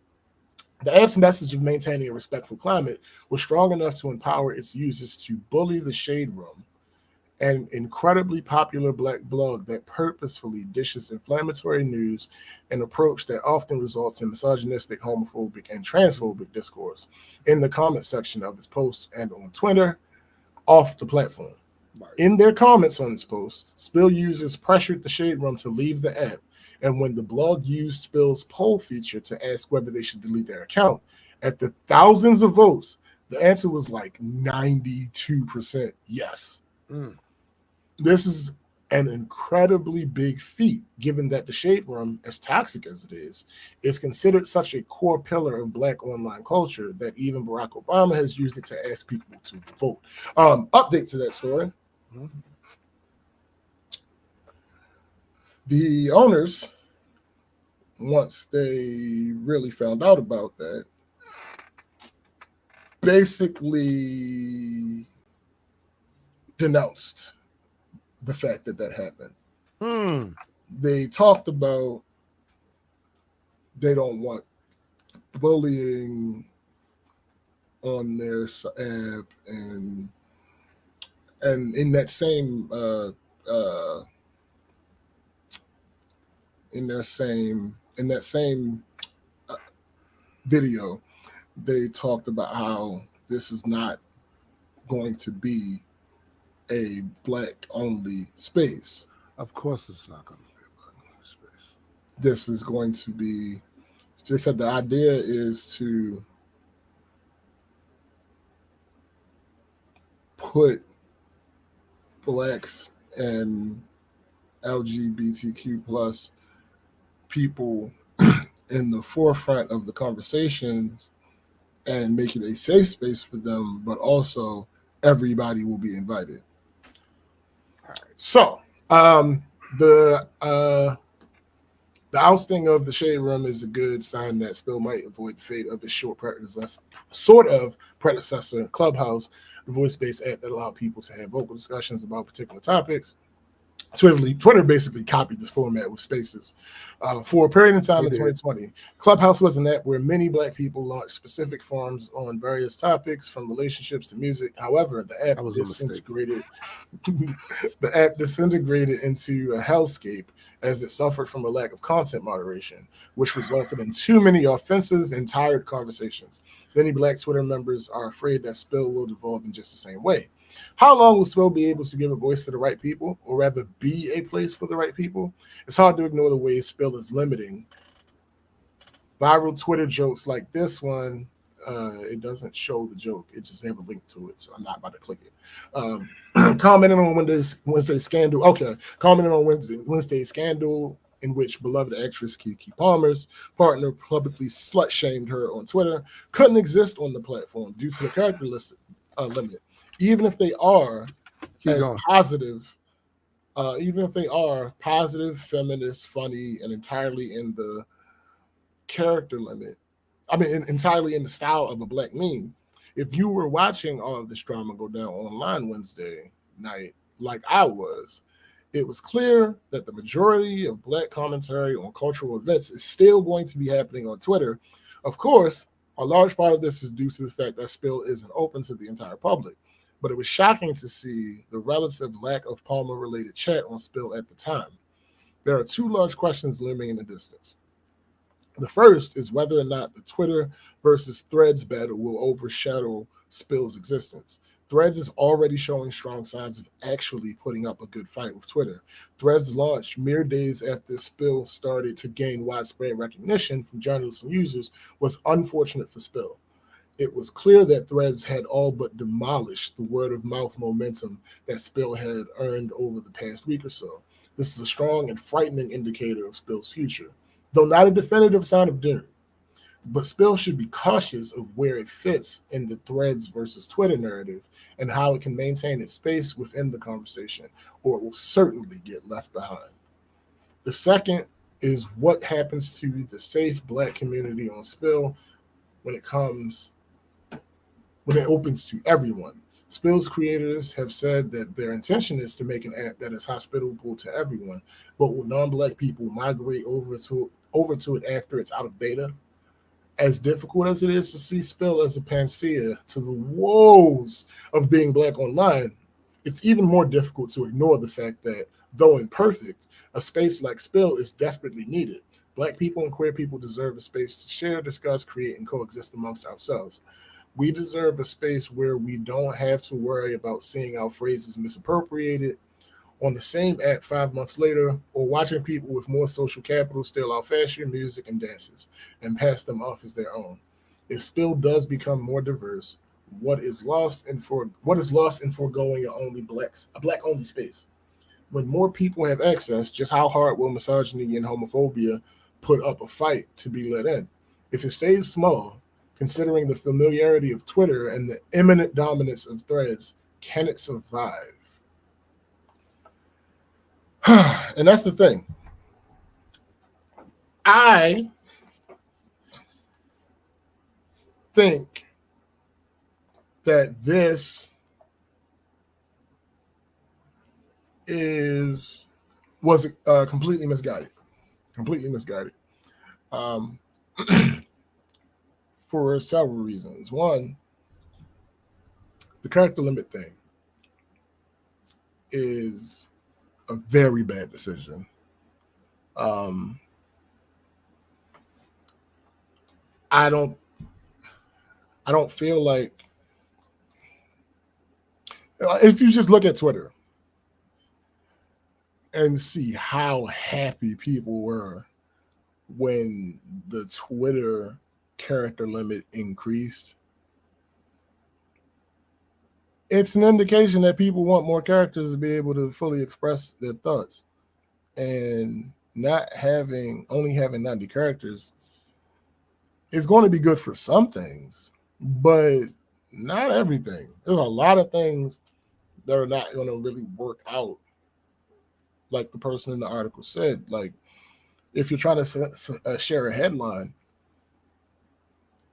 The app's message of maintaining a respectful climate was strong enough to empower its users to bully the Shade Room, an incredibly popular Black blog that purposefully dishes inflammatory news, an approach that often results in misogynistic, homophobic, and transphobic discourse in the comment section of its posts and on Twitter, off the platform. In their comments on its post, Spill users pressured the Shade Room to leave the app, and when the blog used Spill's poll feature to ask whether they should delete their account, after thousands of votes, the answer was like 92% yes. This is an incredibly big feat, given that the Shade Room, as toxic as it is considered such a core pillar of Black online culture that even Barack Obama has used it to ask people to vote. Update to that story. The owners, once they really found out about that, basically denounced the fact that happened. They talked about they don't want bullying on their app, and in that same video, they talked about how this is not going to be a Black only space.
Of course, it's not going to be a Black only space.
This is going to be. They said the idea is to put Blacks and LGBTQ plus people in the forefront of the conversations and make it a safe space for them, but also everybody will be invited. All right. So the ousting of the Shade Room is a good sign that Spill might avoid the fate of his sort of predecessor, Clubhouse, the voice-based app that allowed people to have vocal discussions about particular topics. Twitter basically copied this format with spaces. For a period of time in 2020, Clubhouse was an app where many Black people launched specific forums on various topics, from relationships to music. However, the app disintegrated into a hellscape as it suffered from a lack of content moderation, which resulted in too many offensive and tired conversations. Many Black Twitter members are afraid that Spill will devolve in just the same way. How long will Spill be able to give a voice to the right people, or rather be a place for the right people? It's hard to ignore the ways Spill is limiting viral Twitter jokes like this one. It doesn't show the joke. It just have a link to it, so I'm not about to click it. Commenting on Wednesday's scandal. Okay, commenting on Wednesday's scandal in which beloved actress Keke Palmer's partner publicly slut-shamed her on Twitter, couldn't exist on the platform due to the character limit. Even if they are positive, feminist, funny, and entirely in the character limit, entirely in the style of a Black meme. If you were watching all of this drama go down online Wednesday night, like I was, It was clear that the majority of Black commentary on cultural events is still going to be happening on Twitter. Of course, a large part of this is due to the fact that Spill isn't open to the entire public, but it was shocking to see the relative lack of Palmer-related chat on Spill at the time. There are two large questions looming in the distance. The first is whether or not the Twitter versus Threads battle will overshadow Spill's existence. Threads is already showing strong signs of actually putting up a good fight with Twitter. Threads launched mere days after Spill started to gain widespread recognition from journalists and users was unfortunate for Spill. It was clear that Threads had all but demolished the word-of-mouth momentum that Spill had earned over the past week or so. This is a strong and frightening indicator of Spill's future, though not a definitive sign of doom. But Spill should be cautious of where it fits in the Threads versus Twitter narrative and how it can maintain its space within the conversation, or it will certainly get left behind. The second is what happens to the safe Black community on Spill when it opens to everyone. Spill's creators have said that their intention is to make an app that is hospitable to everyone, but will non-Black people migrate over to it after it's out of beta? As difficult as it is to see Spill as a panacea to the woes of being Black online, it's even more difficult to ignore the fact that, though imperfect, a space like Spill is desperately needed. Black people and queer people deserve a space to share, discuss, create, and coexist amongst ourselves. We deserve a space where we don't have to worry about seeing our phrases misappropriated on the same app 5 months later, or watching people with more social capital steal our fashion, music, and dances and pass them off as their own. If Spill does become more diverse, what is lost in foregoing a Black-only space? When more people have access, just how hard will misogyny and homophobia put up a fight to be let in? If it stays small, considering the familiarity of Twitter and the imminent dominance of Threads, can it survive? And that's the thing. I think that this was completely misguided. For several reasons. One, the character limit thing is a very bad decision. I don't feel like, if you just look at Twitter and see how happy people were when the Twitter character limit increased, it's an indication that people want more characters to be able to fully express their thoughts. And only having 90 characters is going to be good for some things, but not everything. There's a lot of things that are not going to really work out, like the person in the article said. Like, if you're trying to share a headline,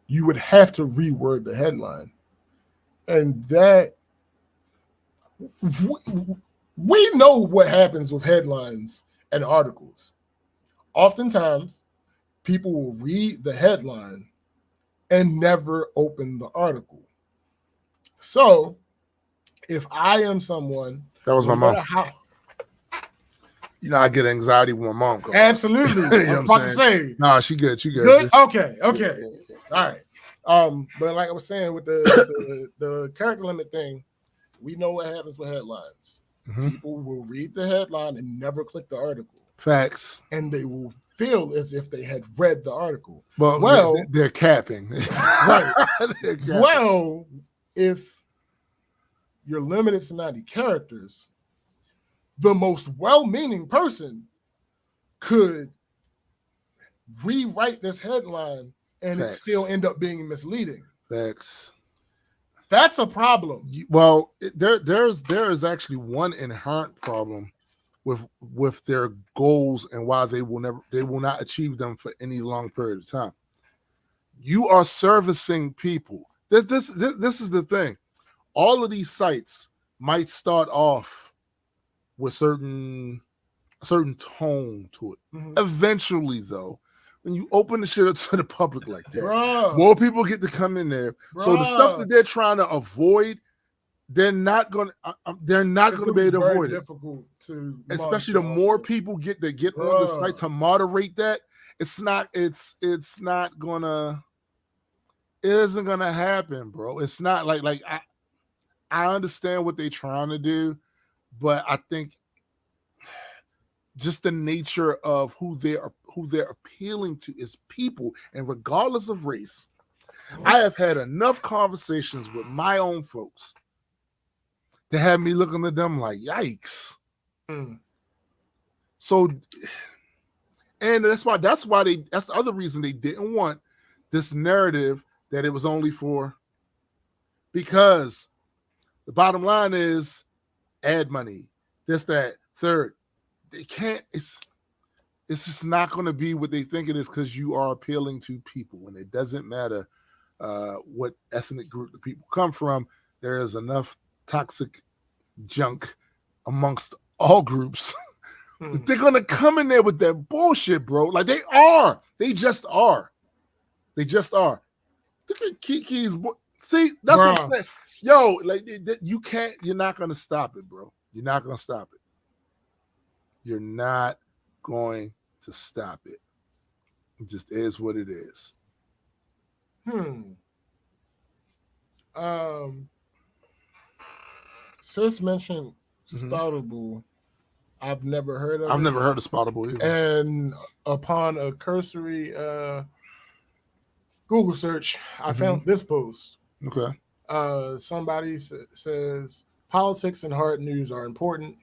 you would have to reword the headline. And that, we know what happens with headlines and articles. Oftentimes, people will read the headline and never open the article. So, if I am someone,
that was my mom. I get anxiety when my mom comes.
Absolutely.
You know
I was about to say.
Nah, she good.
Good? Okay. All right. But like I was saying with the character limit thing, we know what happens with headlines. Mm-hmm. People will read the headline and never click the article.
Facts. And
they will feel as if they had read the article.
Well, they're capping.
Right. They're capping. Well, if you're limited to 90 characters, the most well-meaning person could rewrite this headline and Facts. It still end up being misleading.
Facts.
That's a problem.
Well, there is actually one inherent problem with their goals and why they will not achieve them for any long period of time. You are servicing people. This is the thing. All of these sites might start off with a certain tone to it.
Mhm.
Eventually, though, when you open the shit up to the public like that,
Bruh.
more people get to come in there. So the stuff
Bruh.
that they're trying to avoid, they're not going to be able to avoid it.
Difficult to
Especially the more people get on the site to moderate that, it isn't gonna happen, bro. It's not like I understand what they're trying to do, but I think just the nature of who they're appealing to is people, and regardless of race, I have had enough conversations with my own folks to have me looking at them like, yikes. So, and that's the other reason they didn't want this narrative that it was only for, because the bottom line is ad money, this, that, third. They can't, it's just not going to be what they think it is, because you are appealing to people, and it doesn't matter what ethnic group the people come from. There is enough toxic junk amongst all groups. They're going to come in there with that bullshit, bro. Like they are. They just are. Look at Kiki's. See, that's what I'm saying. Yo, like you're not going to stop it, bro. You're not going to stop it. You're not going to stop it. It just is what it is.
Sis mentioned Spoutable. I've never heard of
Spoutable either.
And upon a cursory Google search, I found this post.
Okay.
Somebody says, politics and hard news are important.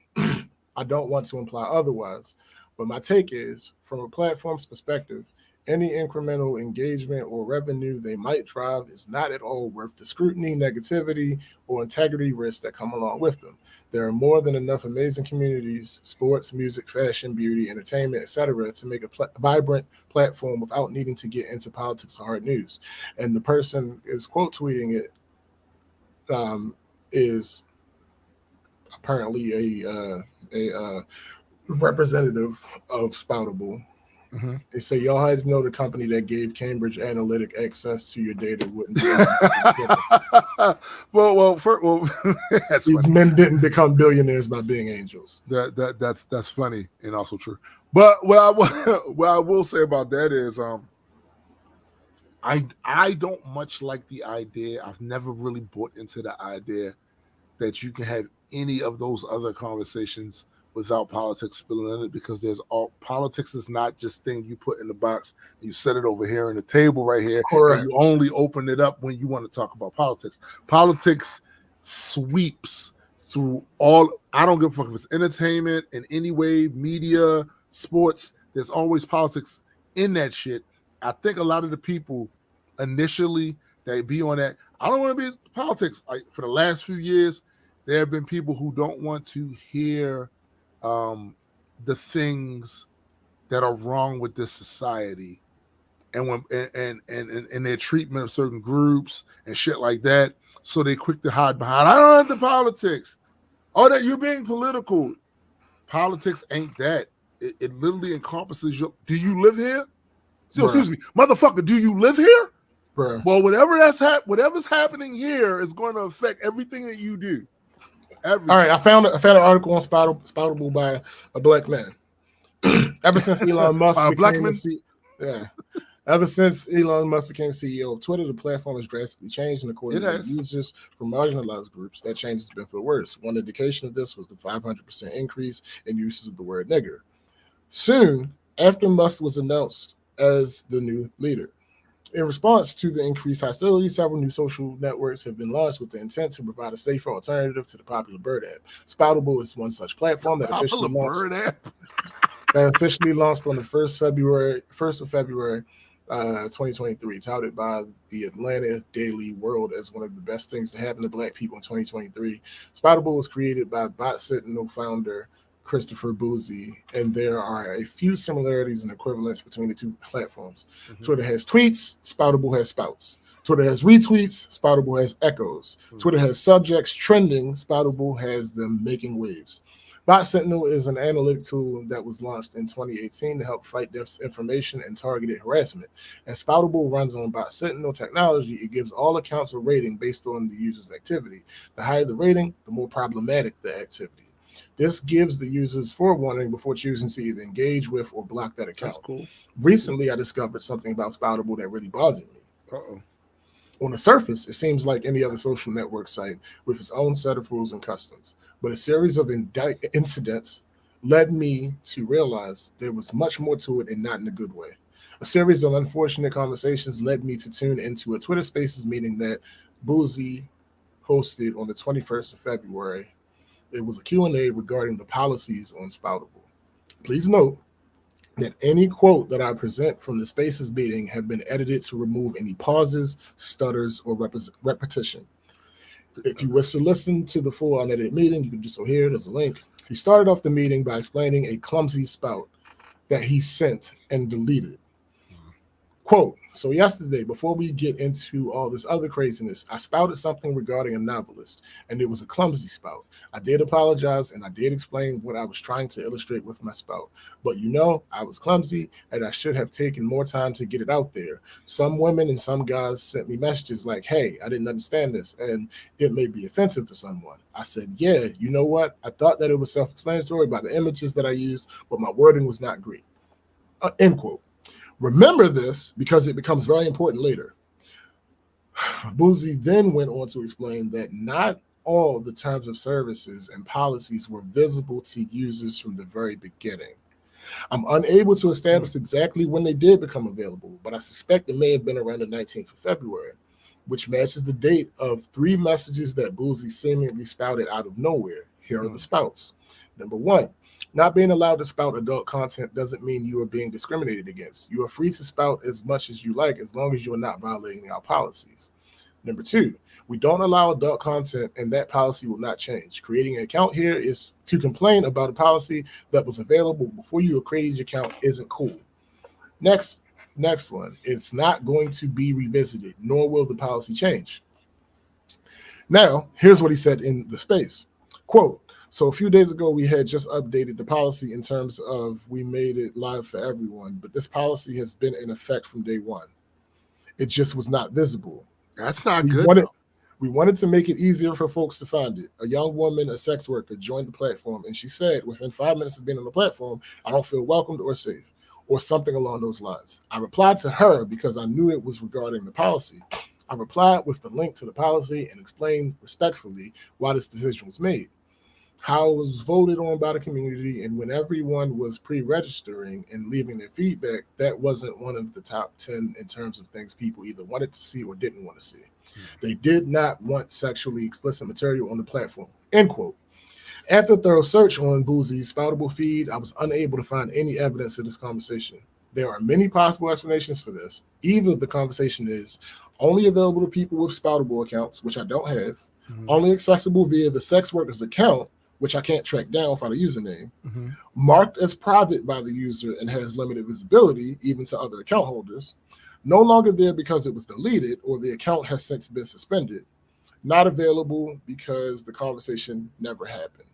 I don't want to imply otherwise, but my take is, from a platform's perspective, any incremental engagement or revenue they might drive is not at all worth the scrutiny, negativity, or integrity risks that come along with them. There are more than enough amazing communities, sports, music, fashion, beauty, entertainment, etc., to make a vibrant platform without needing to get into politics or hard news. And the person is quote tweeting it is apparently a representative of Spoutable. They say, y'all had to know the company that gave Cambridge Analytic access to your data wouldn't be
well,
these men didn't become billionaires by being angels.
That's funny and also true. But what I will say about that is I don't much like the idea. I've never really bought into the idea that you can have any of those other conversations without politics spilling in it, because politics is not just thing you put in the box and you set it over here on the table right here.
Correct.
And you only open it up when you want to talk about politics. Politics sweeps through all. I don't give a fuck if it's entertainment in any way, media, sports. There's always politics in that shit. I think a lot of the people initially they be on that, I don't want to be in politics. Like for the last few years, there have been people who don't want to hear the things that are wrong with this society, and when and their treatment of certain groups and shit like that. So they quick to hide behind, I don't have the politics. Oh, that you're being political. Politics ain't that. It literally encompasses your. Do you live here? So, excuse me, motherfucker. Do you live here?
Bruh.
Well, whatever's happening here is going to affect everything that you do. Everything. All
right, I found an article on Spoutable by a black man. Ever since Elon Musk Ever since Elon Musk became CEO of Twitter, the platform has drastically changed, and according to users from marginalized groups, that change has been for the worse. One indication of this was the 500% increase in uses of the word nigger. Soon after Musk was announced as the new leader. In response to the increased hostility, several new social networks have been launched with the intent to provide a safer alternative to the popular Bird app. Spoutable is one such platform that officially launched on the 1st of February 2023, touted by the Atlanta Daily World as one of the best things to happen to Black people in 2023. Spoutable was created by Bot Sentinel founder Christopher Boozy, and there are a few similarities and equivalents between the two platforms. Twitter has tweets, Spoutable has spouts. Twitter has retweets, Spoutable has echoes. Twitter has subjects trending, Spoutable has them making waves. Bot Sentinel is an analytic tool that was launched in 2018 to help fight disinformation and targeted harassment. And Spoutable runs on Bot Sentinel technology. It gives all accounts a rating based on the user's activity. The higher the rating, the more problematic the activity. This gives the users forewarning before choosing to either engage with or block that account.
That's cool.
Recently, I discovered something about Spoutable that really bothered me.
Uh-oh.
On the surface, it seems like any other social network site with its own set of rules and customs. But a series of incidents led me to realize there was much more to it and not in a good way. A series of unfortunate conversations led me to tune into a Twitter Spaces meeting that BCGz hosted on the 21st of February. It was a Q&A regarding the policies on Spoutable. Please note that any quote that I present from the Spaces meeting have been edited to remove any pauses, stutters, or repetition. If you wish to listen to the full unedited meeting, you can do so here. There's a link. He started off the meeting by explaining a clumsy spout that he sent and deleted. Quote, so yesterday, before we get into all this other craziness, I spouted something regarding a novelist, and it was a clumsy spout. I did apologize, and I did explain what I was trying to illustrate with my spout. But I was clumsy, and I should have taken more time to get it out there. Some women and some guys sent me messages like, hey, I didn't understand this, and it may be offensive to someone. I said, yeah, you know what? I thought that it was self-explanatory by the images that I used, but my wording was not great. End quote. Remember this because it becomes very important later. BCGz then went on to explain that not all the terms of services and policies were visible to users from the very beginning. I'm unable to establish exactly when they did become available, but I suspect it may have been around the 19th of February, which matches the date of 3 messages that BCGz seemingly spouted out of nowhere. Here are the spouts. Number 1, not being allowed to spout adult content doesn't mean you are being discriminated against. You are free to spout as much as you like as long as you are not violating our policies. Number 2, we don't allow adult content and that policy will not change. Creating an account here is to complain about a policy that was available before you created your account isn't cool. Next one, it's not going to be revisited, nor will the policy change. Now, here's what he said in the space. Quote, so a few days ago, we had just updated the policy in terms of we made it live for everyone, but this policy has been in effect from day one. It just was not visible.
That's not good.
We wanted to make it easier for folks to find it. A young woman, a sex worker, joined the platform, and she said within 5 minutes of being on the platform, I don't feel welcomed or safe, or something along those lines. I replied to her because I knew it was regarding the policy. I replied with the link to the policy and explained respectfully why this decision was made, how it was voted on by the community, and when everyone was pre-registering and leaving their feedback, that wasn't one of the top 10 in terms of things people either wanted to see or didn't want to see. They did not want sexually explicit material on the platform, end quote. After a thorough search on BCGz's Spoutable feed, I was unable to find any evidence of this conversation. There are many possible explanations for this. Either the conversation is only available to people with Spoutable accounts, which I don't have, only accessible via the sex worker's account, which I can't track down without a username, marked as private by the user and has limited visibility even to other account holders, no longer there because it was deleted or the account has since been suspended, not available because the conversation never happened.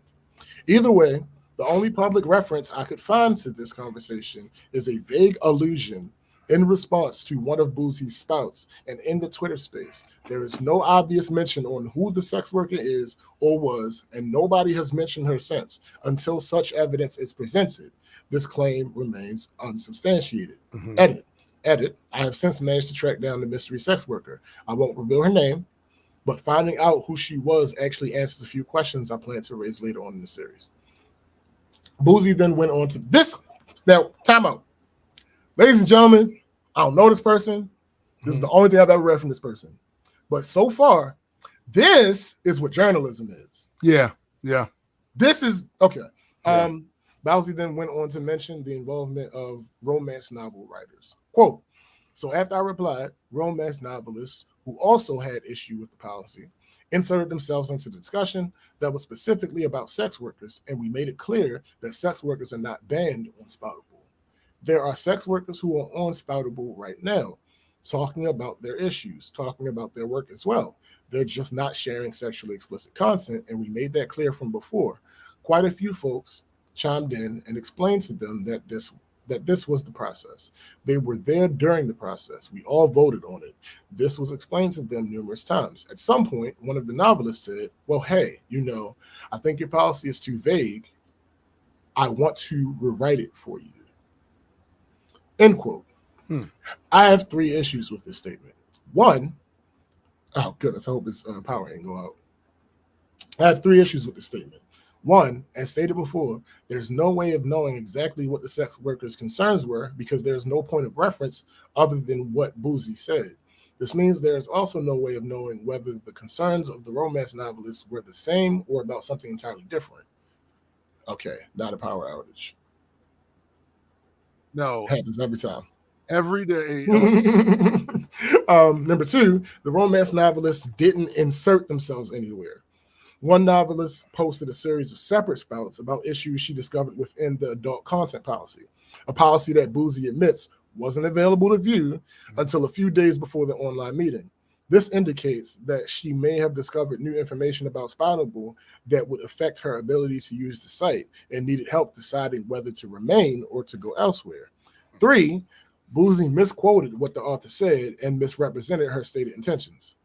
Either way, the only public reference I could find to this conversation is a vague allusion in response to one of BCGz's spouts, and in the Twitter space, there is no obvious mention on who the sex worker is or was, and nobody has mentioned her since until such evidence is presented. This claim remains unsubstantiated. Edit. I have since managed to track down the mystery sex worker. I won't reveal her name, but finding out who she was actually answers a few questions I plan to raise later on in the series. BCGz then went on to this. Now, time out. Ladies and gentlemen, I don't know this person. This is the only thing I've ever read from this person. But so far, this is what journalism is.
Yeah.
This is, okay. BCGz then went on to mention the involvement of romance novel writers. Quote, so after I replied, romance novelists who also had issue with the policy inserted themselves into the discussion that was specifically about sex workers, and we made it clear that sex workers are not banned on Spoutable. There are sex workers who are on Spoutable right now, talking about their issues, talking about their work as well. They're just not sharing sexually explicit content, and we made that clear from before. quite a few folks chimed in and explained to them that this was the process. They were there during the process. We all voted on it. This was explained to them numerous times. At some point, one of the novelists said, well, hey, I think your policy is too vague. I want to rewrite it for you. End quote. I have 3 issues with this statement. One, oh goodness, I hope this power ain't go out. I have 3 issues with this statement. One, as stated before, there's no way of knowing exactly what the sex worker's concerns were because there's no point of reference other than what Boozy said. This means there's also no way of knowing whether the concerns of the romance novelists were the same or about something entirely different. Okay, not a power outage.
No.
Happens every time.
Every day.
Number 2, the romance novelists didn't insert themselves anywhere. One novelist posted a series of separate spouts about issues she discovered within the adult content policy, a policy that Boozy admits wasn't available to view until a few days before the online meeting. This indicates that she may have discovered new information about Spoutable that would affect her ability to use the site and needed help deciding whether to remain or to go elsewhere. 3, Boozy misquoted what the author said and misrepresented her stated intentions.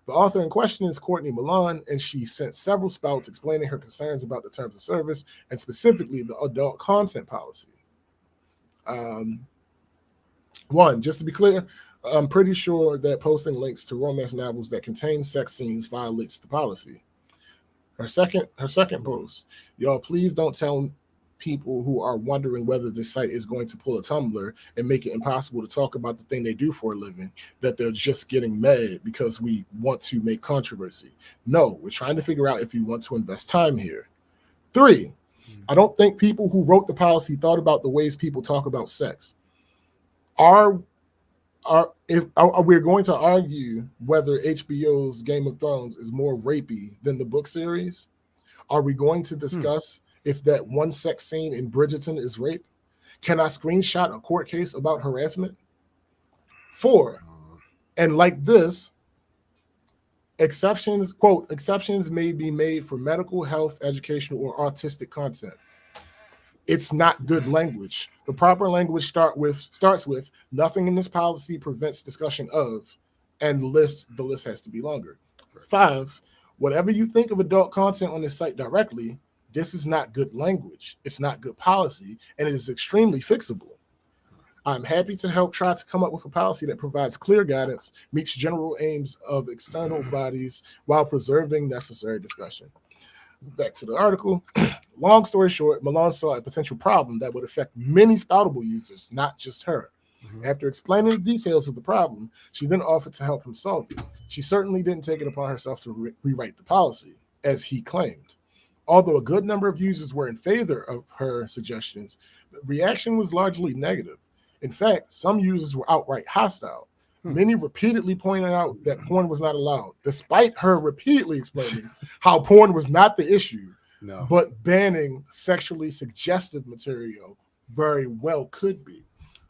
The author in question is Courtney Milan, and she sent several spouts explaining her concerns about the terms of service and specifically the adult content policy. 1, just to be clear, I'm pretty sure that posting links to romance novels that contain sex scenes violates the policy. Her second post, y'all, please don't tell people who are wondering whether this site is going to pull a Tumblr and make it impossible to talk about the thing they do for a living, that they're just getting mad because we want to make controversy. No, we're trying to figure out if you want to invest time here. 3, I don't think people who wrote the policy thought about the ways people talk about sex. Are we going to argue whether HBO's Game of Thrones is more rapey than the book series? Are we going to discuss if that one sex scene in Bridgerton is rape? Can I screenshot a court case about harassment? 4, and like this, exceptions, quote, exceptions may be made for medical, health, educational, or artistic content. It's not good language. The proper language starts with nothing in this policy prevents discussion of, and the list has to be longer. 5, whatever you think of adult content on this site directly, this is not good language. It's not good policy, and it is extremely fixable. I'm happy to help try to come up with a policy that provides clear guidance, meets general aims of external bodies while preserving necessary discussion. Back to the article. Long story short, Milan saw a potential problem that would affect many Spoutable users, not just her. After explaining the details of the problem, she then offered to help him solve it. She certainly didn't take it upon herself to rewrite the policy, as he claimed. Although a good number of users were in favor of her suggestions, the reaction was largely negative. In fact, some users were outright hostile. Many repeatedly pointed out that porn was not allowed, despite her repeatedly explaining how porn was not the issue, but banning sexually suggestive material very well could be.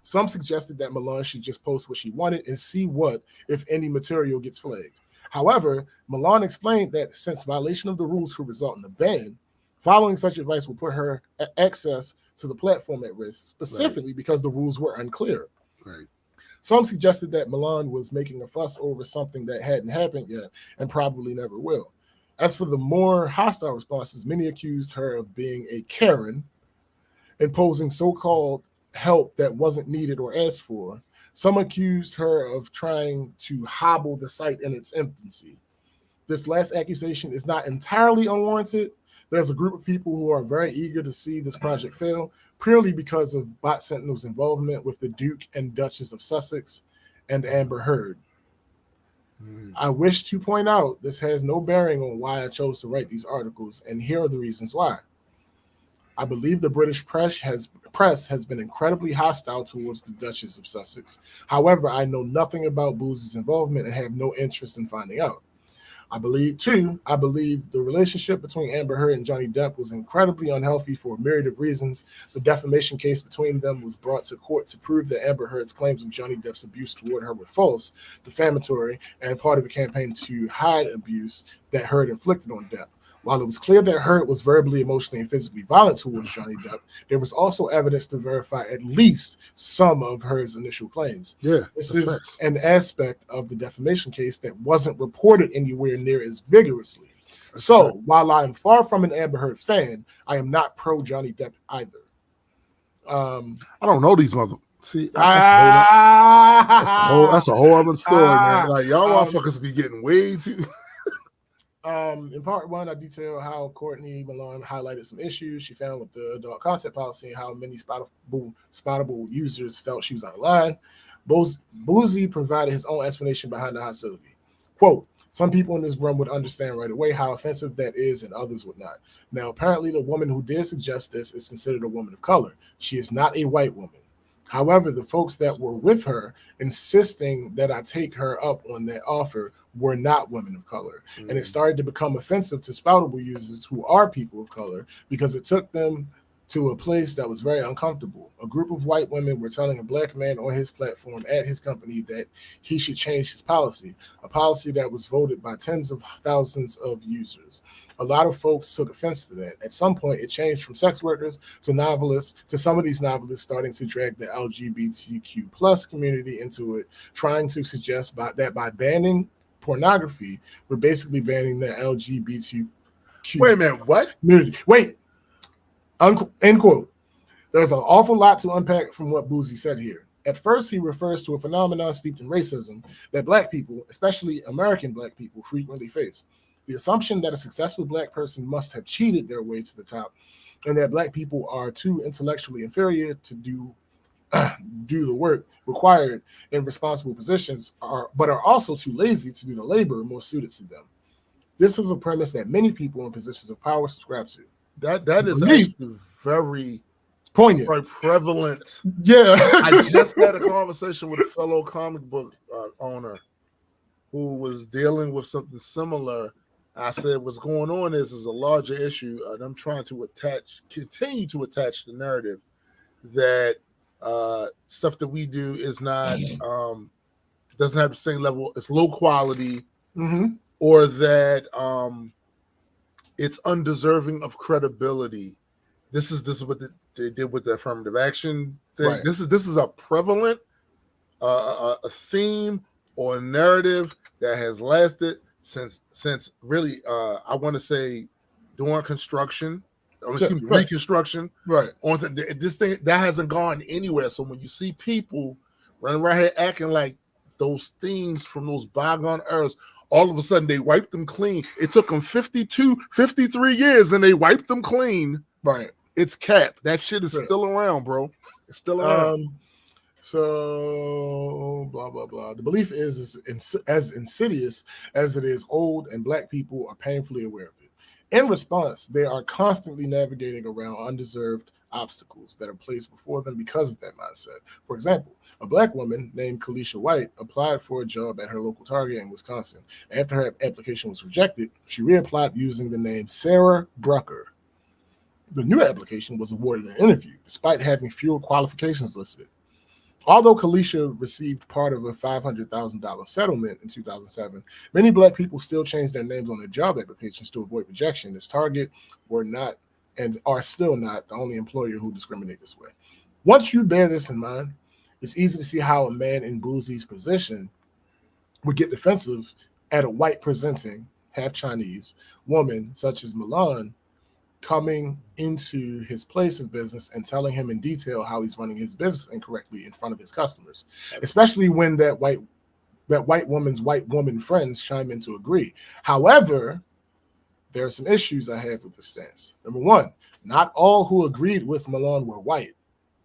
Some suggested that Milan should just post what she wanted and see what, if any, material gets flagged. However, Milan explained that since violation of the rules could result in a ban, following such advice will put her access to the platform at risk, specifically because the rules were unclear.
Right.
Some suggested that Milan was making a fuss over something that hadn't happened yet and probably never will. As for the more hostile responses, many accused her of being a Karen, imposing so-called help that wasn't needed or asked for. Some accused her of trying to hobble the site in its infancy. This last accusation is not entirely unwarranted. There's a group of people who are very eager to see this project fail, purely because of Bot Sentinel's involvement with the Duke and Duchess of Sussex and Amber Heard. I wish to point out this has no bearing on why I chose to write these articles, and here are the reasons why. I believe the British press has been incredibly hostile towards the Duchess of Sussex. However, I know nothing about Boozy's involvement and have no interest in finding out. I believe the relationship between Amber Heard and Johnny Depp was incredibly unhealthy for a myriad of reasons. The defamation case between them was brought to court to prove that Amber Heard's claims of Johnny Depp's abuse toward her were false, defamatory, and part of a campaign to hide abuse that Heard inflicted on Depp. While it was clear that Heard was verbally, emotionally, and physically violent towards Johnny Depp, there was also evidence to verify at least some of Heard's initial claims.
Yeah,
This
that's
is
facts.
an aspect of the defamation case that wasn't reported anywhere near as vigorously. So, while I am far from an Amber Heard fan, I am not pro Johnny Depp either.
I don't know these mother. See, that's a whole other story, man. Like y'all motherfuckers be getting way too.
In part one, I detail how Courtney Milan highlighted some issues she found with the adult content policy and how many spottable users felt she was out of line. Boozy provided his own explanation behind the hostility. Quote, some people in this room would understand right away how offensive that is and others would not. Now, apparently the woman who did suggest this is considered a woman of color. She is not a white woman. However, the folks that were with her insisting that I take her up on that offer were not women of color. And it started to become offensive to Spoutable users who are people of color because it took them to a place that was very uncomfortable. A group of white women were telling a black man on his platform at his company that he should change his policy, a policy that was voted by tens of thousands of users. A lot of folks took offense to that. At some point, it changed from sex workers to novelists, to some of these novelists starting to drag the LGBTQ plus community into it, trying to suggest that by banning pornography, we're basically banning the LGBTQ.
Wait a minute, what?
Community. Wait. End quote. There's an awful lot to unpack from what Boozy said here. At first, he refers to a phenomenon steeped in racism that black people, especially American black people, frequently face. The assumption that a successful black person must have cheated their way to the top and that black people are too intellectually inferior to do the work required in responsible positions, but are also too lazy to do the labor more suited to them. This is a premise that many people in positions of power subscribe to.
That is actually very
poignant,
very prevalent.
Yeah.
I just had a conversation with a fellow comic book owner who was dealing with something similar. I said, what's going on is a larger issue. I'm trying to continue to attach the narrative that stuff that we do is not, doesn't have the same level, it's low quality, or that it's undeserving of credibility. This is what they did with the affirmative action thing. Right. This is a prevalent a theme or a narrative that has lasted since really I want to say during construction, Reconstruction.
Right.
On this thing that hasn't gone anywhere. So when you see people running around here acting like those things from those bygone eras, all of a sudden they wiped them clean. It took them 53 years and they wiped them clean.
Right.
It's cap. That shit is still around, bro. It's still around.
So blah blah blah. The belief is as insidious as it is old, and black people are painfully aware of it. In response, they are constantly navigating around undeserved obstacles that are placed before them because of that mindset. For example, a black woman named Kalisha White applied for a job at her local Target in Wisconsin. After her application was rejected, she reapplied using the name Sarah Brucker. The new application was awarded an interview, despite having fewer qualifications listed. Although Kalisha received part of a $500,000 settlement in 2007, many black people still changed their names on their job applications to avoid rejection, as Target were not and are still not the only employer who discriminate this way. Once you bear this in mind, it's easy to see how a man in Boozy's position would get defensive at a white-presenting, half-Chinese woman such as Milan coming into his place of business and telling him in detail how he's running his business incorrectly in front of his customers, especially when that white woman's white woman friends chime in to agree. However, there are some issues I have with the stance. Number one, not all who agreed with Milan were white.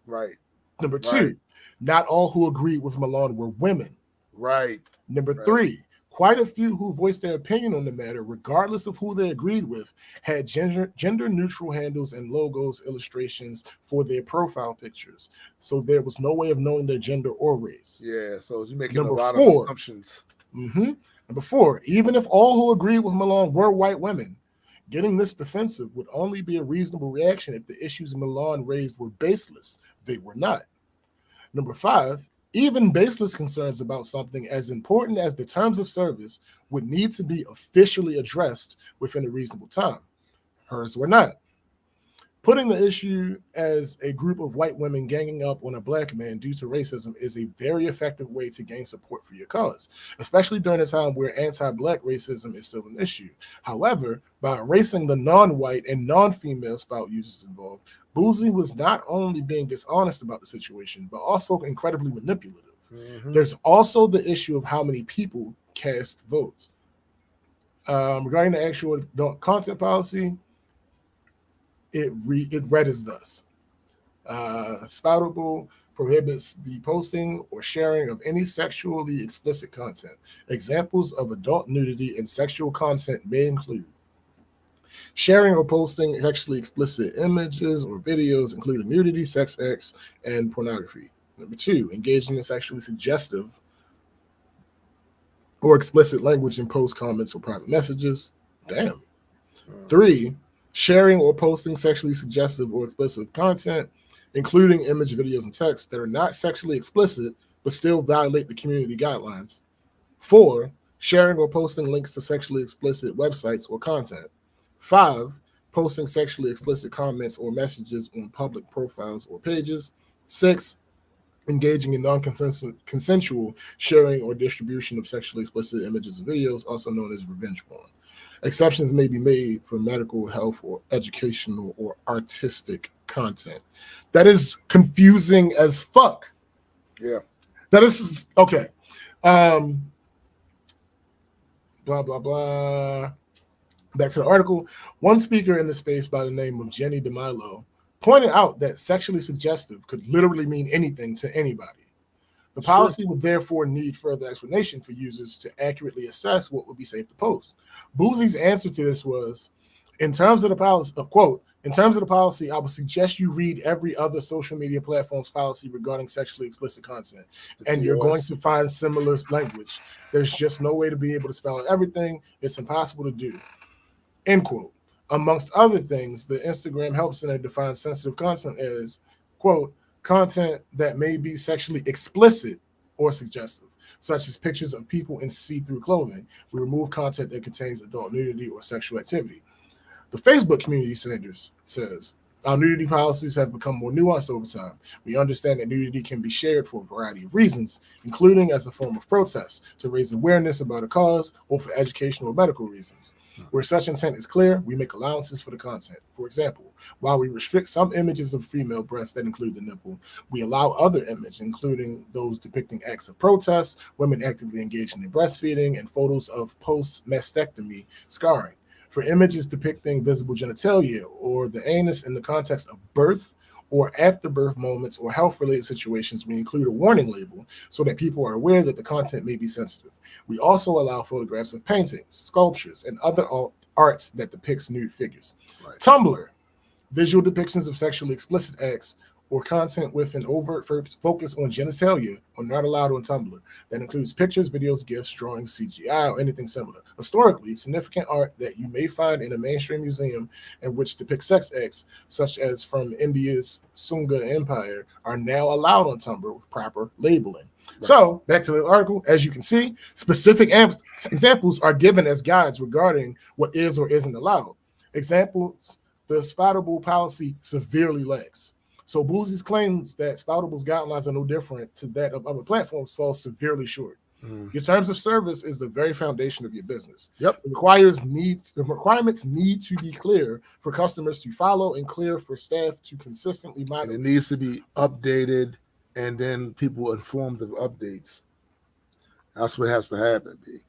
Right.
Number two, not all who agreed with Milan were women.
Right.
Number three, quite a few who voiced their opinion on the matter, regardless of who they agreed with, had gender-neutral handles and logos illustrations for their profile pictures. So there was no way of knowing their gender or race.
Yeah, so you're making a lot of assumptions.
Number four, even if all who agreed with Milan were white women, getting this defensive would only be a reasonable reaction if the issues Milan raised were baseless. They were not. Number five, even baseless concerns about something as important as the terms of service would need to be officially addressed within a reasonable time. hers were not. Putting the issue as a group of white women ganging up on a black man due to racism is a very effective way to gain support for your cause, especially during a time where anti-black racism is still an issue. However, by erasing the non-white and non-female spout users involved, Boozy was not only being dishonest about the situation, but also incredibly manipulative.
Mm-hmm.
There's also the issue of how many people cast votes. Regarding the actual adult content policy, it read as thus. Spoutable prohibits the posting or sharing of any sexually explicit content. Examples of adult nudity and sexual content may include sharing or posting sexually explicit images or videos, including nudity, sex acts, and pornography. Number 2, engaging in sexually suggestive or explicit language in post, comments, or private messages. Damn. 3, sharing or posting sexually suggestive or explicit content, including image, videos, and text that are not sexually explicit but still violate the community guidelines. 4, sharing or posting links to sexually explicit websites or content. 5, posting sexually explicit comments or messages on public profiles or pages. 6, engaging in non-consensual sharing or distribution of sexually explicit images and videos, also known as revenge porn. Exceptions may be made for medical, health, or educational or artistic content. That is confusing as fuck.
Yeah.
That is okay. Blah, blah, blah. Back to the article. One speaker in the space by the name of Jenny DeMilo pointed out that sexually suggestive could literally mean anything to anybody. The policy would therefore need further explanation for users to accurately assess what would be safe to post. Boozy's answer to this was, in terms of the policy, quote, in terms of the policy, I would suggest you read every other social media platform's policy regarding sexually explicit content, and you're going to find similar language. There's just no way to be able to spell out everything. It's impossible to do, end quote. Amongst other things, the Instagram Help Center defines sensitive content as, quote, content that may be sexually explicit or suggestive, such as pictures of people in see-through clothing. We remove content that contains adult nudity or sexual activity. The Facebook Community Standards says, our nudity policies have become more nuanced over time. We understand that nudity can be shared for a variety of reasons, including as a form of protest, to raise awareness about a cause, or for educational or medical reasons. Where such intent is clear, we make allowances for the content. For example, while we restrict some images of female breasts that include the nipple, we allow other images, including those depicting acts of protest, women actively engaging in breastfeeding, and photos of post-mastectomy scarring. For images depicting visible genitalia or the anus in the context of birth or afterbirth moments or health-related situations, we include a warning label so that people are aware that the content may be sensitive. We also allow photographs of paintings, sculptures, and other arts that depicts nude figures. Right. Tumblr, visual depictions of sexually explicit acts or content with an overt focus on genitalia are not allowed on Tumblr. That includes pictures, videos, GIFs, drawings, CGI, or anything similar. Historically, significant art that you may find in a mainstream museum and which depicts sex acts, such as from India's Sunga Empire, are now allowed on Tumblr with proper labeling. Right. So, back to the article, as you can see, specific examples are given as guides regarding what is or isn't allowed. Examples, the spoutable policy severely lacks. So Boozy's claims that Spoutable's guidelines are no different to that of other platforms falls severely short. Your terms of service is the very foundation of your business.
Yep.
The requirements need to be clear for customers to follow and clear for staff to consistently monitor.
And it needs to be updated, and then people informed of updates. That's what has to happen, B.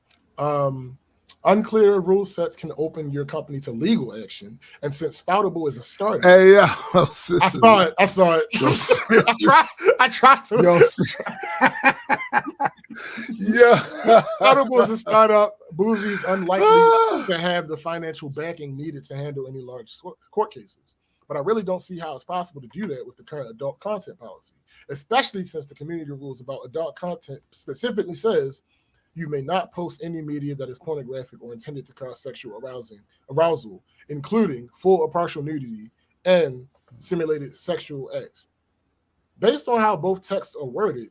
Unclear rule sets can open your company to legal action. And since Spoutable is a startup,
hey, yeah,
I saw it. I tried to.
Yeah,
Spoutable is a startup. Boozy's unlikely to have the financial backing needed to handle any large court cases. But I really don't see how it's possible to do that with the current adult content policy, especially since the community rules about adult content specifically says you may not post any media that is pornographic or intended to cause sexual arousal, including full or partial nudity and simulated sexual acts. Based on how both texts are worded,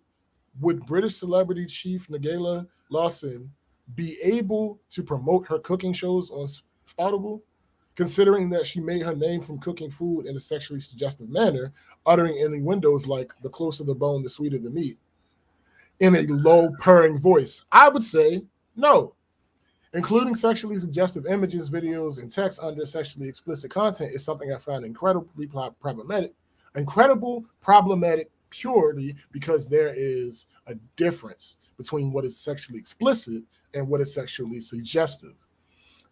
would British celebrity chief Nigella Lawson be able to promote her cooking shows on Spoutable? considering that she made her name from cooking food in a sexually suggestive manner, uttering innuendos like the closer the bone, the sweeter the meat, in a low purring voice? I would say no. Including sexually suggestive images, videos, and text under sexually explicit content is something I find incredibly problematic purely because there is a difference between what is sexually explicit and what is sexually suggestive.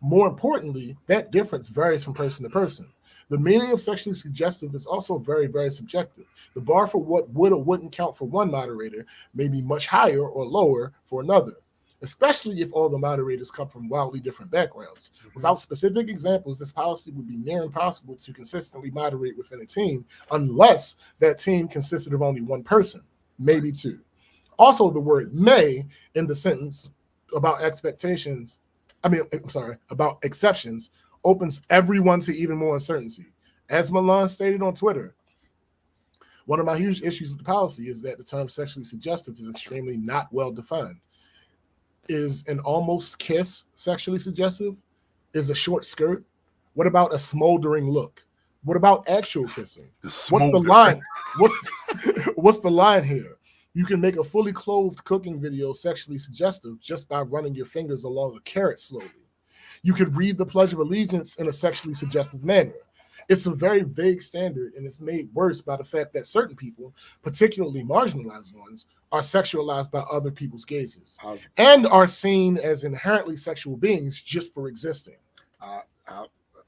More importantly, that difference varies from person to person. The meaning of sexually suggestive is also very, very subjective. The bar for what would or wouldn't count for one moderator may be much higher or lower for another, especially if all the moderators come from wildly different backgrounds. Without specific examples, this policy would be near impossible to consistently moderate within a team unless that team consisted of only one person, maybe two. Also, the word may in the sentence about about exceptions opens everyone to even more uncertainty. As Milan stated on Twitter, one of my huge issues with the policy is that the term sexually suggestive is extremely not well defined. Is an almost kiss sexually suggestive? Is a short skirt? What about a smoldering look? What about actual kissing? What's the line? What's the line here? You can make a fully clothed cooking video sexually suggestive just by running your fingers along a carrot slowly. You could read the Pledge of Allegiance in a sexually suggestive manner. It's a very vague standard, and it's made worse by the fact that certain people, particularly marginalized ones, are sexualized by other people's gazes and are seen as inherently sexual beings just for existing.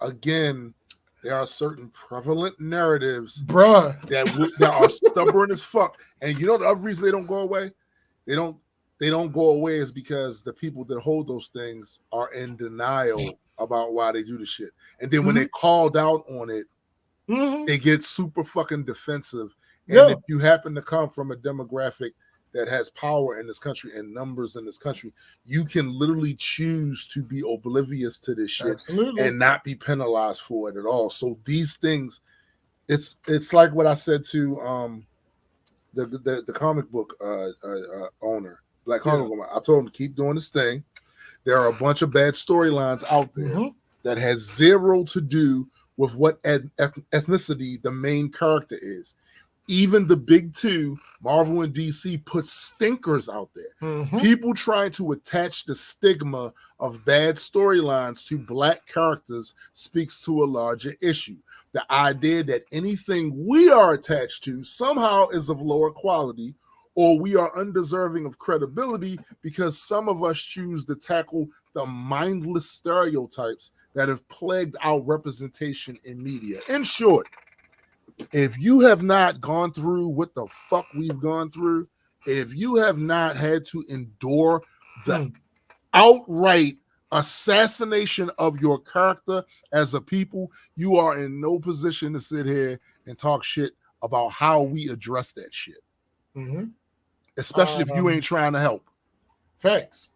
Again, there are certain prevalent narratives,
bruh,
that are stubborn as fuck. And you know the other reason they don't go away? They don't go away is because the people that hold those things are in denial about why they do the shit. And then when they called out on it, they get super fucking defensive. And if you happen to come from a demographic that has power in this country and numbers in this country, you can literally choose to be oblivious to this shit and not be penalized for it at all. So these things, it's like what I said to the comic book owner, Black comic book. I told him to keep doing this thing. There are a bunch of bad storylines out there that has zero to do with what ethnicity the main character is. Even the big two, Marvel and DC, put stinkers out there. People trying to attach the stigma of bad storylines to Black characters speaks to a larger issue. The idea that anything we are attached to somehow is of lower quality, or we are undeserving of credibility because some of us choose to tackle the mindless stereotypes that have plagued our representation in media. In short, if you have not gone through what the fuck we've gone through, if you have not had to endure the outright assassination of your character as a people, you are in no position to sit here and talk shit about how we address that shit. Especially if you ain't trying to help.
Facts.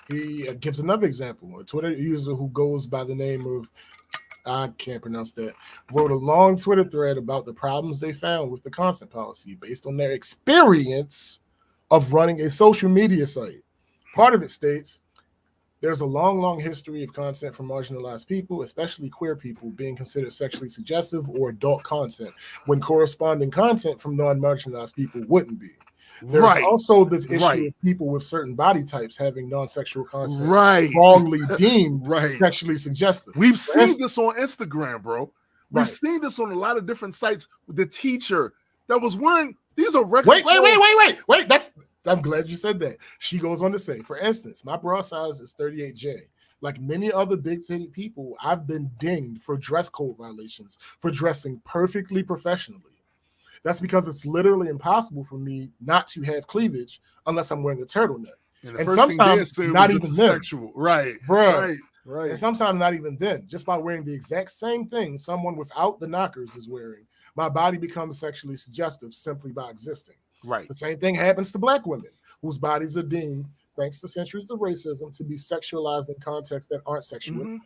He gives another example. A Twitter user who goes by the name of, I can't pronounce that, wrote a long Twitter thread about the problems they found with the content policy based on their experience of running a social media site. Part of it states, there's a long history of content from marginalized people, especially queer people, being considered sexually suggestive or adult content, when corresponding content from non-marginalized people wouldn't be. There's also this issue of people with certain body types having non-sexual content wrongly deemed sexually suggestive.
We've seen this on Instagram, bro. We've seen this on a lot of different sites with the teacher that was wearing, these are record.
Wait. I'm glad you said that. She goes on to say, for instance, my bra size is 38J. Like many other big-titted people, I've been dinged for dress code violations for dressing perfectly professionally. That's because it's literally impossible for me not to have cleavage unless I'm wearing a turtleneck.
And sometimes not even sexual. Right.
And sometimes not even then. Just by wearing the exact same thing someone without the knockers is wearing, my body becomes sexually suggestive simply by existing.
Right.
The same thing happens to Black women whose bodies are deemed, thanks to centuries of racism, to be sexualized in contexts that aren't sexual.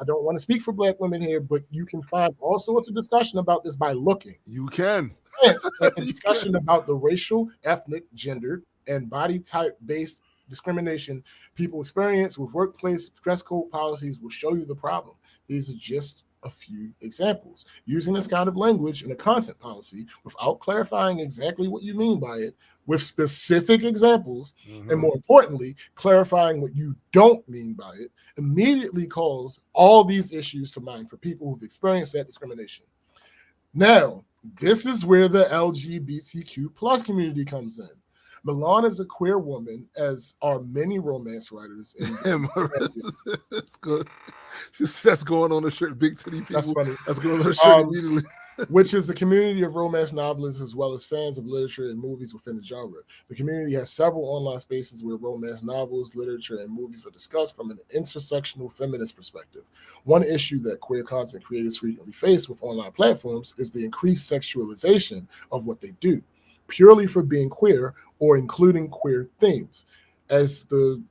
I don't want to speak for Black women here, but you can find all sorts of discussion about this by looking.
You can.
Hence, a discussion about the racial, ethnic, gendered, and body type based discrimination people experience with workplace dress code policies will show you the problem. These are just a few examples. Using this kind of language in a content policy without clarifying exactly what you mean by it, with specific examples, and more importantly, clarifying what you don't mean by it, immediately calls all these issues to mind for people who've experienced that discrimination. Now, this is where the LGBTQ plus community comes in. Milan is a queer woman, as are many romance writers.
That's good. That's going on the shirt. Big titty people.
That's funny.
That's going on the shirt immediately.
Which is a community of romance novelists as well as fans of literature and movies within the genre. The community has several online spaces where romance novels, literature, and movies are discussed from an intersectional feminist perspective. One issue that queer content creators frequently face with online platforms is the increased sexualization of what they do, purely for being queer or including queer themes. As the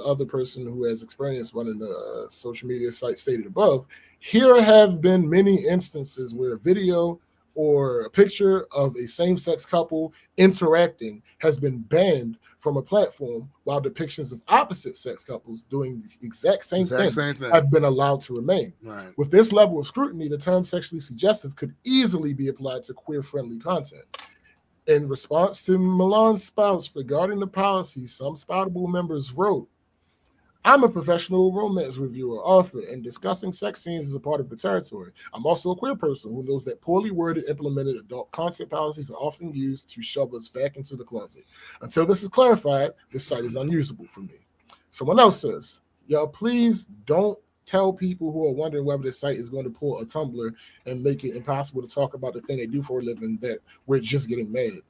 other person who has experience running the social media site stated above, here have been many instances where a video or a picture of a same-sex couple interacting has been banned from a platform, while depictions of opposite-sex couples doing the exact same thing have been allowed to remain.
Right.
With this level of scrutiny, the term sexually suggestive could easily be applied to queer-friendly content. In response to Milan's spouse regarding the policy, some Spoutable members wrote, "I'm a professional romance reviewer, author, and discussing sex scenes is a part of the territory. I'm also a queer person who knows that poorly worded, implemented adult content policies are often used to shove us back into the closet. Until this is clarified, this site is unusable for me." Someone else says, "Y'all, please don't tell people who are wondering whether this site is going to pull a Tumblr and make it impossible to talk about the thing they do for a living that we're just getting mad."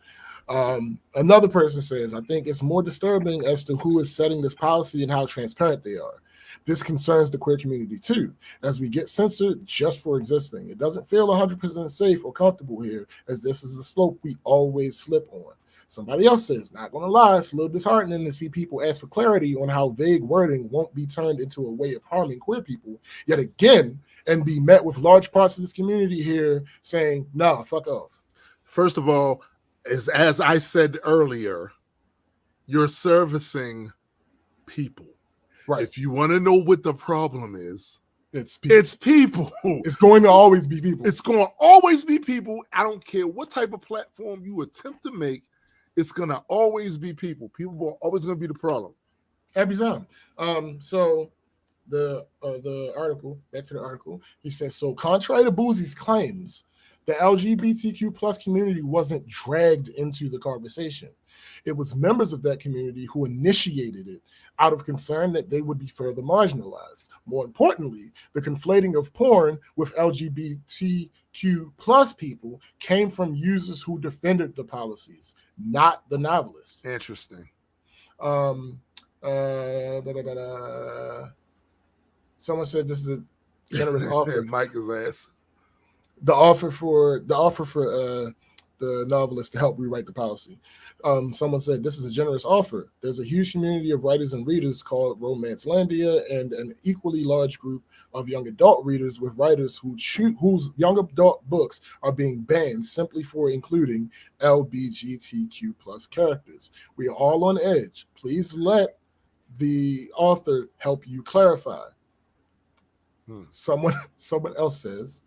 Another person says, "I think it's more disturbing as to who is setting this policy and how transparent they are. This concerns the queer community too, as we get censored just for existing. It doesn't feel 100% safe or comfortable here, as this is the slope we always slip on." Somebody else says, "Not gonna lie, it's a little disheartening to see people ask for clarity on how vague wording won't be turned into a way of harming queer people yet again, and be met with large parts of this community here saying, nah, fuck off."
First of all, as I said earlier, you're servicing people.
Right.
If you want to know what the problem is,
it's people.
It's people.
It's going to always be people.
It's going to always be people. I don't care what type of platform you attempt to make. It's going to always be people. People are always going to be the problem.
Every time. So the article, back to the article, he says, so contrary to Boosie's claims, the LGBTQ plus community wasn't dragged into the conversation. It was members of that community who initiated it out of concern that they would be further marginalized. More importantly, the conflating of porn with LGBTQ plus people came from users who defended the policies, not the novelists.
Interesting.
Someone said this is a generous offer.
Mike is ass.
The offer for the novelist to help rewrite the policy. Someone said this is a generous offer. There's a huge community of writers and readers called Romance Landia, and an equally large group of young adult readers with writers whose young adult books are being banned simply for including LGBTQ plus characters. We are all on edge. Please let the author help you clarify. Someone else says,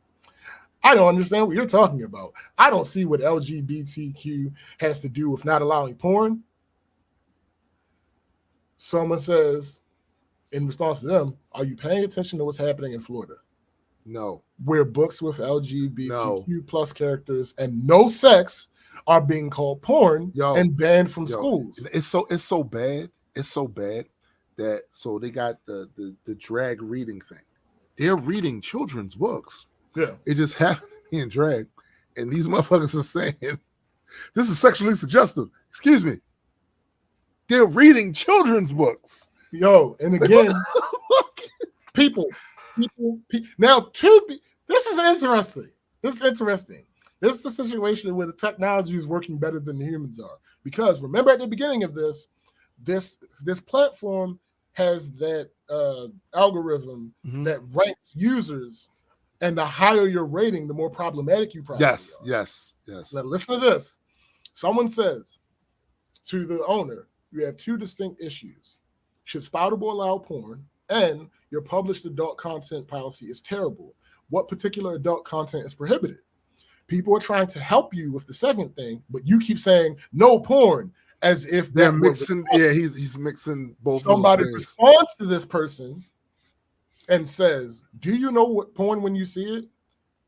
I don't understand what you're talking about. I don't see what LGBTQ has to do with not allowing porn. Someone says, in response to them, are you paying attention to what's happening in Florida?
No.
Where books with LGBTQ plus characters and no sex are being called porn and banned from schools.
It's so bad. It's so bad that so they got the drag reading thing. They're reading children's books.
Yeah.
It just happened to be in drag. And these motherfuckers are saying, this is sexually suggestive. Excuse me. They're reading children's books.
Yo, and again, people. Now, this is interesting. This is a situation where the technology is working better than the humans are. Because remember at the beginning of this platform has that algorithm that ranks users. And the higher your rating, the more problematic you probably are.
Yes.
Now listen to this. Someone says to the owner, you have two distinct issues. Should Spoutable allow porn? And your published adult content policy is terrible. What particular adult content is prohibited? People are trying to help you with the second thing, but you keep saying no porn as if
they're mixing. Yeah, he's mixing both.
Somebody responds to this person and says, "Do you know what porn when you see it?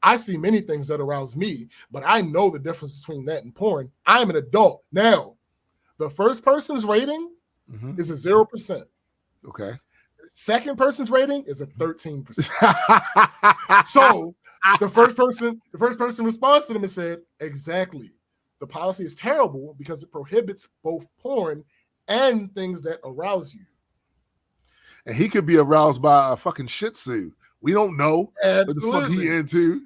I see many things that arouse me, but I know the difference between that and porn. I'm an adult." Now, the first person's rating is a 0%.
Okay.
Second person's rating is a 13%. So the first person responds to them and said, exactly. The policy is terrible because it prohibits both porn and things that arouse you.
And he could be aroused by a fucking Shih Tzu. We don't know what the fuck he into.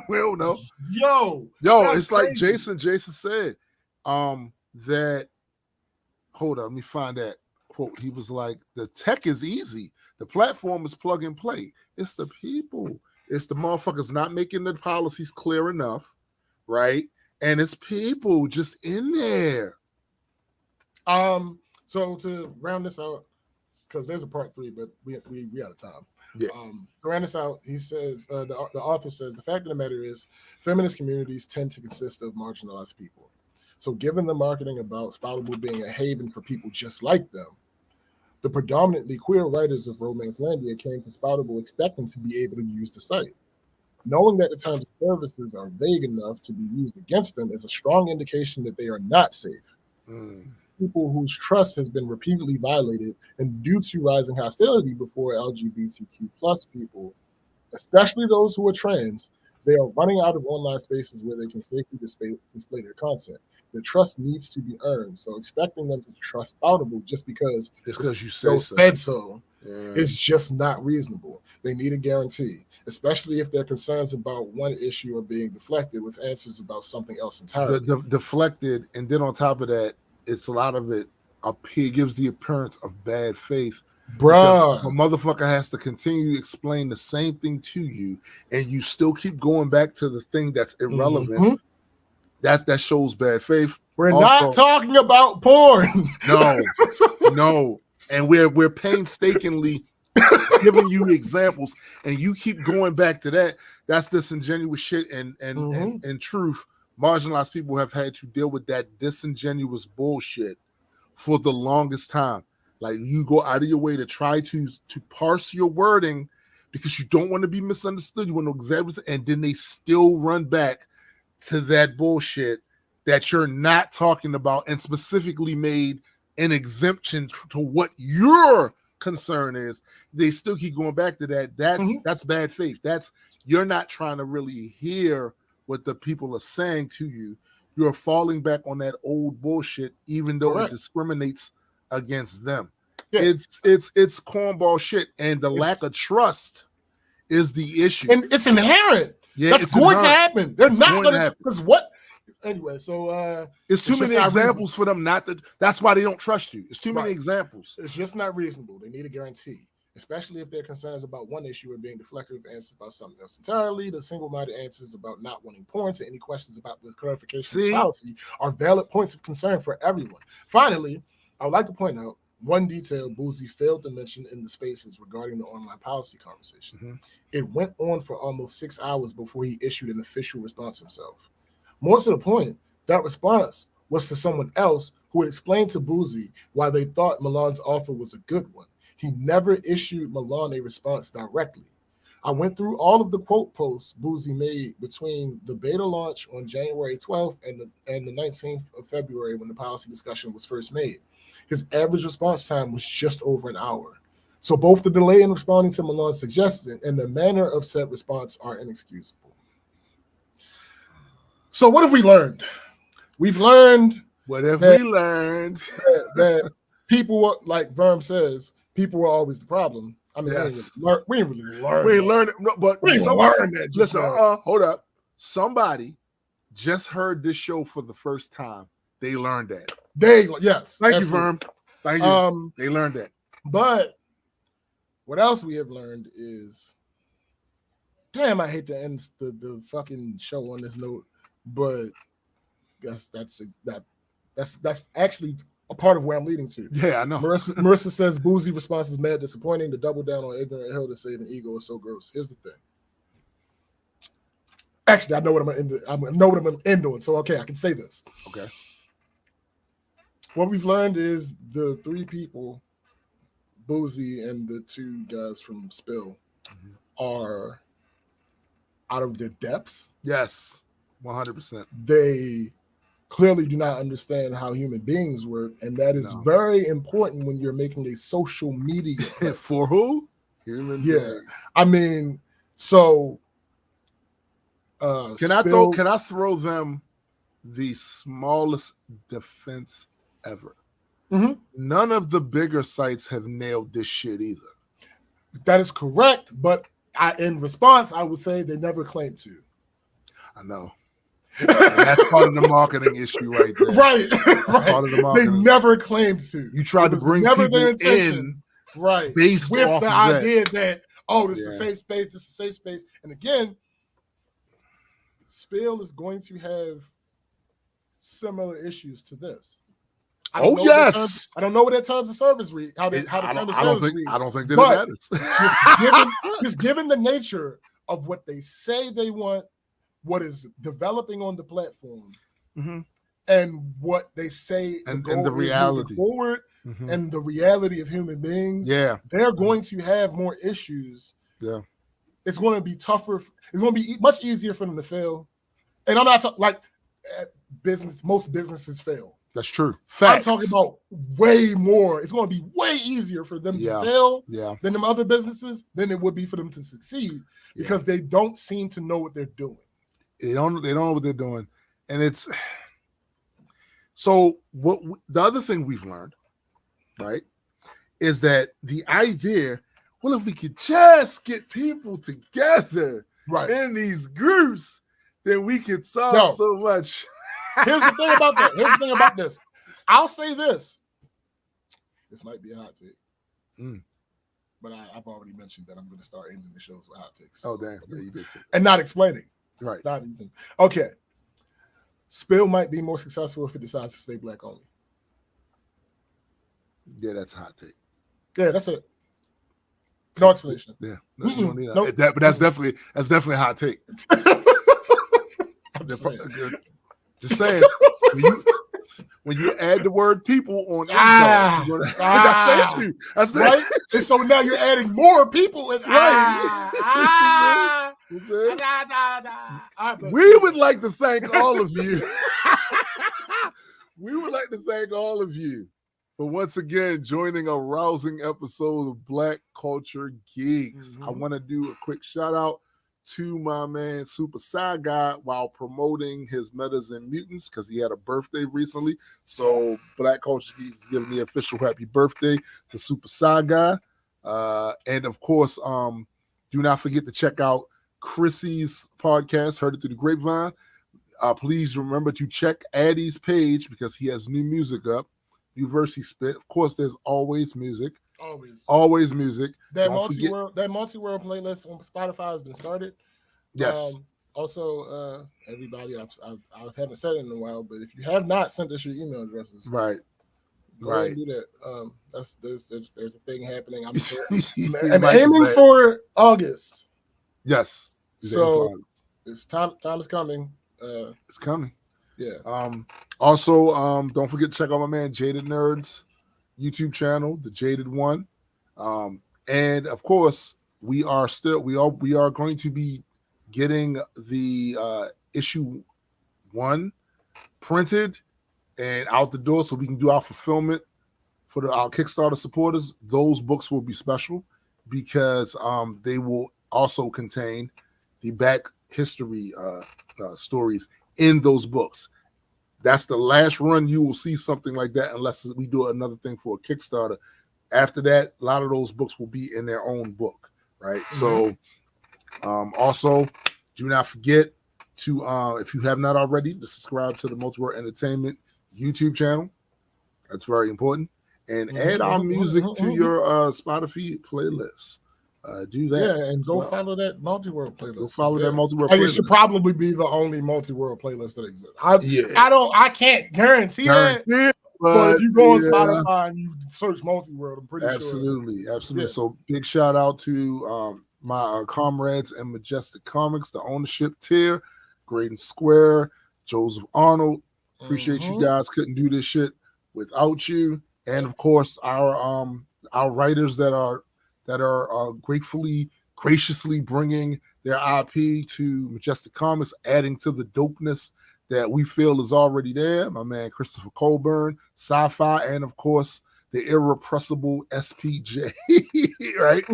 We don't know.
Yo,
it's crazy. Like Jason said, that, hold on, let me find that quote. He was like, the tech is easy. The platform is plug and play. It's the people. It's the motherfuckers not making the policies clear enough, right? And it's people just in there.
So to round this out, because there's a part 3, but we out of time.
Yeah.
To round this out, he says, the author says, the fact of the matter is feminist communities tend to consist of marginalized people. So given the marketing about Spoutable being a haven for people just like them, the predominantly queer writers of Romance Landia came to Spoutable expecting to be able to use the site. Knowing that the terms of services are vague enough to be used against them is a strong indication that they are not safe. People whose trust has been repeatedly violated, and due to rising hostility before LGBTQ plus people, especially those who are trans, they are running out of online spaces where they can safely display their content. Their trust needs to be earned. So expecting them to trust Spoutable just because
you said
so is just not reasonable. They need a guarantee, especially if their concerns about one issue are being deflected with answers about something else entirely.
Deflected, and then on top of that, it's a lot of it gives the appearance of bad faith.
Bruh.
A motherfucker has to continue to explain the same thing to you, and you still keep going back to the thing that's irrelevant. That shows bad faith.
We're not talking about porn.
No. And we're painstakingly giving you examples, and you keep going back to that. That's disingenuous shit. And in truth, marginalized people have had to deal with that disingenuous bullshit for the longest time. Like, you go out of your way to try to parse your wording because you don't want to be misunderstood. You want to examine, and then they still run back to that bullshit that you're not talking about, and specifically made an exemption to what your concern is. They still keep going back to that. That's bad faith. That's, you're not trying to really hear what the people are saying to you. You're falling back on that old bullshit, even though it discriminates against them. Yeah. It's cornball shit, and the lack of trust is the issue.
And it's inherent.
Yeah,
that's going to happen. They're not going to, because what? Anyway, so
it's too many examples for them not to. That's why they don't trust you. It's too many examples.
It's just not reasonable. They need a guarantee, especially if their concerns about one issue are being deflected with answers about something else entirely. The single-minded answers about not wanting porn to any questions about the clarification of policy are valid points of concern for everyone. Finally, I would like to point out one detail Boozy failed to mention in the spaces regarding the online policy conversation. It went on for almost 6 hours before he issued an official response himself. More to the point, that response was to someone else who had explained to Boozy why they thought Milan's offer was a good one. He never issued Milan a response directly. I went through all of the quote posts Boozy made between the beta launch on January 12th and the 19th of February when the policy discussion was first made. His average response time was just over an hour. So both the delay in responding to Milan's suggestion and the manner of said response are inexcusable. So what have we learned? We've learned that people, like Verm says, people were always the problem. I mean, we ain't really learned.
We ain't learned it, but
we ain't learned that.
Listen, hold up. Somebody just heard this show for the first time. They learned that.
Thank
you, Verm. Thank you. They learned that.
But what else we have learned is, damn, I hate to end the fucking show on this note, but that's actually a part of where I'm leading to.
Yeah, I know.
Marissa says Boozy response is mad disappointing. The double down on ignorant hell to save an ego is so gross. Here's the thing. Actually, I know what I'm gonna end. I know what I'm gonna end on. So okay, I can say this.
Okay.
What we've learned is the three people, Boozy and the two guys from Spill, are out of their depths.
Yes, 100%.
They clearly do not understand how human beings work, and that is very important when you're making a social media.
For who? Human beings.
I mean, so
can I throw them the smallest defense ever?
Mm-hmm.
None of the bigger sites have nailed this shit either.
That is correct, but in response, I would say they never claimed to.
I know. And that's part of the marketing issue right there.
Right.
Part of the marketing.
They never claimed to.
You tried to bring people in
right,
based
with
off
the
of
idea that, this is a
Yeah.
safe space, this is a safe space. And again, Spill is going to have similar issues to this. I don't know what their terms of service read. I don't
think that it matters.
just given the nature of what they say they want, what is developing on the platform, and what they say
and the reality
forward, and the reality of human beings, they're going to have more issues.
Yeah,
it's going to be tougher. It's going to be much easier for them to fail. And I'm not talking most businesses fail.
That's true. Facts.
I'm talking about way more. It's going to be way easier for them to fail than them other businesses than it would be for them to succeed because they don't seem to know what they're doing.
They don't know what they're doing. And it's so the other thing we've learned, right, is that the idea, well, if we could just get people together in these groups, then we could solve so much.
Here's the thing about that. Here's the thing about this. I'll say this. This might be a hot take. But I've already mentioned that I'm going to start ending the shows with hot takes.
So, damn. Yeah, you did.
And not explaining.
Right.
Not even. Okay. Spill might be more successful if it decides to stay black only.
Yeah, that's a hot take.
Yeah, that's it. No explanation.
Yeah. No, you don't need that. But that's definitely a hot take. Just saying, when you add the word people on that's the issue. That's
right. And so now you're adding more people. And,
we would like to thank all of you. We would like to thank all of you for once again joining a rousing episode of Black Culture Geeks. I want to do a quick shout out to my man Super Sci Guy while promoting his Metas and Mutants because he had a birthday recently. So Black Culture Geeks is giving the official happy birthday to Super Sci Guy. And of course, do not forget to check out Chrissy's podcast, Heard It Through the Grapevine. Please remember to check Addie's page because he has new music up. University Spit. Of course, there's always music. Always music.
That multi-world playlist on Spotify has been started.
Yes.
Also, everybody, I haven't said it in a while, but if you have not sent us your email addresses, go ahead and do that. There's a thing happening. I'm aiming for August.
Yes.
So it's time is coming.
It's coming.
Yeah.
Also, don't forget to check out my man Jaded Nerds YouTube channel, the Jaded One. And of course, we are going to be getting the issue 1 printed and out the door so we can do our fulfillment for our Kickstarter supporters. Those books will be special because they will also contain the back history stories in those books. That's the last run you will see something like that unless we do another thing for a Kickstarter. After that, a lot of those books will be in their own book, right? So also, do not forget to, if you have not already, to subscribe to the Multiworld Entertainment YouTube channel. That's very important. And add our music to your Spotify playlist. Do that.
Yeah, and go follow that Multiworld playlist.
Go follow that Multiworld playlist.
It should probably be the only Multiworld playlist that exists. I can't guarantee that. But if you go on
yeah.
Spotify and you search Multi-World, I'm pretty
Absolutely.
sure.
Absolutely.
Yeah.
So big shout out to my comrades in Majestic Comics, the ownership tier, Graydon Square, Joseph Arnold. Appreciate you guys. Couldn't do this shit without you. And of course, our writers that are graciously bringing their IP to Majestic Comics, adding to the dopeness that we feel is already there. My man Christopher Colburn, Sci-Fi, and of course the irrepressible SPJ, right?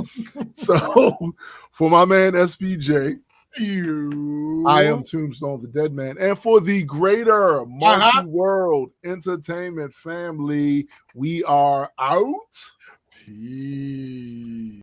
So for my man SPJ, I am Tombstone the Dead Man. And for the greater multi-world entertainment family, we are out.
Peace.